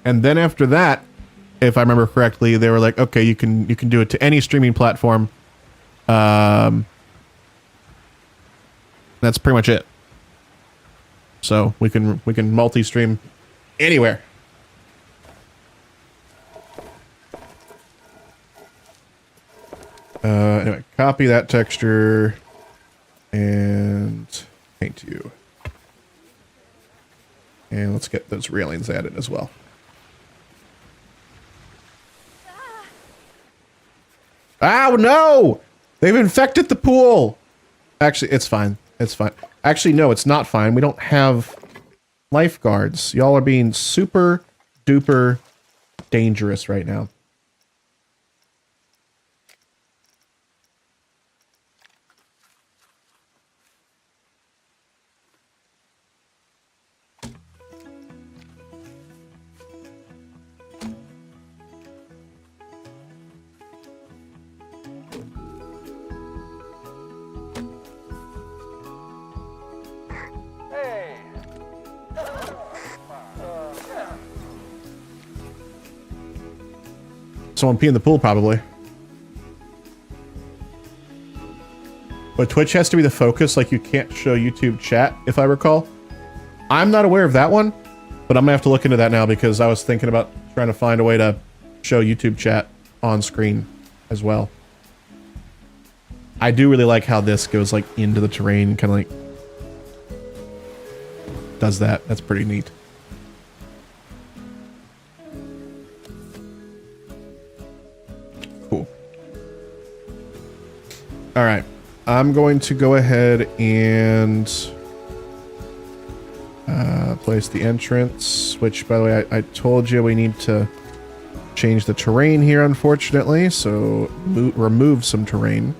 And then after that, if I remember correctly, they were like, okay, you can do it to any streaming platform. That's pretty much it. So we can multi-stream anywhere. Anyway, copy that texture and paint you. And let's get those railings added as well. Oh no! They've infected the pool! Actually, it's fine. It's fine. Actually, no, it's not fine. We don't have lifeguards. Y'all are being super duper dangerous right now. Someone pee in the pool, probably. But Twitch has to be the focus, like you can't show YouTube chat, if I recall. I'm not aware of that one, but I'm gonna have to look into that now because I was thinking about trying to find a way to show YouTube chat on screen as well. I do really like how this goes like into the terrain, kind of like does that. That's pretty neat. Cool. All right. I'm going to go ahead and place the entrance, which, by the way, I told you we need to change the terrain here, unfortunately, so remove some terrain.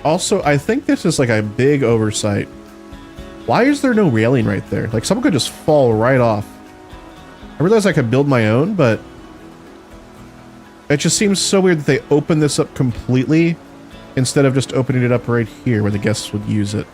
Also, I think this is like a big oversight. Why is there no railing right there? Like, someone could just fall right off. I realize I could build my own, but it just seems so weird that they open this up completely instead of just opening it up right here where the guests would use it.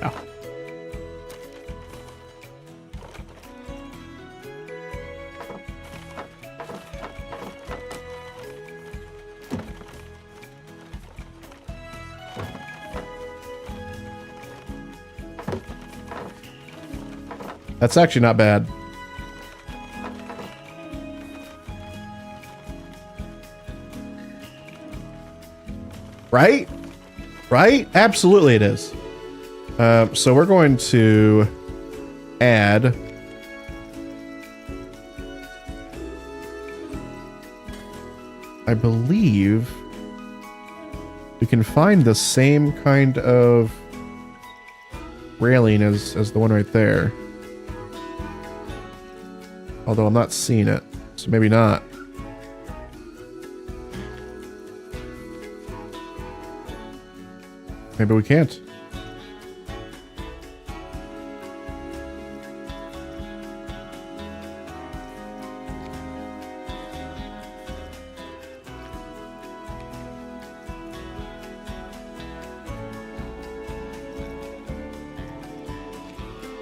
Oh. That's actually not bad. Right? Right? Absolutely it is. So we're going to add I believe we can find the same kind of railing as the one right there. Although I'm not seeing it, so maybe not. Maybe we can't.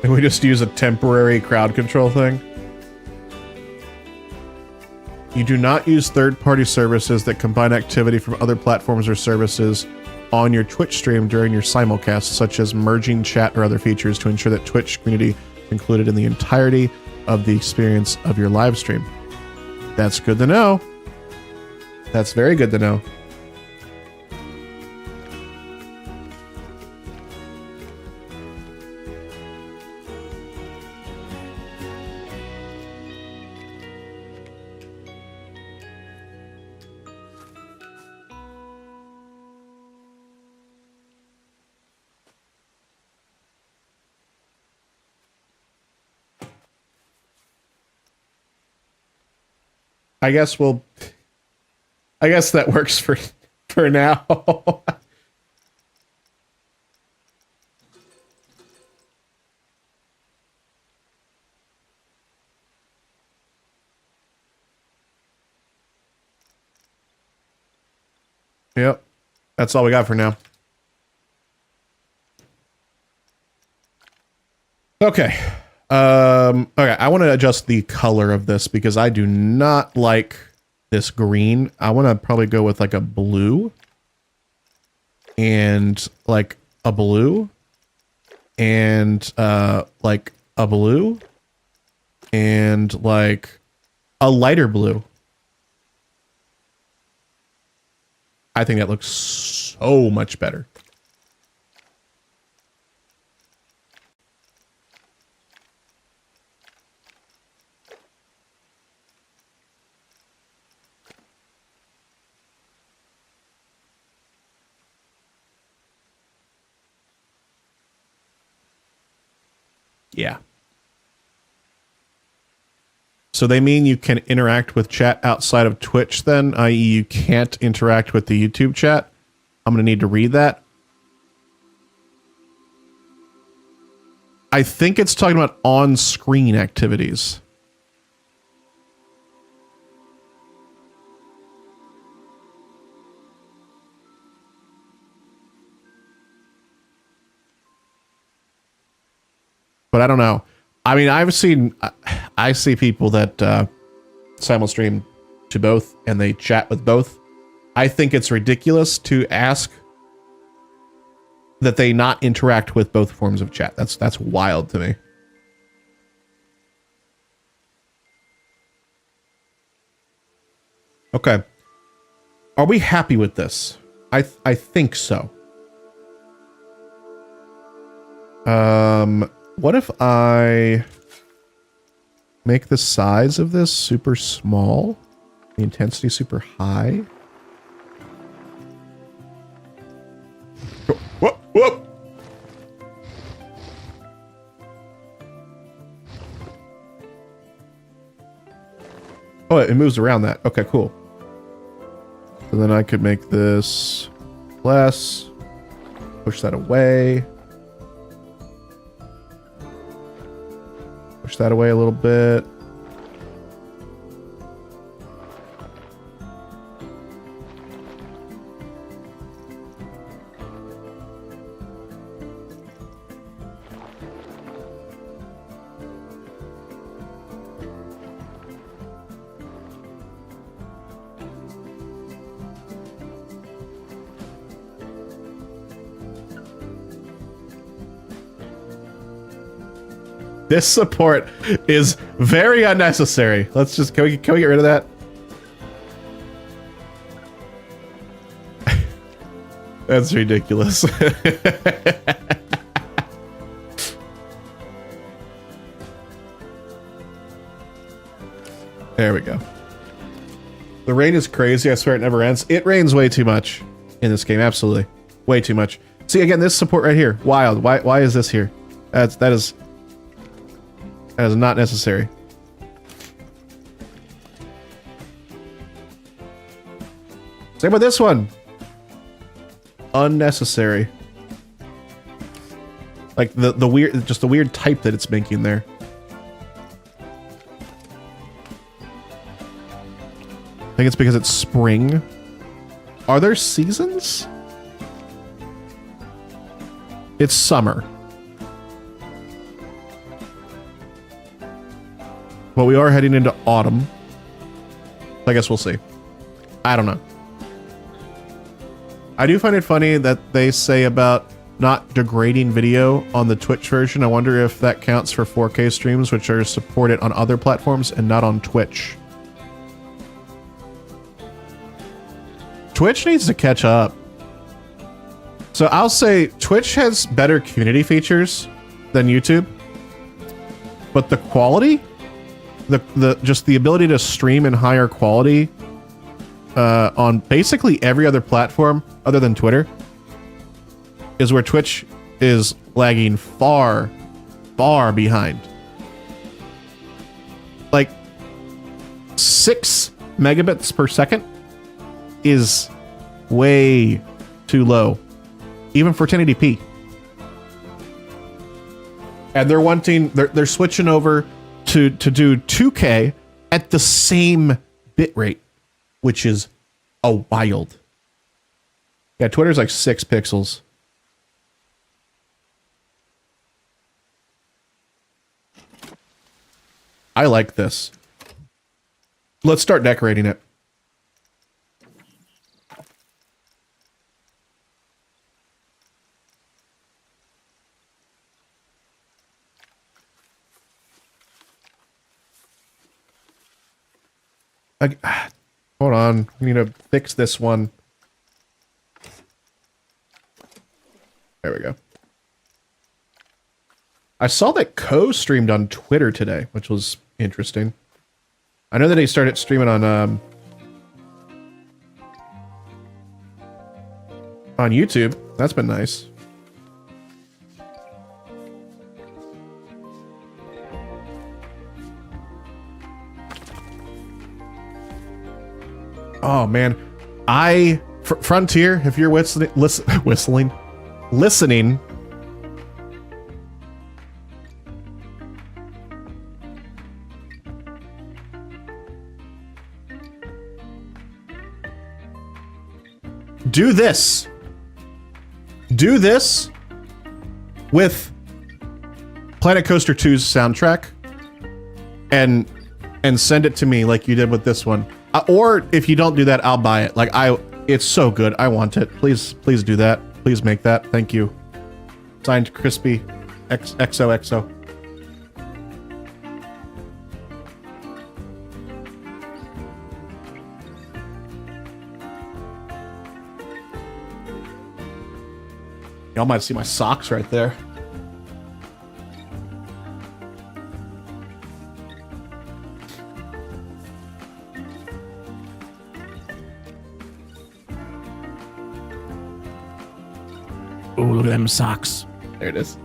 And we just use a temporary crowd control thing. You do not use third-party services that combine activity from other platforms or services on your Twitch stream during your simulcast, such as merging chat or other features to ensure that Twitch community is included in the entirety of the experience of your live stream. That's good to know. That's very good to know. I guess that works for now. Yep. That's all we got for now. Okay. Okay, I want to adjust the color of this because I do not like this green. I want to probably go with like a blue and like a blue and like a blue and like a lighter blue. I think that looks so much better. Yeah. So they mean you can interact with chat outside of Twitch then, i.e. you can't interact with the YouTube chat? I'm going to need to read that. I think it's talking about on-screen activities. But I don't know. I mean, I see people that simul stream to both and they chat with both. I think it's ridiculous to ask that they not interact with both forms of chat. That's wild to me. Okay. Are we happy with this? I think so. What if I make the size of this super small, the intensity super high? Whoop, whoop. Oh, it moves around that. Okay, cool. So then I could make this less, push that away. Push that away a little bit. This support is very unnecessary. Let's just, can we get rid of that? That's ridiculous. There we go. The rain is crazy. I swear it never ends. It rains way too much in this game. Absolutely. Way too much. See, again, this support right here. Wild. Why is this here? That is not necessary. Same with this one. Unnecessary. Like the weird, just the weird type that it's making there. I think it's because it's spring. Are there seasons? It's summer. but we are heading into autumn. I guess we'll see. I don't know. I do find it funny that they say about not degrading video on the Twitch version. I wonder if that counts for 4K streams, which are supported on other platforms and not on Twitch. Twitch needs to catch up. So I'll say Twitch has better community features than YouTube, but the quality, just the ability to stream in higher quality on basically every other platform other than Twitter is where Twitch is lagging far, far behind. Like 6 megabits per second is way too low, even for 1080p. And they're switching over to do 2K at the same bit rate, which is a wild. Yeah, Twitter's like 6 pixels. I like this. Let's start decorating it. Hold on. We need to fix this one. There we go. I saw that Ko streamed on Twitter today, which was interesting. I know that he started streaming on YouTube. That's been nice. Oh man, Frontier, if you're listening. Do this. Do this with Planet Coaster 2's soundtrack and send it to me like you did with this one. Or if you don't do that, I'll buy it. It's so good. I want it. Please do that. Please make that. Thank you. Signed, Crispy XOXO. Y'all might see my socks right there. Oh, look at them socks. There it is.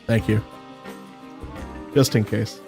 Thank you. Just in case.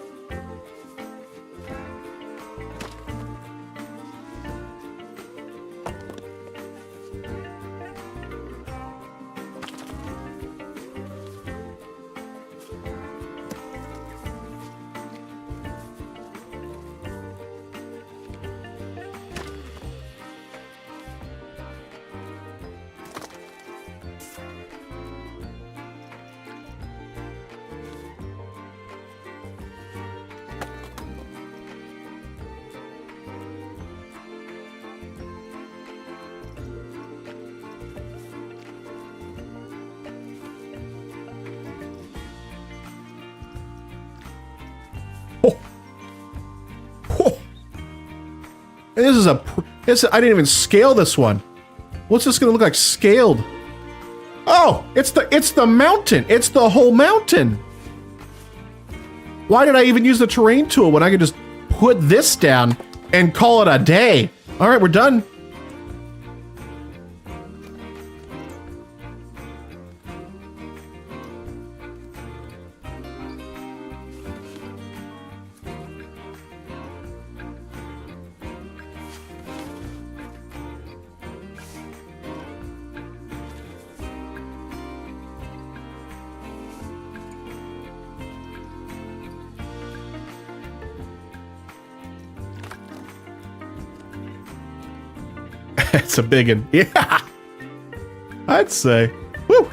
I didn't even scale this one. What's this gonna look like scaled? Oh, it's the mountain. It's the whole mountain. Why did I even use the terrain tool when I could just put this down and call it a day? All right, we're done. It's a big one. Yeah. I'd say. Woo.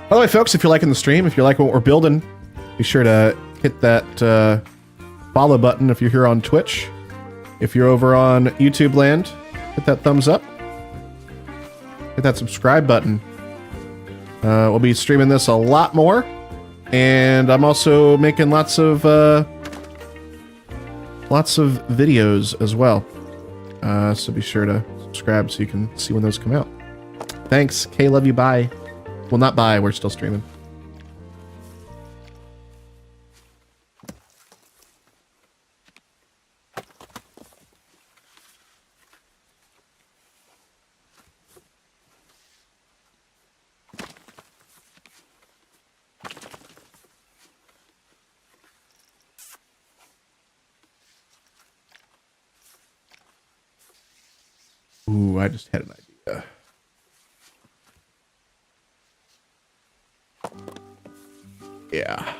By the way, folks, if you're liking the stream, if you like what we're building, be sure to hit that follow button if you're here on Twitch. If you're over on YouTube land, hit that thumbs up. Hit that subscribe button. We'll be streaming this a lot more. And I'm also making lots of videos as well. So be sure to subscribe so you can see when those come out. Thanks. K, love you. Bye. Well, not bye. We're still streaming. Ooh, I just had an idea. Yeah.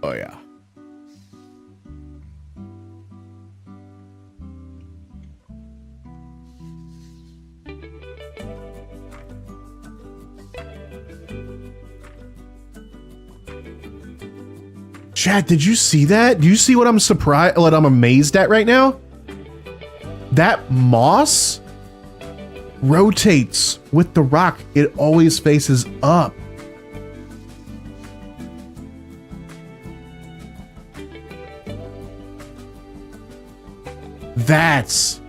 Oh, yeah. Chad, did you see that? Do you see what I'm surprised, what I'm amazed at right now? That moss rotates with the rock. It always faces up. That's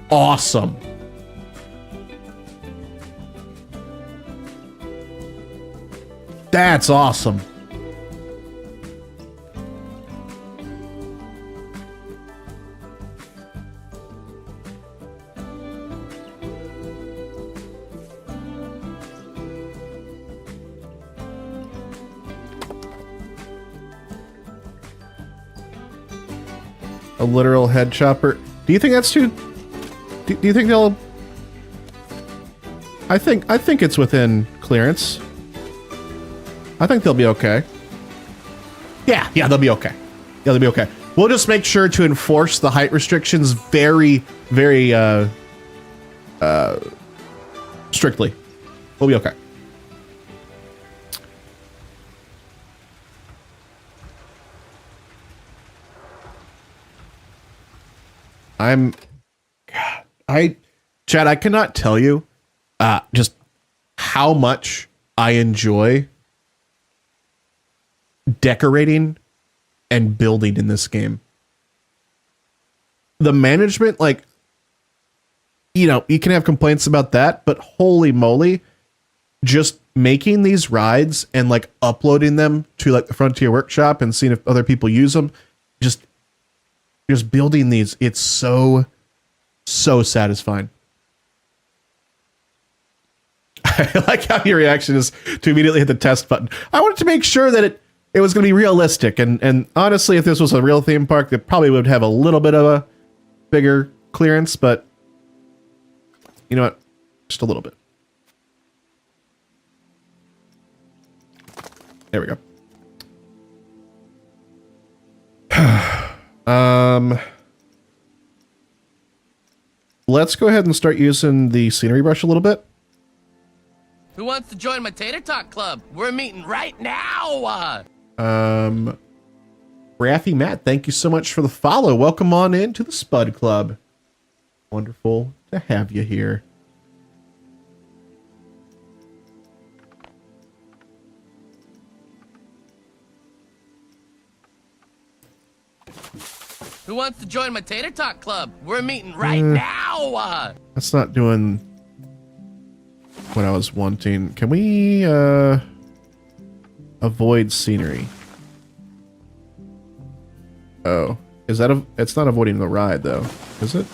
awesome. That's awesome. A literal head chopper. Do you think that's too... Do you think they'll... I think it's within clearance. I think they'll be okay. Yeah, they'll be okay. Yeah, they'll be okay. We'll just make sure to enforce the height restrictions very, very strictly. We'll be okay. Chad, I cannot tell you just how much I enjoy decorating and building in this game. The management, like, you know, you can have complaints about that, but holy moly, just making these rides and like uploading them to like the Frontier Workshop and seeing if other people use them, just building these, it's so satisfying. I like how your reaction is to immediately hit the test button. I wanted to make sure that it was going to be realistic, and honestly, if this was a real theme park, it probably would have a little bit of a bigger clearance, but you know what? Just a little bit. There we go. Let's go ahead and start using the scenery brush a little bit. Who wants to join my Tater Talk Club? We're meeting right now. Raffy Matt, thank you so much for the follow. Welcome on into the Spud Club. Wonderful to have you here. Who wants to join my Tater Talk Club? We're meeting right now. That's not doing what I was wanting. Can we avoid scenery? Oh, is that it's not avoiding the ride though, is it?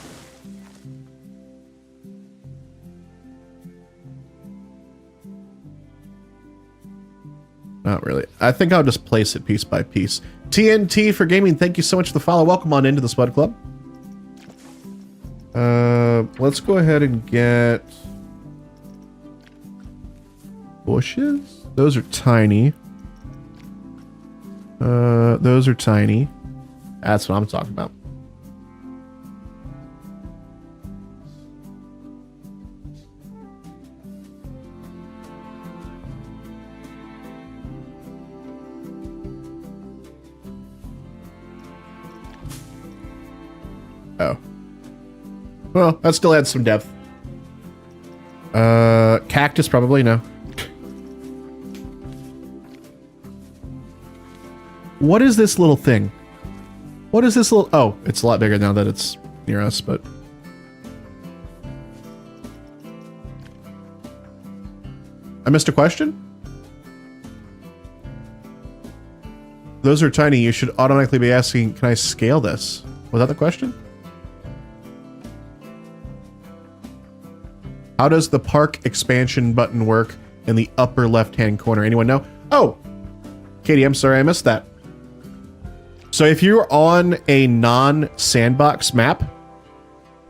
Not really. I think I'll just place it piece by piece. TNT for gaming, thank you so much for the follow. Welcome on into the Spud Club. Let's go ahead and get bushes. Those are tiny. Those are tiny. That's what I'm talking about. Well, that still adds some depth. Cactus probably, no. What is this little thing? What is this little... Oh, it's a lot bigger now that it's near us, but... I missed a question? Those are tiny. You should automatically be asking, can I scale this? Was that the question? How does the park expansion button work in the upper left-hand corner? Anyone know? Oh! Katie, I'm sorry I missed that. So if you're on a non-sandbox map,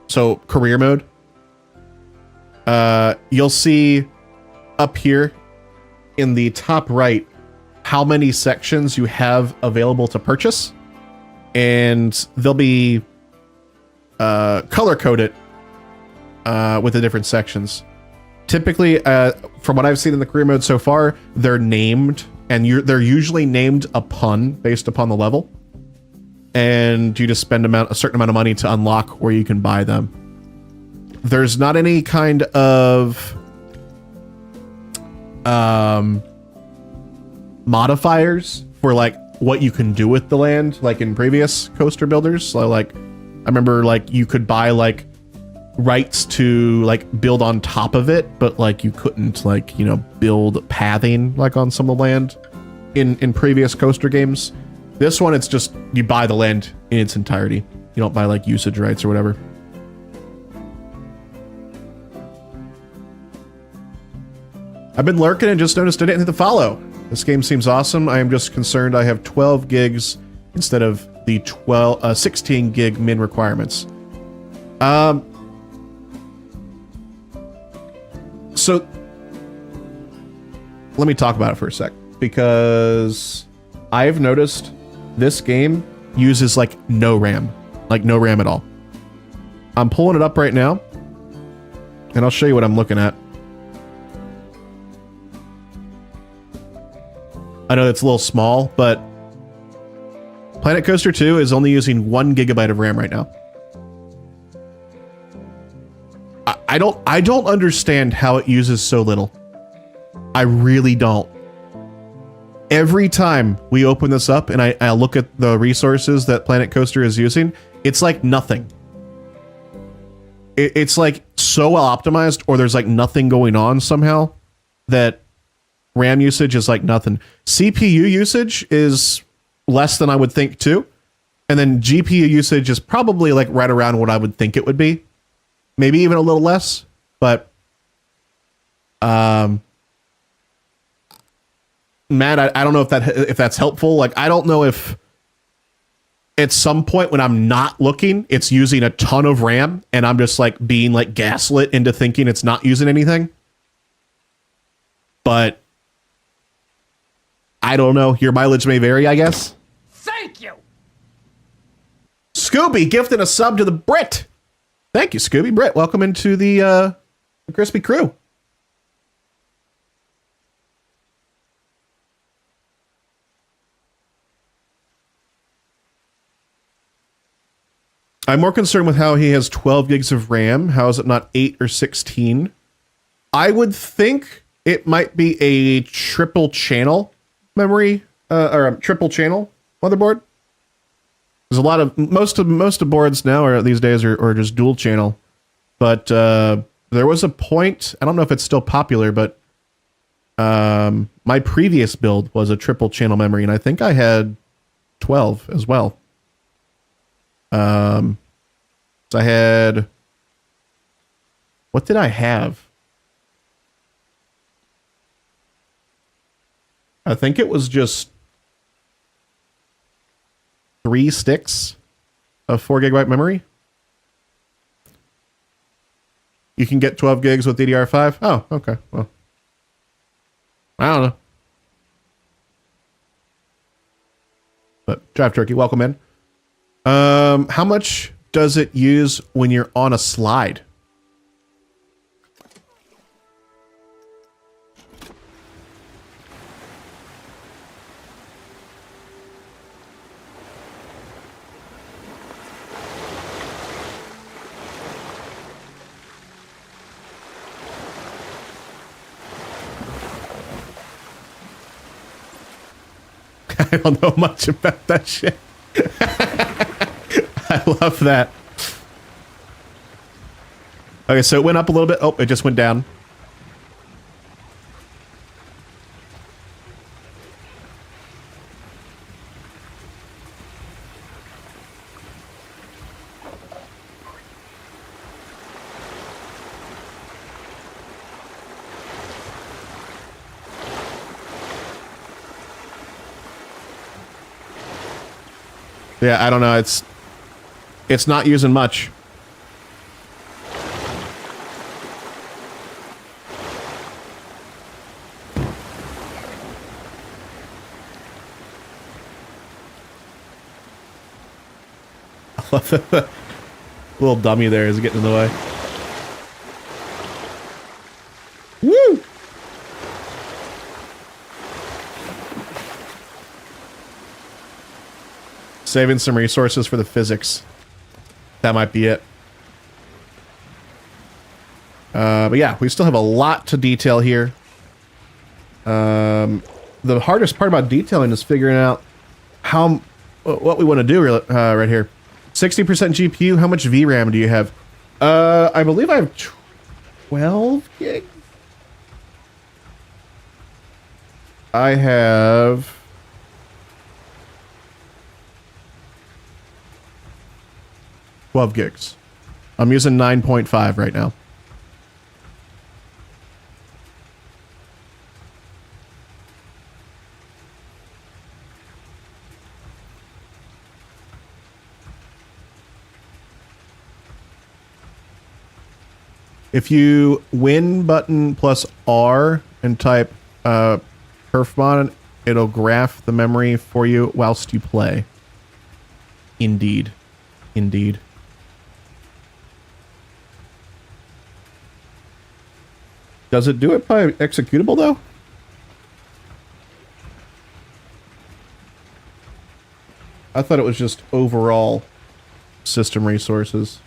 so career mode, you'll see up here in the top right how many sections you have available to purchase, and they'll be color-coded with the different sections. Typically, from what I've seen in the career mode so far, they're named, and they're usually named a pun based upon the level. And you just spend a certain amount of money to unlock where you can buy them. There's not any kind of modifiers for like what you can do with the land, like in previous coaster builders. So like, I remember like you could buy like rights to like build on top of it, but like you couldn't like, you know, build pathing like on some of the land in previous coaster games. This one, it's just you buy the land in its entirety. You don't buy like usage rights or whatever. I've been lurking and just noticed I didn't hit the follow. This game seems awesome. I am just concerned I have 12 gigs instead of the 16 gig min requirements. So let me talk about it for a sec, because I've noticed this game uses like no RAM at all. I'm pulling it up right now, and I'll show you what I'm looking at. I know it's a little small, but Planet Coaster 2 is only using 1 gigabyte of RAM right now. I don't understand how it uses so little. I really don't. Every time we open this up and I look at the resources that Planet Coaster is using, it's like nothing. It's like so well optimized, or there's like nothing going on somehow, that RAM usage is like nothing. CPU usage is less than I would think too. And then GPU usage is probably like right around what I would think it would be. Maybe even a little less, but Matt, I don't know if that's helpful. Like, I don't know if at some point when I'm not looking, it's using a ton of RAM and I'm just like being like gaslit into thinking it's not using anything. But I don't know. Your mileage may vary, I guess. Thank you! Scooby gifting a sub to the Brit. Thank you, Scooby. Brit, welcome into the Crispy crew. I'm more concerned with how he has 12 gigs of RAM. How is it not 8 or 16? I would think it might be a triple channel memory, or a triple channel motherboard. There's a lot of most of boards now are these days are just dual channel, but there was a point, I don't know if it's still popular, but my previous build was a triple channel memory, and I think I had 12 as well. So I had, what did I have? I think it was just 3 sticks of 4 gigabyte memory. You can get 12 gigs with DDR5. Oh, okay. Well, I don't know. But Drive Turkey, welcome in. How much does it use when you're on a slide? I don't know much about that shit. I love that. Okay, so it went up a little bit. Oh, it just went down. Yeah, I don't know. It's not using much. I love the little dummy there is getting in the way. Woo! Saving some resources for the physics. That might be it. But yeah, we still have a lot to detail here. The hardest part about detailing is figuring out what we want to do right here. 60% GPU, how much VRAM do you have? I believe I have 12 gig. I have... $12 gigs. I'm using 9.5 right now. If you win button plus R and type perfmon, it'll graph the memory for you whilst you play. Indeed. Indeed. Does it do it by executable, though? I thought it was just overall system resources.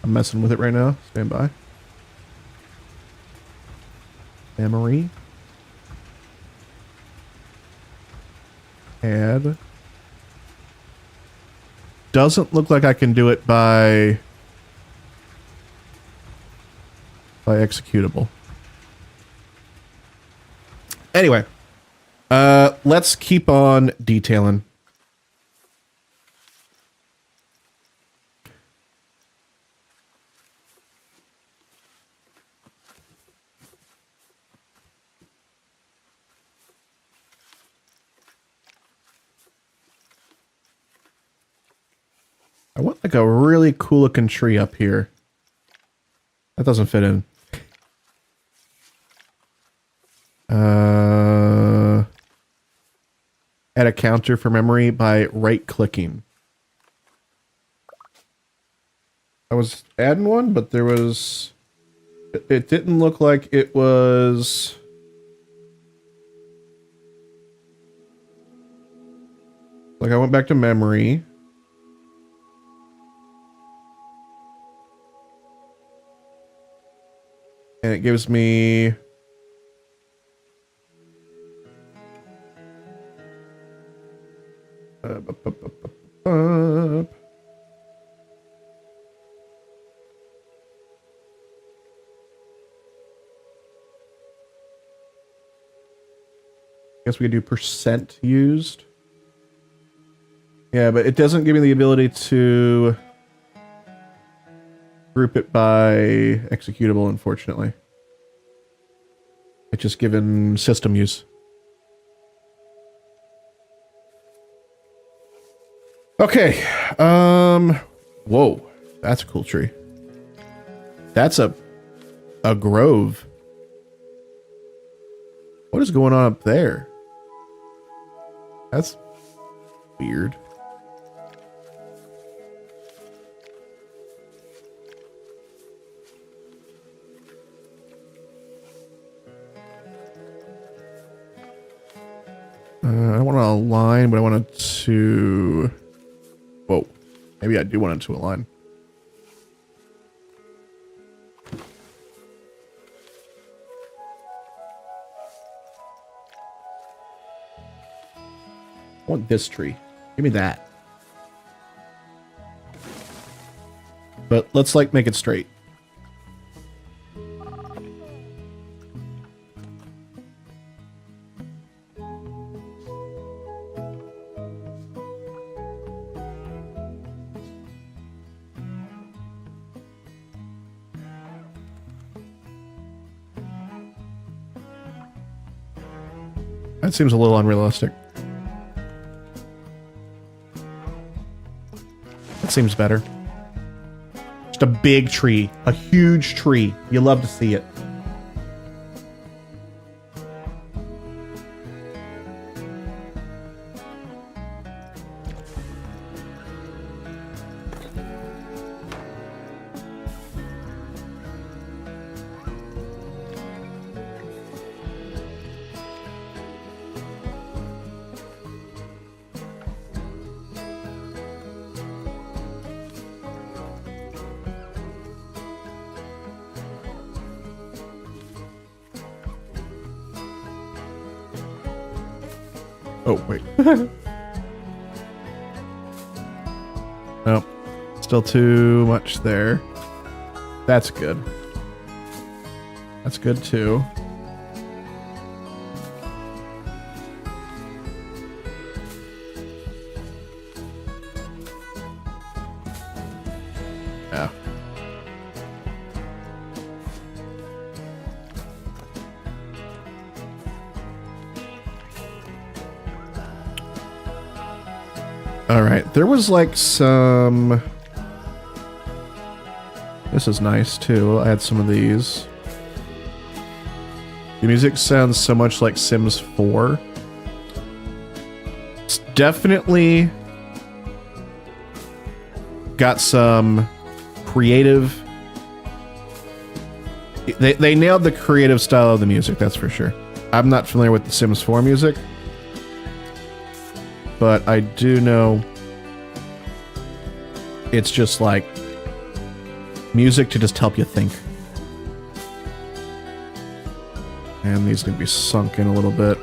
I'm messing with it right now. Stand by. Memory. Add. Doesn't look like I can do it by executable. Anyway, let's keep on detailing. I want like a really cool looking tree up here. That doesn't fit in. Add a counter for memory by right clicking. I was adding one, but there was... It didn't look like it was... Like I went back to memory. And it gives me... Guess we could do percent used. Yeah, but it doesn't give me the ability to group it by executable, unfortunately. It's just given system use. Okay. Whoa. That's a cool tree. That's a grove. What is going on up there? That's weird. I don't want to align, but I want it to... Whoa. Maybe I do want it to align. I want this tree. Give me that. But let's like make it straight. That seems a little unrealistic. That seems better. Just a big tree. A huge tree. You love to see it. Oh, wait. Nope. Still too much there. That's good. That's good too. Yeah. All right, there was like some... This is nice too. I had some of these. The music sounds so much like Sims 4. It's definitely got some creative... They nailed the creative style of the music, that's for sure. I'm not familiar with the Sims 4 music, but I do know it's just like music to just help you think. And these need to be sunk in a little bit.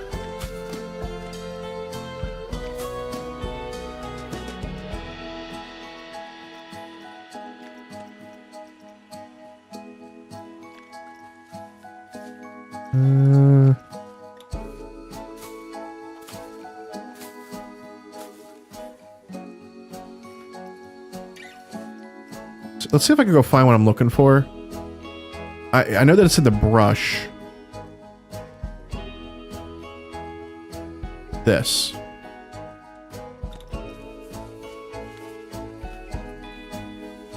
Let's see if I can go find what I'm looking for. I know that it's in the brush. This.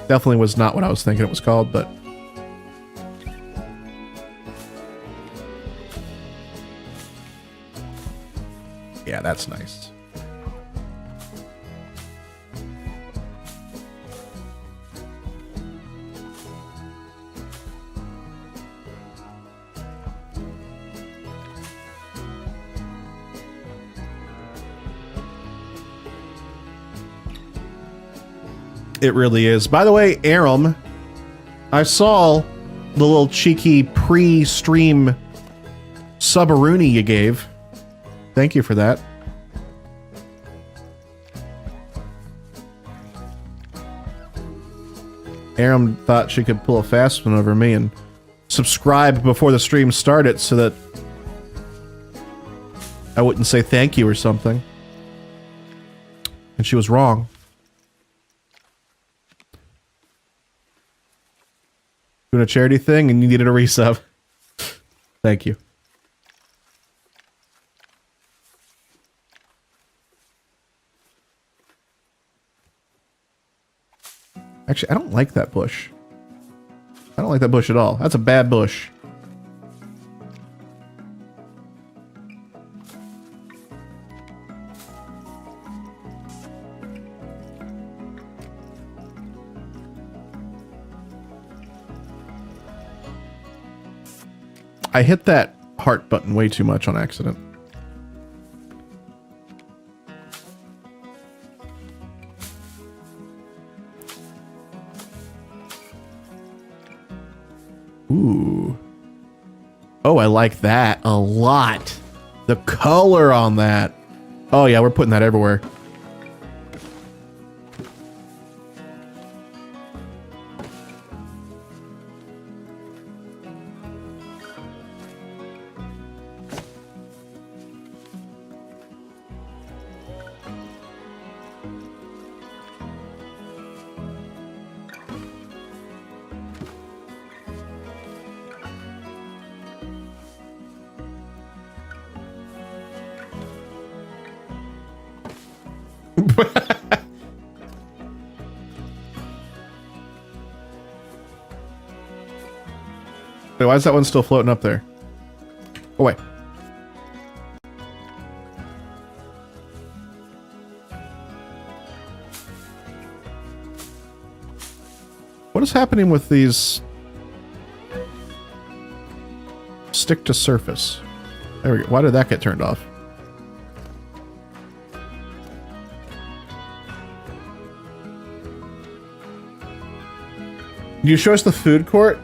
Definitely was not what I was thinking it was called, but... Yeah, that's nice. It really is. By the way, Aram, I saw the little cheeky pre-stream sub-a-rooney you gave. Thank you for that. Aram thought she could pull a fast one over me and subscribe before the stream started so that I wouldn't say thank you or something. And she was wrong. Doing a charity thing and you needed a resub. Thank you. Actually, I don't like that bush. I don't like that bush at all. That's a bad bush. I hit that heart button way too much on accident. Ooh. Oh, I like that a lot. The color on that. Oh yeah, we're putting that everywhere. Wait, why is that one still floating up there? Oh, wait. What is happening with these? Stick to surface. There we go. Why did that get turned off? Did you show us the food court?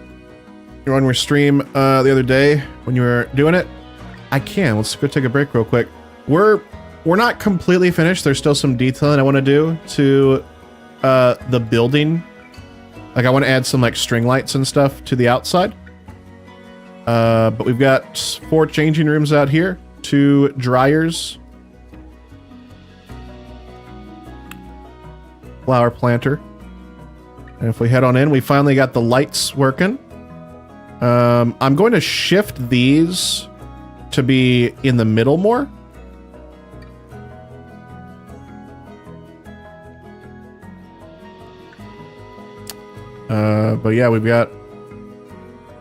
You're on your stream the other day when you were doing it. I can. Let's go take a break real quick. We're not completely finished. There's still some detailing I want to do to the building. Like I want to add some like string lights and stuff to the outside. But we've got 4 changing rooms out here, 2 dryers, flower planter. And if we head on in, we finally got the lights working. I'm going to shift these to be in the middle more. But yeah, we've got...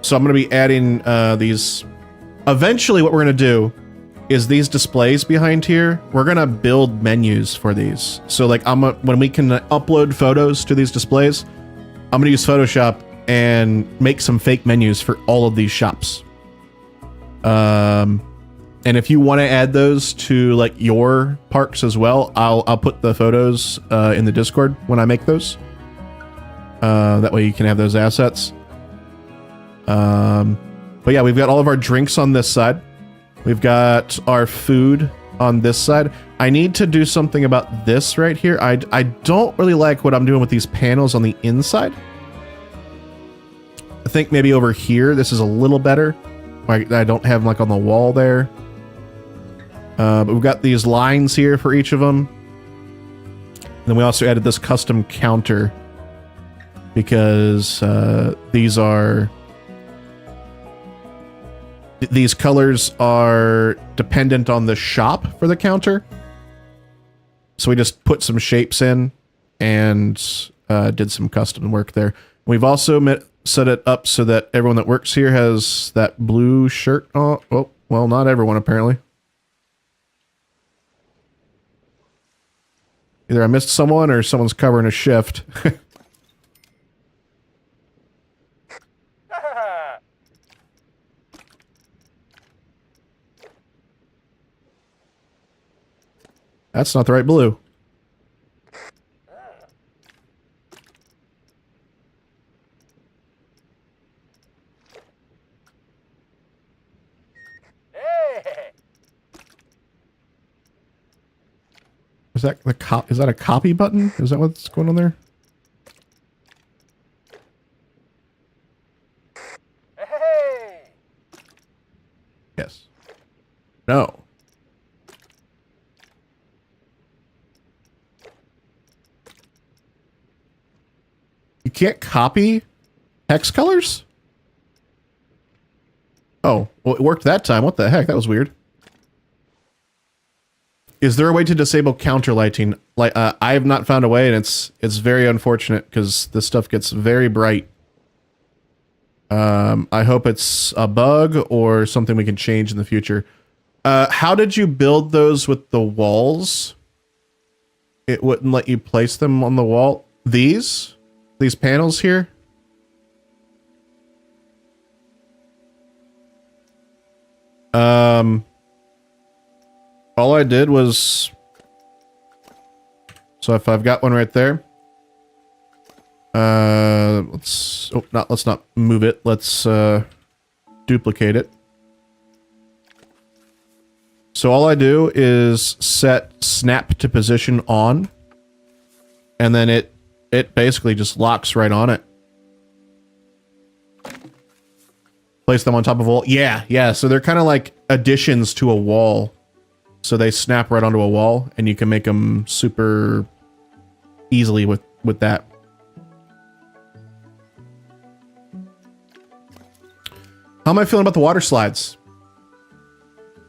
So I'm going to be adding these... Eventually what we're going to do is these displays behind here, we're going to build menus for these. So like when we can upload photos to these displays, I'm going to use Photoshop and make some fake menus for all of these shops. And if you want to add those to like your parks as well, I'll put the photos in the Discord when I make those. That way you can have those assets. But yeah, we've got all of our drinks on this side. We've got our food on this side. I need to do something about this right here. I don't really like what I'm doing with these panels on the inside. I think maybe over here, this is a little better. I don't have them like on the wall there. But we've got these lines here for each of them. And then we also added this custom counter because these colors are dependent on the shop for the counter. So we just put some shapes in and did some custom work there. We've also set it up so that everyone that works here has that blue shirt on. Oh, well, not everyone apparently. Either I missed someone or someone's covering a shift. That's not the right blue. Is that is that a copy button? Is that what's going on there? Hey! Yes. No. You can't copy hex colors? Oh, well, it worked that time. What the heck? That was weird. Is there a way to disable counter lighting? Like, I have not found a way, and it's very unfortunate because this stuff gets very bright. I hope it's a bug or something we can change in the future. How did you build those with the walls? It wouldn't let you place them on the wall. These panels here. All I did was, so if I've got one right there, Let's not move it. Let's duplicate it. So all I do is set snap to position on, and then it basically just locks right on it. Place them on top of a wall. Yeah. So they're kind of like additions to a wall. So they snap right onto a wall, and you can make them super easily with that. How am I feeling about the water slides?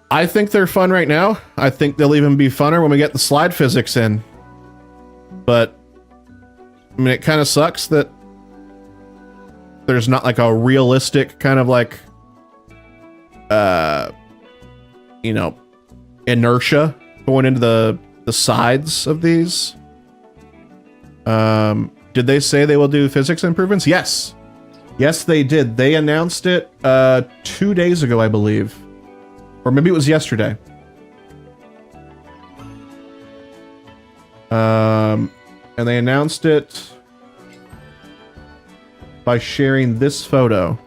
I think they're fun right now. I think they'll even be funner when we get the slide physics in. But, I mean, it kind of sucks that there's not like a realistic kind of like, you know, inertia going into the sides of these. Did they say they will do physics improvements? Yes. Yes, they did. They announced it 2 days ago, I believe. Or maybe it was yesterday. And they announced it by sharing this photo.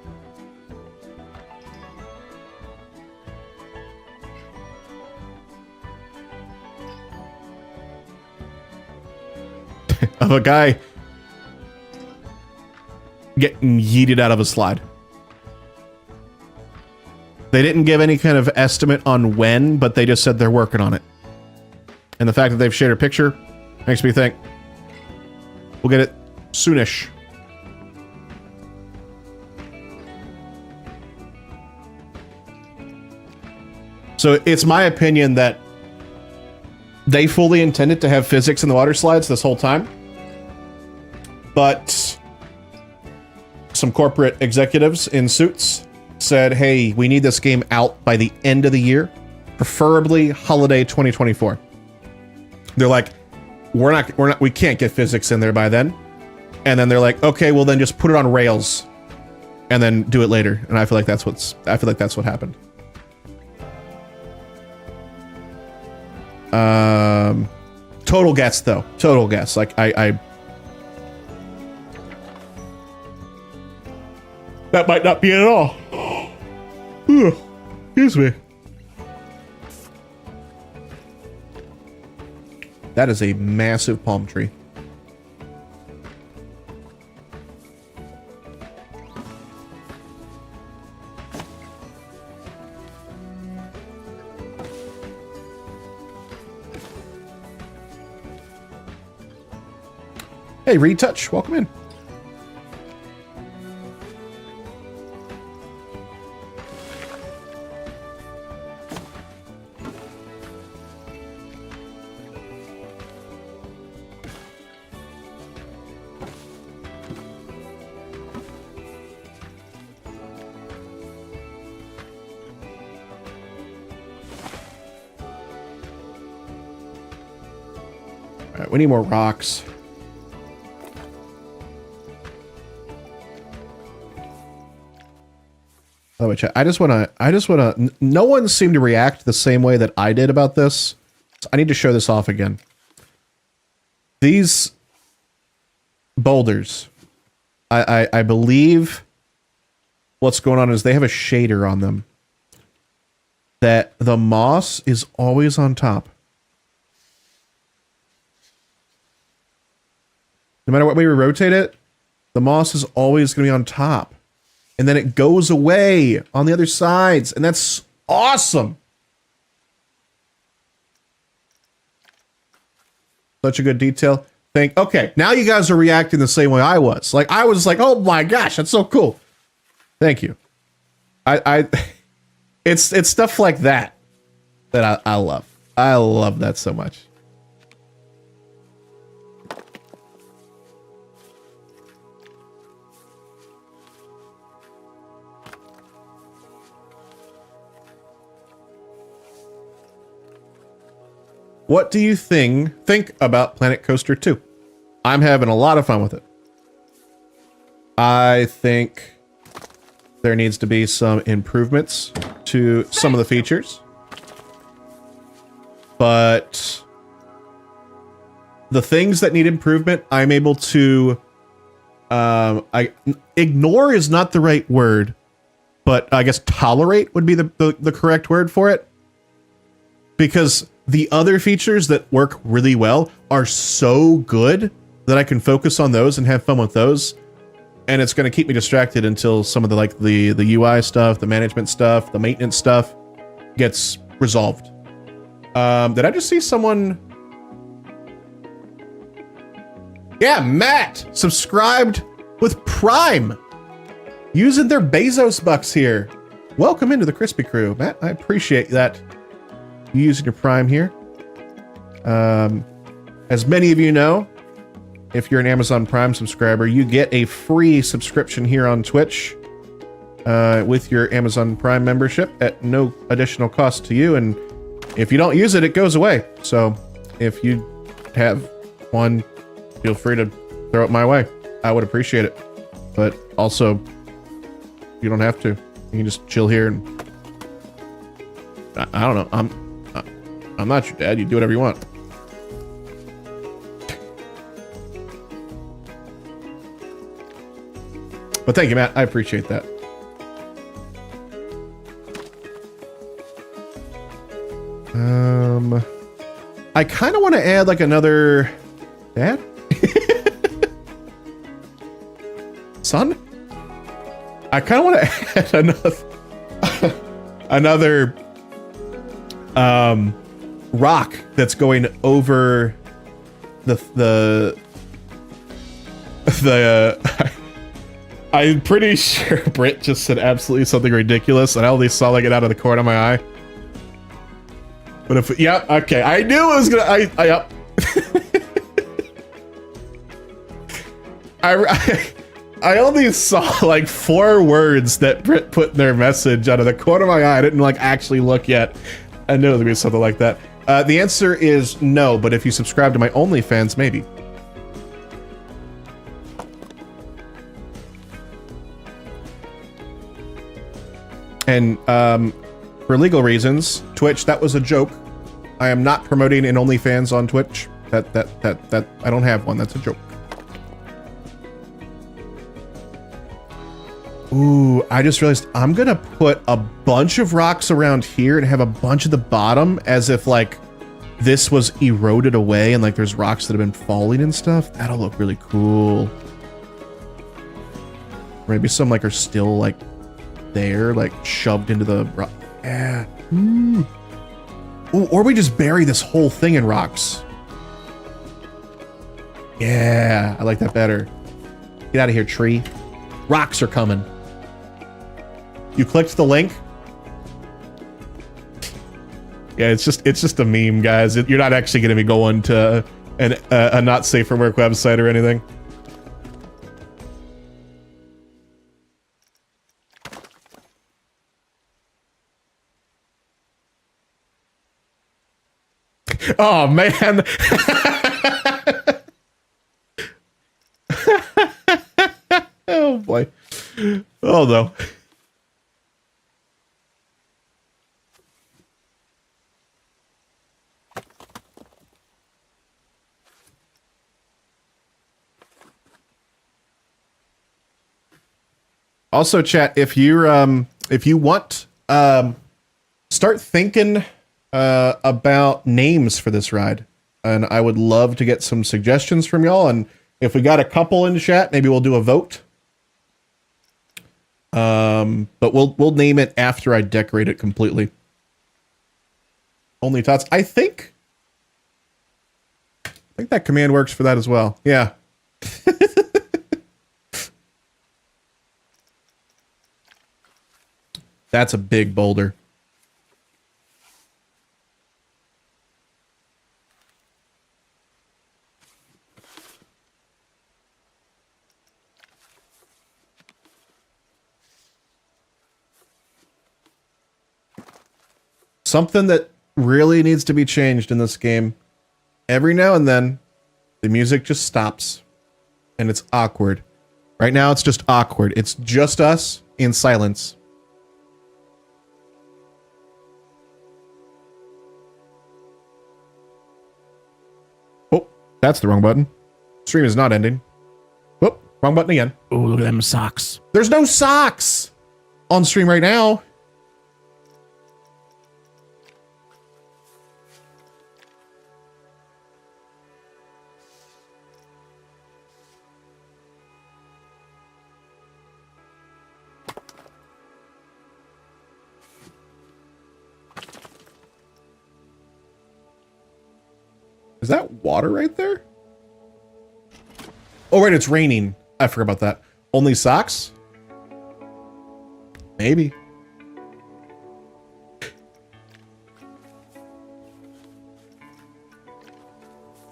Of a guy getting yeeted out of a slide. They didn't give any kind of estimate on when, but they just said they're working on it. And the fact that they've shared a picture makes me think we'll get it soonish. So it's my opinion that they fully intended to have physics in the water slides this whole time. But some corporate executives in suits said, hey, we need this game out by the end of the year, preferably holiday 2024. They're like, we can't get physics in there by then. And then they're like, okay, well then just put it on rails and then do it later. And I feel like that's what happened. Total guess though. Total guess. Like that might not be it at all. Excuse me. That is a massive palm tree. Hey, Retouch, welcome in. All right, we need more rocks. Oh, I just want to, no one seemed to react the same way that I did about this. So I need to show this off again. These boulders, I believe what's going on is they have a shader on them that the moss is always on top. No matter what way we rotate it, the moss is always going to be on top. And then it goes away on the other sides. And that's awesome. Such a good detail. Okay, now you guys are reacting the same way I was. Like, I was like, oh my gosh, that's so cool. Thank you. It's stuff like that I love. I love that so much. What do you think about Planet Coaster 2? I'm having a lot of fun with it. I think there needs to be some improvements to some of the features. But the things that need improvement, I'm able to Ignore is not the right word, but I guess tolerate would be the correct word for it. Because the other features that work really well are so good that I can focus on those and have fun with those. And it's going to keep me distracted until some of the UI stuff, the management stuff, the maintenance stuff gets resolved. Did I just see someone? Yeah, Matt subscribed with Prime using their Bezos bucks here. Welcome into the Crispy Crew, Matt. I appreciate that you using your Prime here. As many of you know, if you're an Amazon Prime subscriber, you get a free subscription here on Twitch with your Amazon Prime membership at no additional cost to you. And if you don't use it, it goes away. So if you have one, feel free to throw it my way. I would appreciate it. But also, you don't have to. You can just chill here and I don't know. I'm not your dad. You do whatever you want. But thank you, Matt. I appreciate that. I kind of want to add like another dad? Son? I kind of want to add another rock that's going over the I'm pretty sure Britt just said absolutely something ridiculous, and I only saw like it out of the corner of my eye. But if, yeah, okay, I knew it was gonna, yep. I only saw like 4 words that Britt put in their message out of the corner of my eye. I didn't like actually look yet. I knew there'd be something like that. The answer is no, but if you subscribe to my OnlyFans, maybe. And for legal reasons, Twitch, that was a joke. I am not promoting an OnlyFans on Twitch. That I don't have one. That's a joke. Ooh, I just realized I'm gonna put a bunch of rocks around here and have a bunch at the bottom as if like this was eroded away and like there's rocks that have been falling and stuff. That'll look really cool. Maybe some like are still like there, like shoved into the rock. Yeah. Ooh, or we just bury this whole thing in rocks. Yeah, I like that better. Get out of here, tree. Rocks are coming. You clicked the link? Yeah, it's just a meme, guys. You're not actually going to be going to a not safe for work website or anything. Oh man. Oh boy. Oh no. Also, chat, if you want, start thinking about names for this ride, and I would love to get some suggestions from y'all. And if we got a couple in the chat, maybe we'll do a vote. But we'll name it after I decorate it completely. Only Tots. I think that command works for that as well. Yeah. That's a big boulder. Something that really needs to be changed in this game. Every now and then, the music just stops. And it's awkward. Right now, it's just awkward. It's just us in silence. Oh, that's the wrong button. Stream is not ending. Whoop. Wrong button again. Oh, look at them socks. There's no socks on stream right now. Is that water right there? Oh, right, it's raining. I forgot about that. Only socks? Maybe.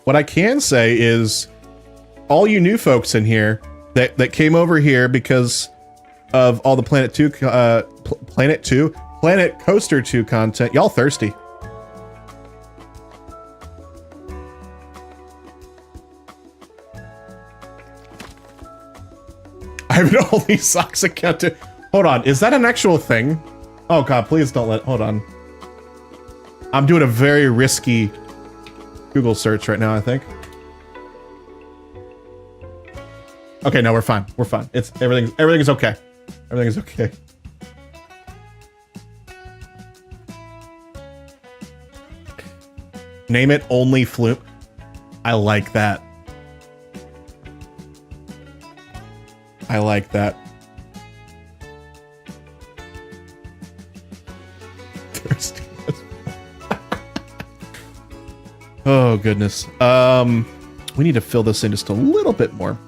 What I can say is all you new folks in here that came over here because of all the Planet Coaster 2 content, y'all thirsty. I have an only socks account to... Hold on, is that an actual thing? Oh god, please don't let... Hold on. I'm doing a very risky Google search right now, I think. Okay, no, we're fine. We're fine. It's everything's okay. Everything is okay. Name it only Flume. I like that. I like that. Thirsty. Oh goodness. We need to fill this in just a little bit more.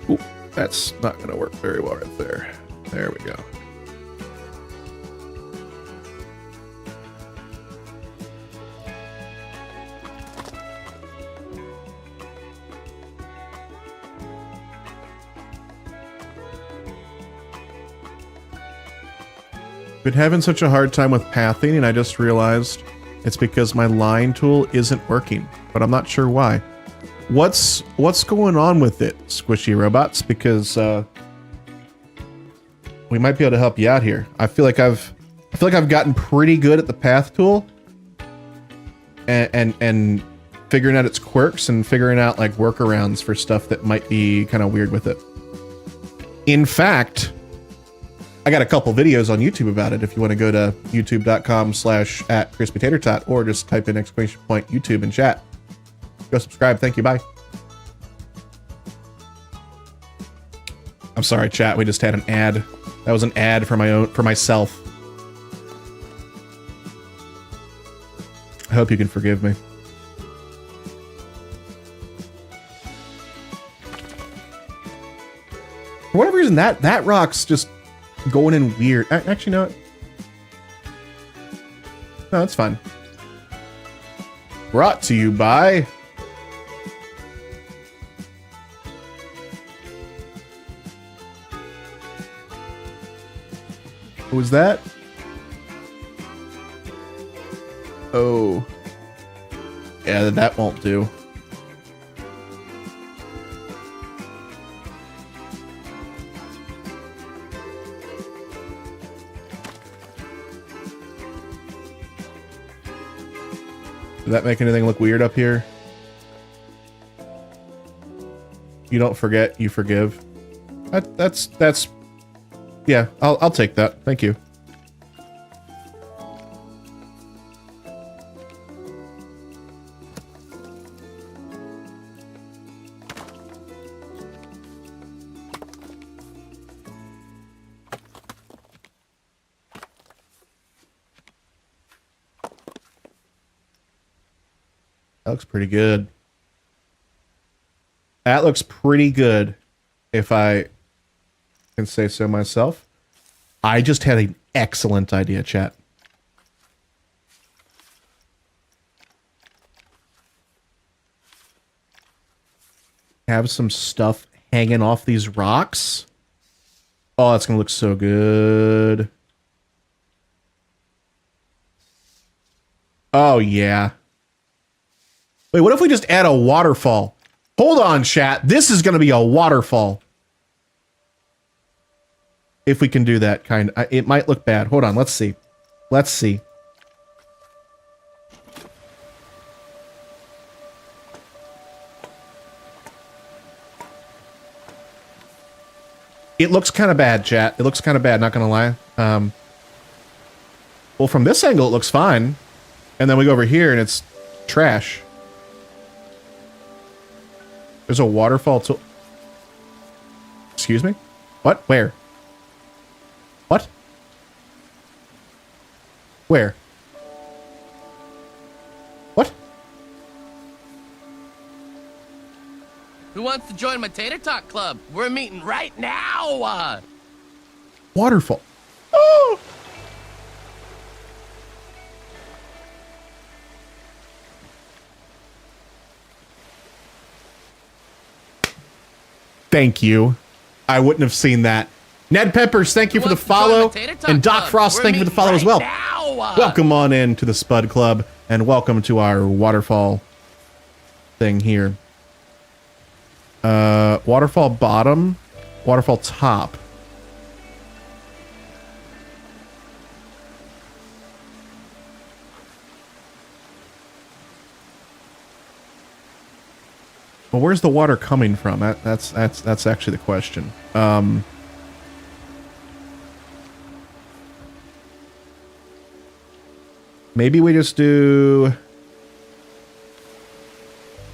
Ooh, that's not gonna work very well right there. There we go. Been having such a hard time with pathing, and I just realized it's because my line tool isn't working, but I'm not sure why. What's going on with it, Squishy Robots? Because we might be able to help you out here. I feel like I've gotten pretty good at the path tool, and figuring out its quirks and figuring out like workarounds for stuff that might be kind of weird with it. In fact, I got a couple videos on YouTube about it if you want to go to youtube.com/@crispytatertot or just type in ! YouTube in chat. Go subscribe. Thank you. Bye. I'm sorry, chat. We just had an ad. That was an ad for myself. I hope you can forgive me. For whatever reason, that rock's just going in weird. Actually, no. No, it's fine. Brought to you by... What was that? Oh. Yeah, that won't do. Did that make anything look weird up here? You don't forget, you forgive. That's yeah, I'll take that. Thank you. That looks pretty good. That looks pretty good, if I can say so myself. I just had an excellent idea, chat. Have some stuff hanging off these rocks. Oh, that's gonna look so good. Oh, yeah. Wait, what if we just add a waterfall? Hold on, chat. This is going to be a waterfall. If we can do that, kind of. It might look bad. Hold on, let's see. Let's see. It looks kind of bad, chat. It looks kind of bad, not gonna lie. Well, from this angle, it looks fine. And then we go over here and it's trash. There's a waterfall to... Excuse me? What? Where? What? Where? What? Who wants to join my Tater Talk Club? We're meeting right now. Waterfall. Oh! Thank you. I wouldn't have seen that. Ned Peppers, thank you for the follow. And Doc Frost, thank you for the follow as well. Welcome on in to the Spud Club, and welcome to our waterfall thing here. Waterfall bottom, waterfall top. Well, where's the water coming from? That's actually the question. Maybe we just do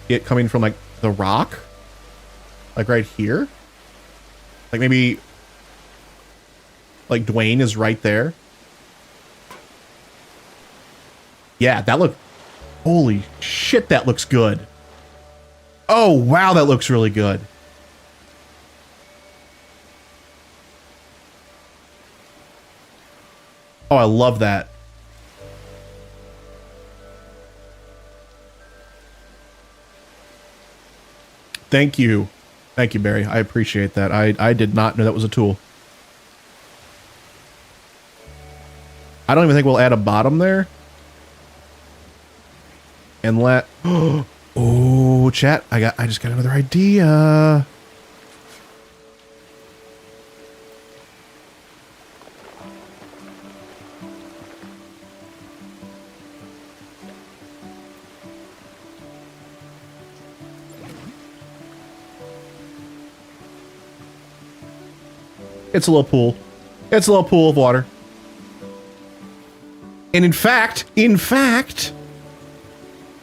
it coming from like the rock, like right here. Like maybe like Dwayne is right there. Yeah, that look. Holy shit, that looks good. Oh, wow, that looks really good. Oh, I love that. Thank you. Thank you, Barry. I appreciate that. I did not know that was a tool. I don't even think we'll add a bottom there. And let... Oh, chat, I just got another idea. It's a little pool. It's a little pool of water. And in fact,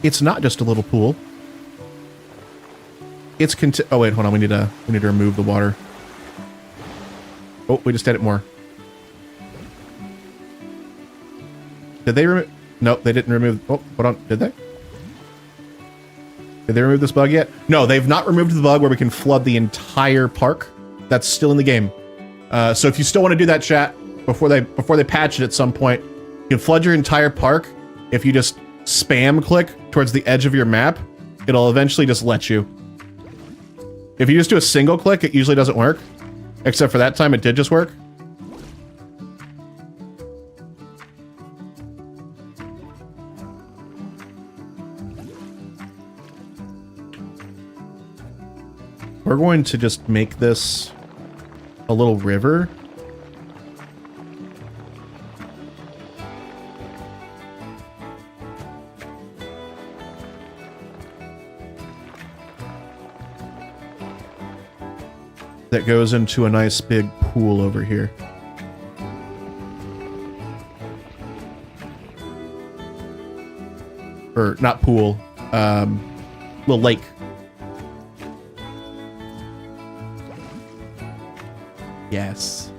it's not just a little pool. It's oh wait, hold on. We need to remove the water. Oh, we just added more. Did they remove? Nope, they didn't remove. Oh, hold on. Did they? Did they remove this bug yet? No, they've not removed the bug where we can flood the entire park. That's still in the game. So if you still want to do that, chat, before they patch it at some point, you can flood your entire park. If you just spam click towards the edge of your map, it'll eventually just let you. If you just do a single click, it usually doesn't work. Except for that time, it did just work. We're going to just make this a little river. That goes into a nice big pool over here. Or not pool, little lake. Yes.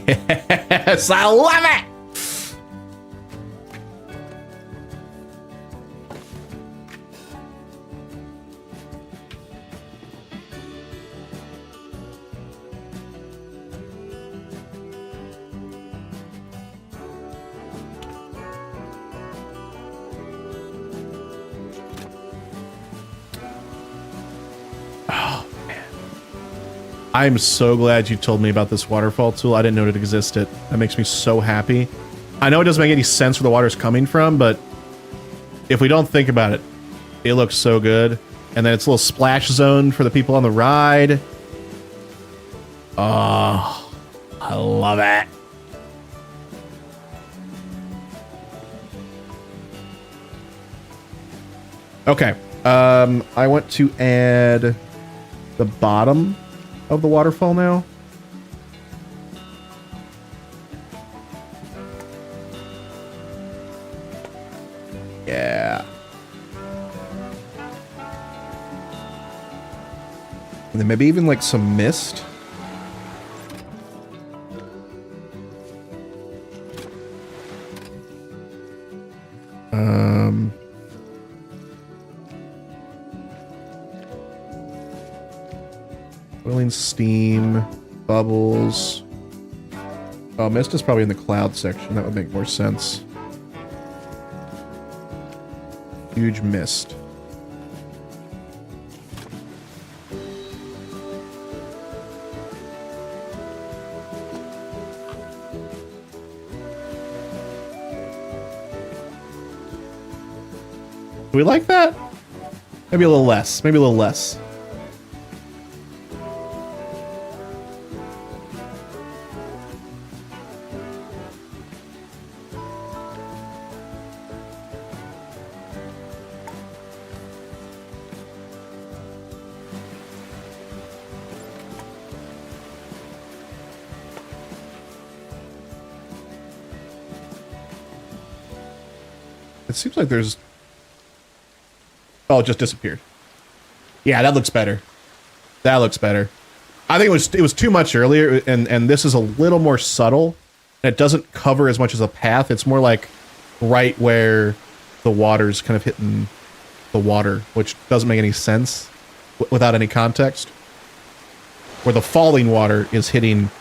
Yes, I love it! I'm so glad you told me about this waterfall tool. I didn't know it existed. That makes me so happy. I know it doesn't make any sense where the water's coming from, but if we don't think about it, it looks so good. And then it's a little splash zone for the people on the ride. Oh, I love it. Okay. I want to add the bottom of the waterfall now. Yeah. And then maybe even like some mist. Boiling steam, bubbles. Oh, mist is probably in the cloud section. That would make more sense. Huge mist. Do we like that? Maybe a little less. Maybe a little less. It seems like there's... Oh, it just disappeared. Yeah, that looks better. That looks better. I think it was too much earlier, and this is a little more subtle. And it doesn't cover as much as a path. It's more like right where the water's kind of hitting the water, which doesn't make any sense without any context. Where the falling water is hitting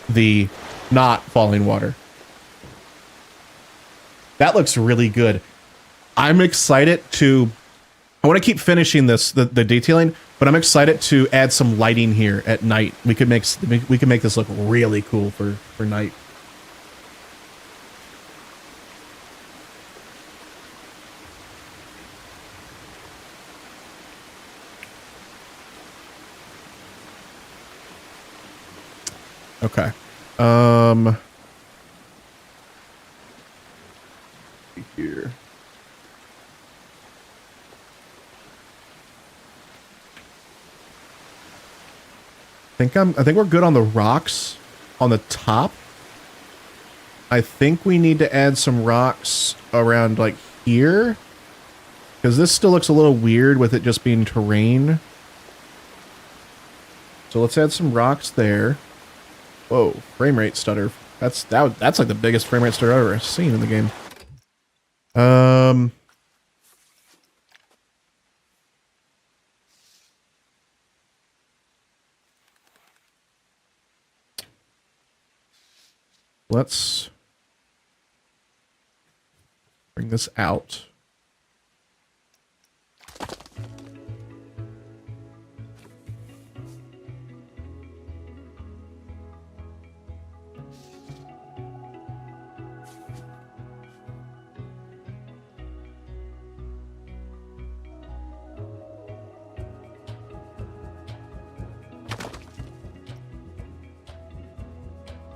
the not falling water. That looks really good. I'm excited to... I want to keep finishing this, the detailing, but I'm excited to add some lighting here at night. We could make this look really cool for night. Okay. Here. I think we're good on the rocks on the top. I think we need to add some rocks around like here, because this still looks a little weird with it just being terrain. So let's add some rocks there. Whoa, frame rate stutter. That's like the biggest frame rate stutter I've ever seen in the game. Let's bring this out.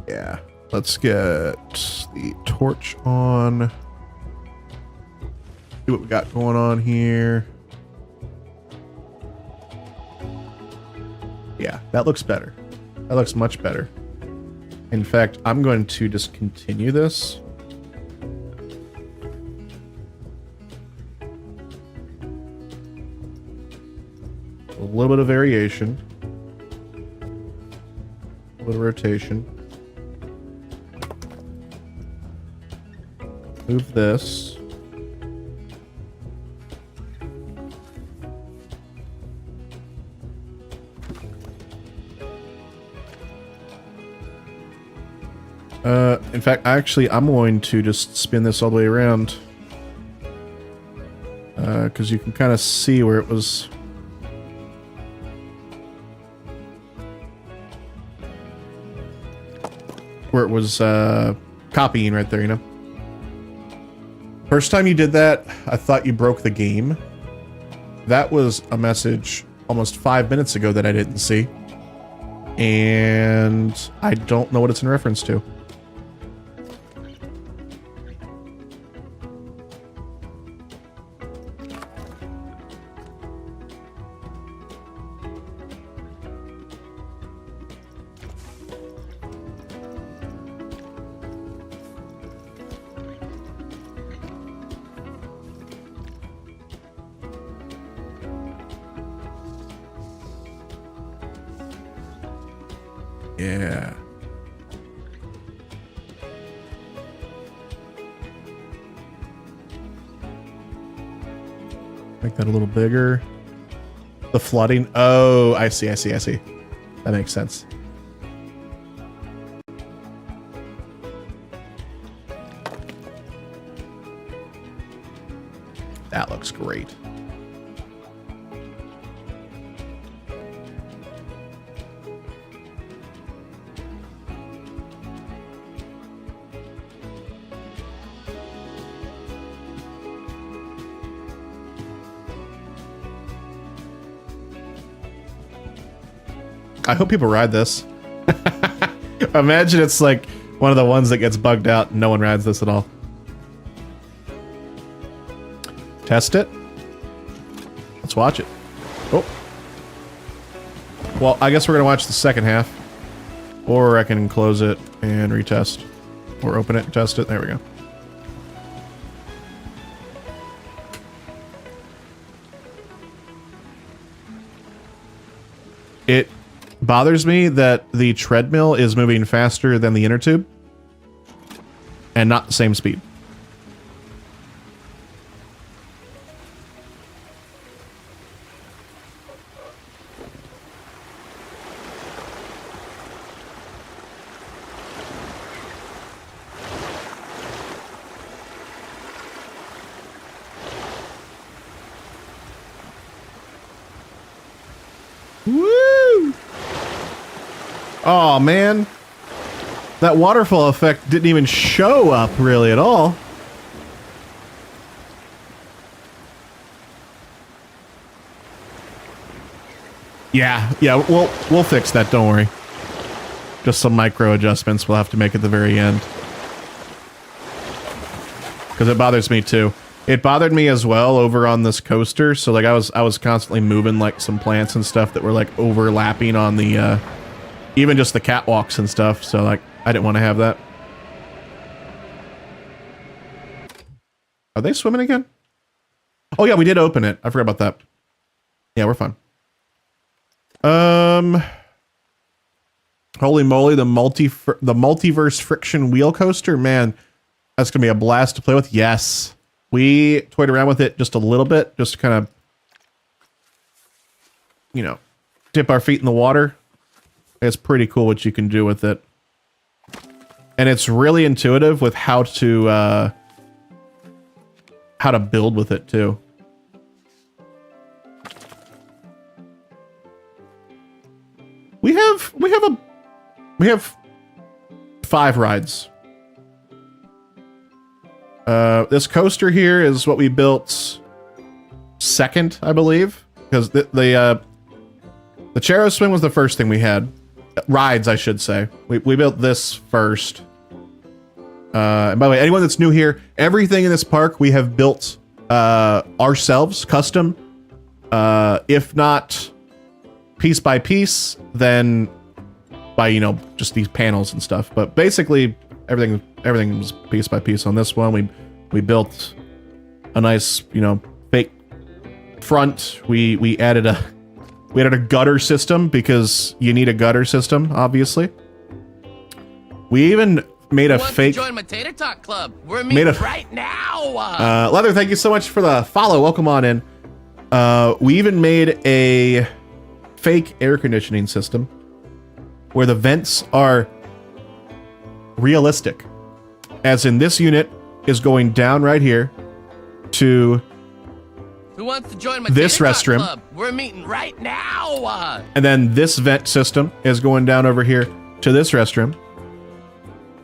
Yeah. Let's get the torch on. See what we got going on here. Yeah, that looks better. That looks much better. In fact, I'm going to just continue this. A little bit of variation. A little rotation. Move this. In fact, actually, I'm going to just spin this all the way around. Because you can kind of see where it was... Where it was copying right there, you know? First time you did that, I thought you broke the game. That was a message almost 5 minutes ago that I didn't see. And I don't know what it's in reference to. Yeah. Make that a little bigger. The flooding. Oh, I see. That makes sense. That looks great. I hope people ride this. Imagine it's like one of the ones that gets bugged out and no one rides this at all. Test it. Let's watch it. Oh. Well, I guess we're going to watch the second half. Or I can close it and retest. Or open it and test it. There we go. It bothers me that the treadmill is moving faster than the inner tube. And not the same speed. Woo! Oh man, that waterfall effect didn't even show up really at all. Yeah, we'll fix that, don't worry. Just some micro adjustments we'll have to make at the very end. Because it bothers me too. It bothered me as well over on this coaster, so like I was constantly moving like some plants and stuff that were like overlapping on the even just the catwalks and stuff, so like I didn't want to have that. Are they swimming again? Oh yeah, we did open it. I forgot about that. Yeah, we're fine. Holy moly, the multiverse friction wheel coaster, man, that's gonna be a blast to play with. Yes. We toyed around with it just a little bit, just to kind of, you know, dip our feet in the water. It's pretty cool what you can do with it. And it's really intuitive with how to build with it too. We have 5 rides. This coaster here is what we built second, I believe, because the Charo Swing was the first thing we had. Rides, I should say. We built this first. And by the way, anyone that's new here, everything in this park we have built ourselves, custom. If not piece by piece, then by, you know, just these panels and stuff. But basically, everything was piece by piece on this one. We built a nice, you know, fake front. We added a gutter system because you need a gutter system, obviously. We even made a fake. Join my Tater Talk Club. We're meeting right now. Leather, thank you so much for the follow. Welcome on in. We even made a fake air conditioning system where the vents are realistic. As in, this unit is going down right here to Who wants to join my this Tater Talk restroom. Club? We're meeting right now. And then this vent system is going down over here to this restroom.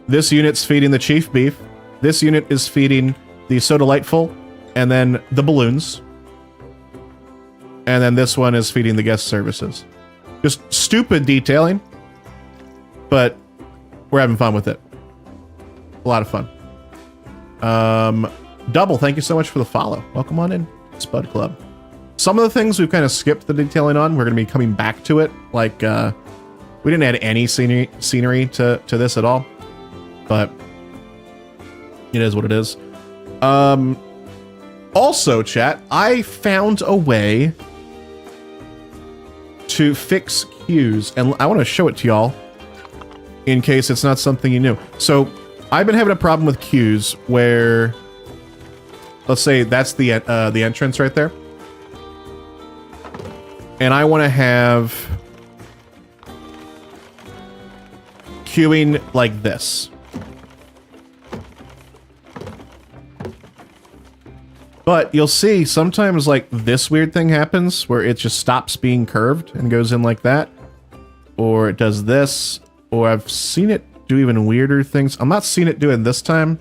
This unit's feeding the chief beef. This unit is feeding the So Delightful, and then the balloons. And then this one is feeding the guest services. Just stupid detailing, but we're having fun with it. A lot of fun. Double, thank you so much for the follow. Welcome on in, Spud Club. Some of the things we've kind of skipped the detailing on. We're going to be coming back to it. Like, we didn't add any scenery to this at all. But it is what it is. Also, chat, I found a way to fix queues, and I want to show it to y'all. in case it's not something you knew. So I've been having a problem with queues where, let's say that's the entrance right there, and I want to have queuing like this. But you'll see sometimes like this weird thing happens where it just stops being curved and goes in like that. Or it does this. Or I've seen it do even weirder things. I'm not seeing it doing this time.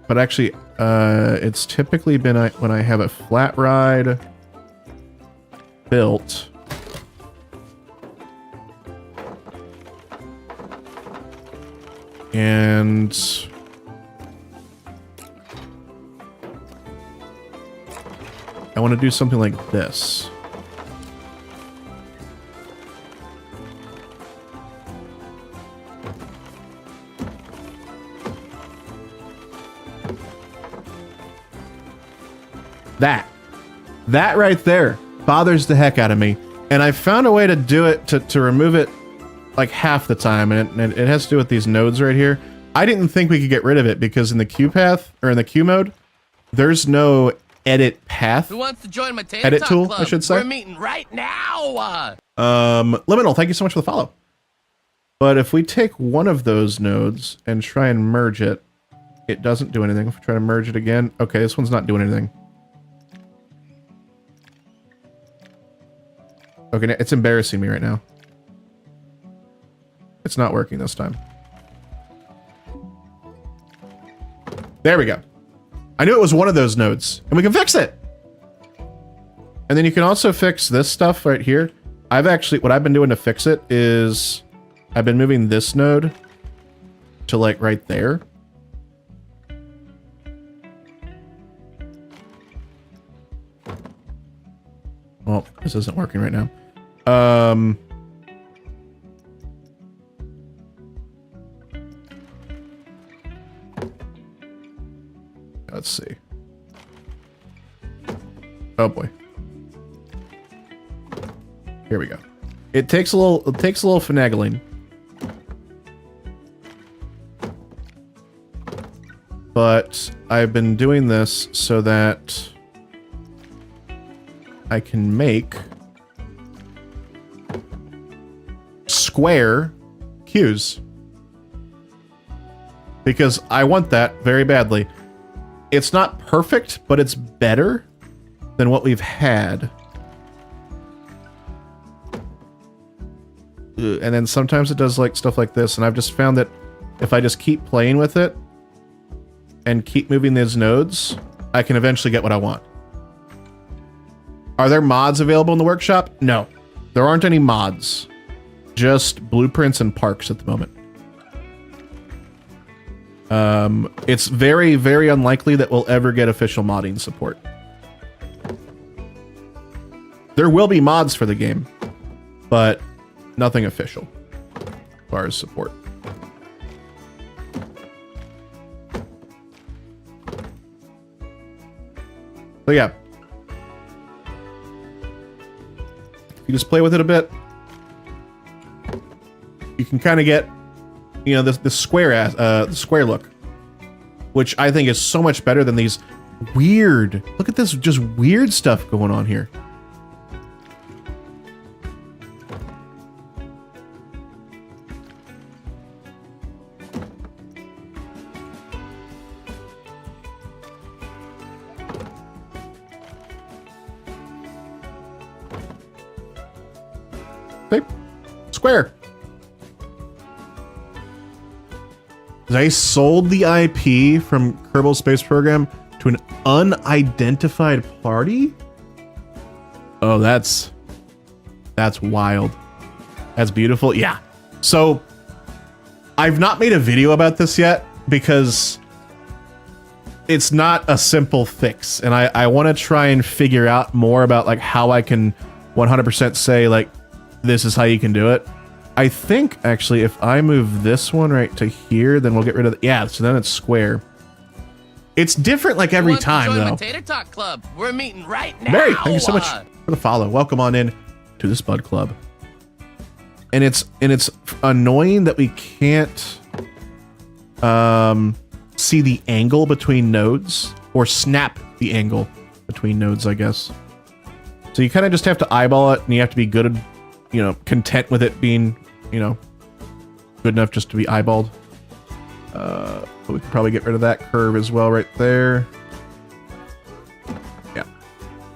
But actually, it's typically been when I have a flat ride built. And I want to do something like this. That right there bothers the heck out of me. And I found a way to do it, to remove it like half the time. And it has to do with these nodes right here. I didn't think we could get rid of it because in the queue path, or in the queue mode, there's no edit path. Who wants to join my Tater edit Talk tool, Club? I should say. We're meeting right now. Liminal, thank you so much for the follow. But if we take one of those nodes and try and merge it, it doesn't do anything. If we try to merge it again, okay, this one's not doing anything. Okay, it's embarrassing me right now. It's not working this time. There we go. I knew it was one of those nodes, and we can fix it. And then you can also fix this stuff right here. What I've been doing to fix it is I've been moving this node to like right there. Well, this isn't working right now. Let's see. Oh boy. Here we go. It takes a little finagling. But I've been doing this so that I can make square queues. Because I want that very badly. It's not perfect, but it's better than what we've had. And then sometimes it does like stuff like this, and I've just found that if I just keep playing with it and keep moving these nodes, I can eventually get what I want. Are there mods available in the workshop? No. There aren't any mods. Just blueprints and parks at the moment. It's very, very unlikely that we'll ever get official modding support. There will be mods for the game, but nothing official as far as support. So yeah. You just play with it a bit. You can kind of get, you know, the square look, which I think is so much better than these weird. Look at this, just weird stuff going on here. Okay. Square. They sold the IP from Kerbal Space Program to an unidentified party? Oh, that's wild. That's beautiful. Yeah. So I've not made a video about this yet because it's not a simple fix. And I want to try and figure out more about like how I can 100% say like, this is how you can do it. I think, actually, if I move this one right to here, then we'll get rid of the... Yeah, so then it's square. It's different, like, every time, though. Tater Talk Club. We're meeting right now. Mary, thank you so much for the follow. Welcome on in to this Bud Club. and it's annoying that we can't see the angle between nodes, or snap the angle between nodes, I guess. So you kind of just have to eyeball it, and you have to be good, you know, content with it being, you know, good enough just to be eyeballed. But we can probably get rid of that curve as well right there. Yeah.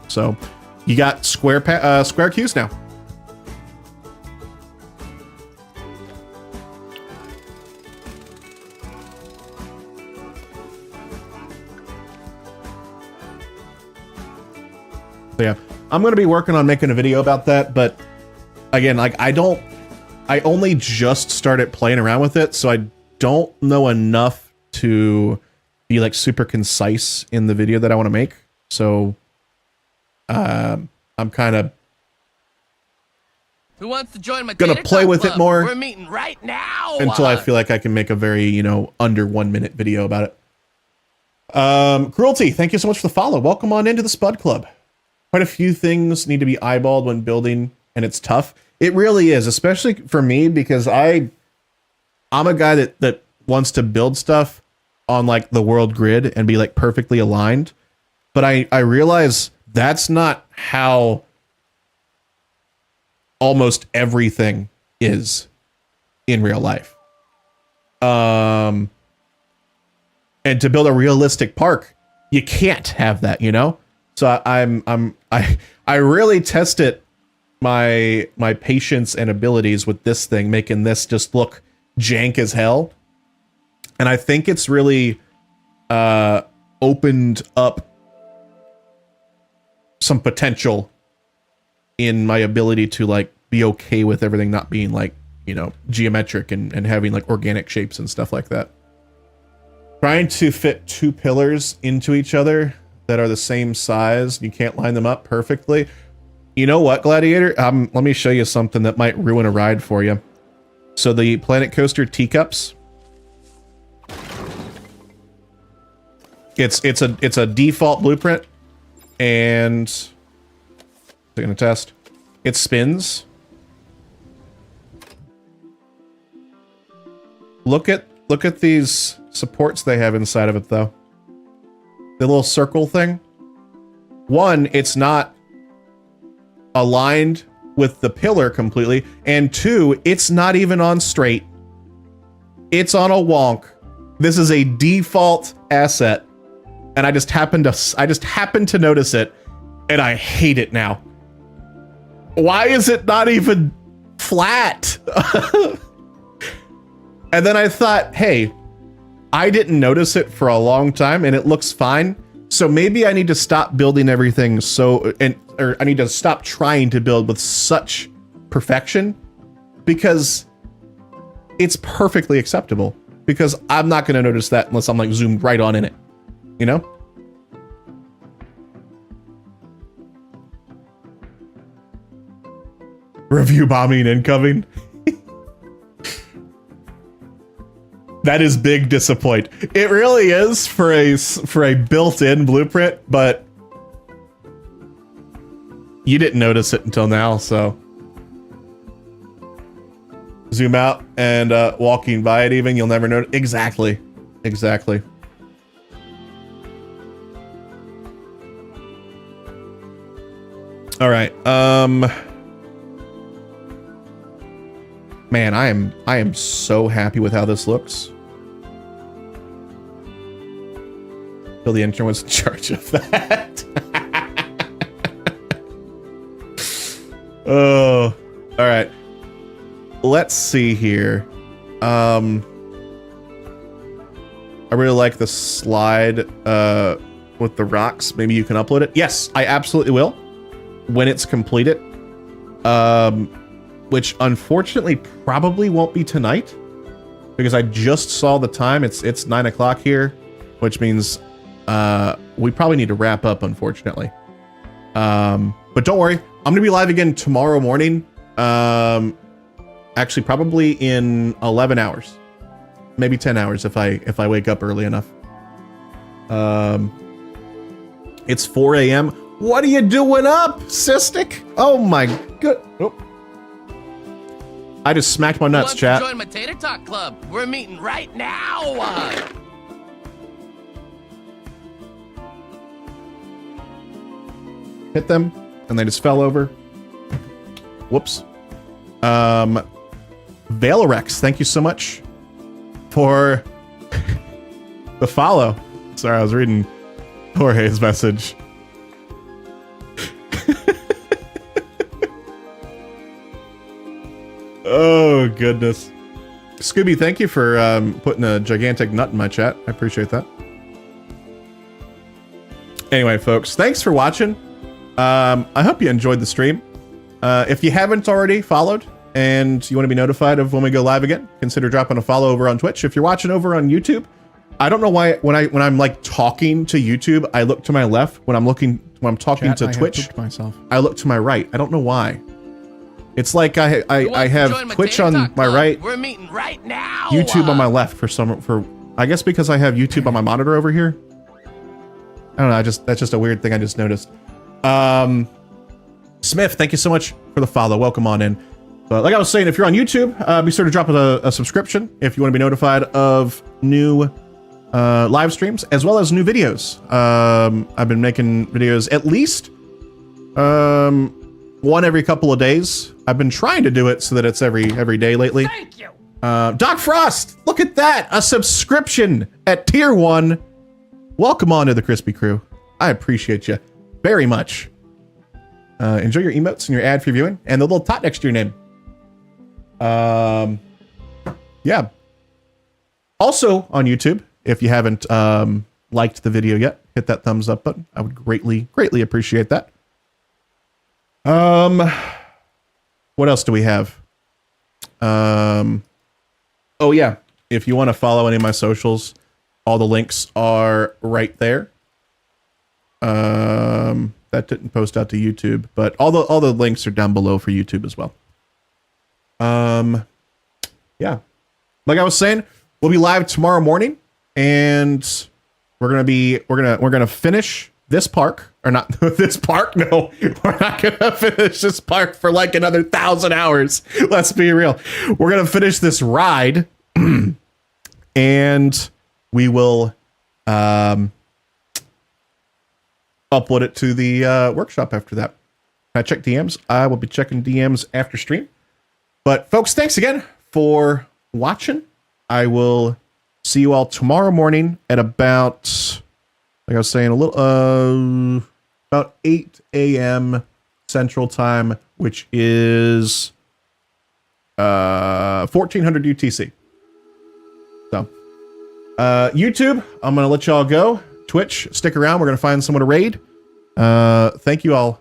So you got square cues now. So yeah, I'm going to be working on making a video about that, but again, like I only just started playing around with it, so I don't know enough to be like super concise in the video that I want to make. So I'm kind of Who wants to join my gonna play with it more. We're meeting right now Until I feel like I can make a very, you know, under 1 minute video about it. Cruelty, thank you so much for the follow. Welcome on into the Spud Club. Quite a few things need to be eyeballed when building, and it's tough. It really is, especially for me, because I'm a guy that wants to build stuff on like the world grid and be like perfectly aligned. But I realize that's not how almost everything is in real life. And to build a realistic park, you can't have that, you know? So I really tested my patience and abilities with this thing, making this just look jank as hell. And I think it's really opened up some potential in my ability to like be okay with everything not being like, you know, geometric and having like organic shapes and stuff like that. Trying to fit two pillars into each other that are the same size, you can't line them up perfectly. You know what, Gladiator? Let me show you something that might ruin a ride for you. So the Planet Coaster teacups, it's a default blueprint, and they're gonna test. It spins. Look at these supports they have inside of it, though. The little circle thing. One, it's not aligned with the pillar completely, and two, it's not even on straight. It's on a wonk. This is a default asset, and I just happened to notice it, and I hate it now. Why is it not even flat? And then I thought, hey, I didn't notice it for a long time and it looks fine. So maybe I need to stop building everything or I need to stop trying to build with such perfection, because it's perfectly acceptable, because I'm not going to notice that unless I'm like zoomed right on in it, you know? Review bombing incoming. That is big disappoint. It really is for a built-in blueprint, but you didn't notice it until now, so zoom out and walking by it even, you'll never notice. Exactly. All right. Man, I am so happy with how this looks. Till the intern was in charge of that. Oh, all right. Let's see here. I really like the slide with the rocks. Maybe you can upload it. Yes, I absolutely will when it's completed. Which unfortunately probably won't be tonight, because I just saw the time. It's 9 o'clock here, which means we probably need to wrap up, unfortunately. But don't worry, I'm gonna be live again tomorrow morning. Actually, probably in 11 hours, maybe 10 hours if I wake up early enough. It's 4 a.m. What are you doing up, Cystic? Oh my good. Oh. I just smacked my Who nuts, wants chat. to join my Tater Talk Club? We're meeting right now. Hit them, and they just fell over. Whoops. Valorex, thank you so much for the follow. Sorry, I was reading Jorge's message. Oh, goodness. Scooby, thank you for putting a gigantic nut in my chat. I appreciate that. Anyway, folks, thanks for watching. I hope you enjoyed the stream. If you haven't already followed and you want to be notified of when we go live again, consider dropping a follow over on Twitch. If you're watching over on YouTube, I don't know why when I'm like talking to YouTube, I look to my left. When I'm talking to Twitch, I look to my right. I don't know why. It's like I have Twitch on my right. We're meeting right now. YouTube on my left for I guess because I have YouTube on my monitor over here. I don't know. That's just a weird thing I just noticed. Smith, thank you so much for the follow. Welcome on in. But like I was saying, if you're on YouTube, be sure to drop a subscription if you want to be notified of new live streams as well as new videos. I've been making videos at least one every couple of days. I've been trying to do it so that it's every day lately. Thank you. Doc Frost, look at that, a subscription at tier 1. Welcome on to the Crispy Crew. I appreciate you very much. Enjoy your emotes and your ad-free viewing and the little tot next to your name. Yeah. Also on YouTube, if you haven't liked the video yet, hit that thumbs up button. I would greatly appreciate that. What else do we have? Oh yeah, if you want to follow any of my socials, all the links are right there. That didn't post out to YouTube, but all the links are down below for YouTube as well. Yeah, like I was saying, we'll be live tomorrow morning, and we're gonna finish this park, or not this park. No, we're not gonna finish this park for like another 1,000 hours. Let's be real. We're gonna finish this ride, and we will upload it to the workshop after that. I check DMs. I will be checking DMs after stream. But folks, thanks again for watching. I will see you all tomorrow morning at about, like I was saying, about 8 a.m. Central Time, which is 1400 UTC. So, YouTube, I'm going to let y'all go. Twitch, stick around. We're going to find someone to raid. Thank you all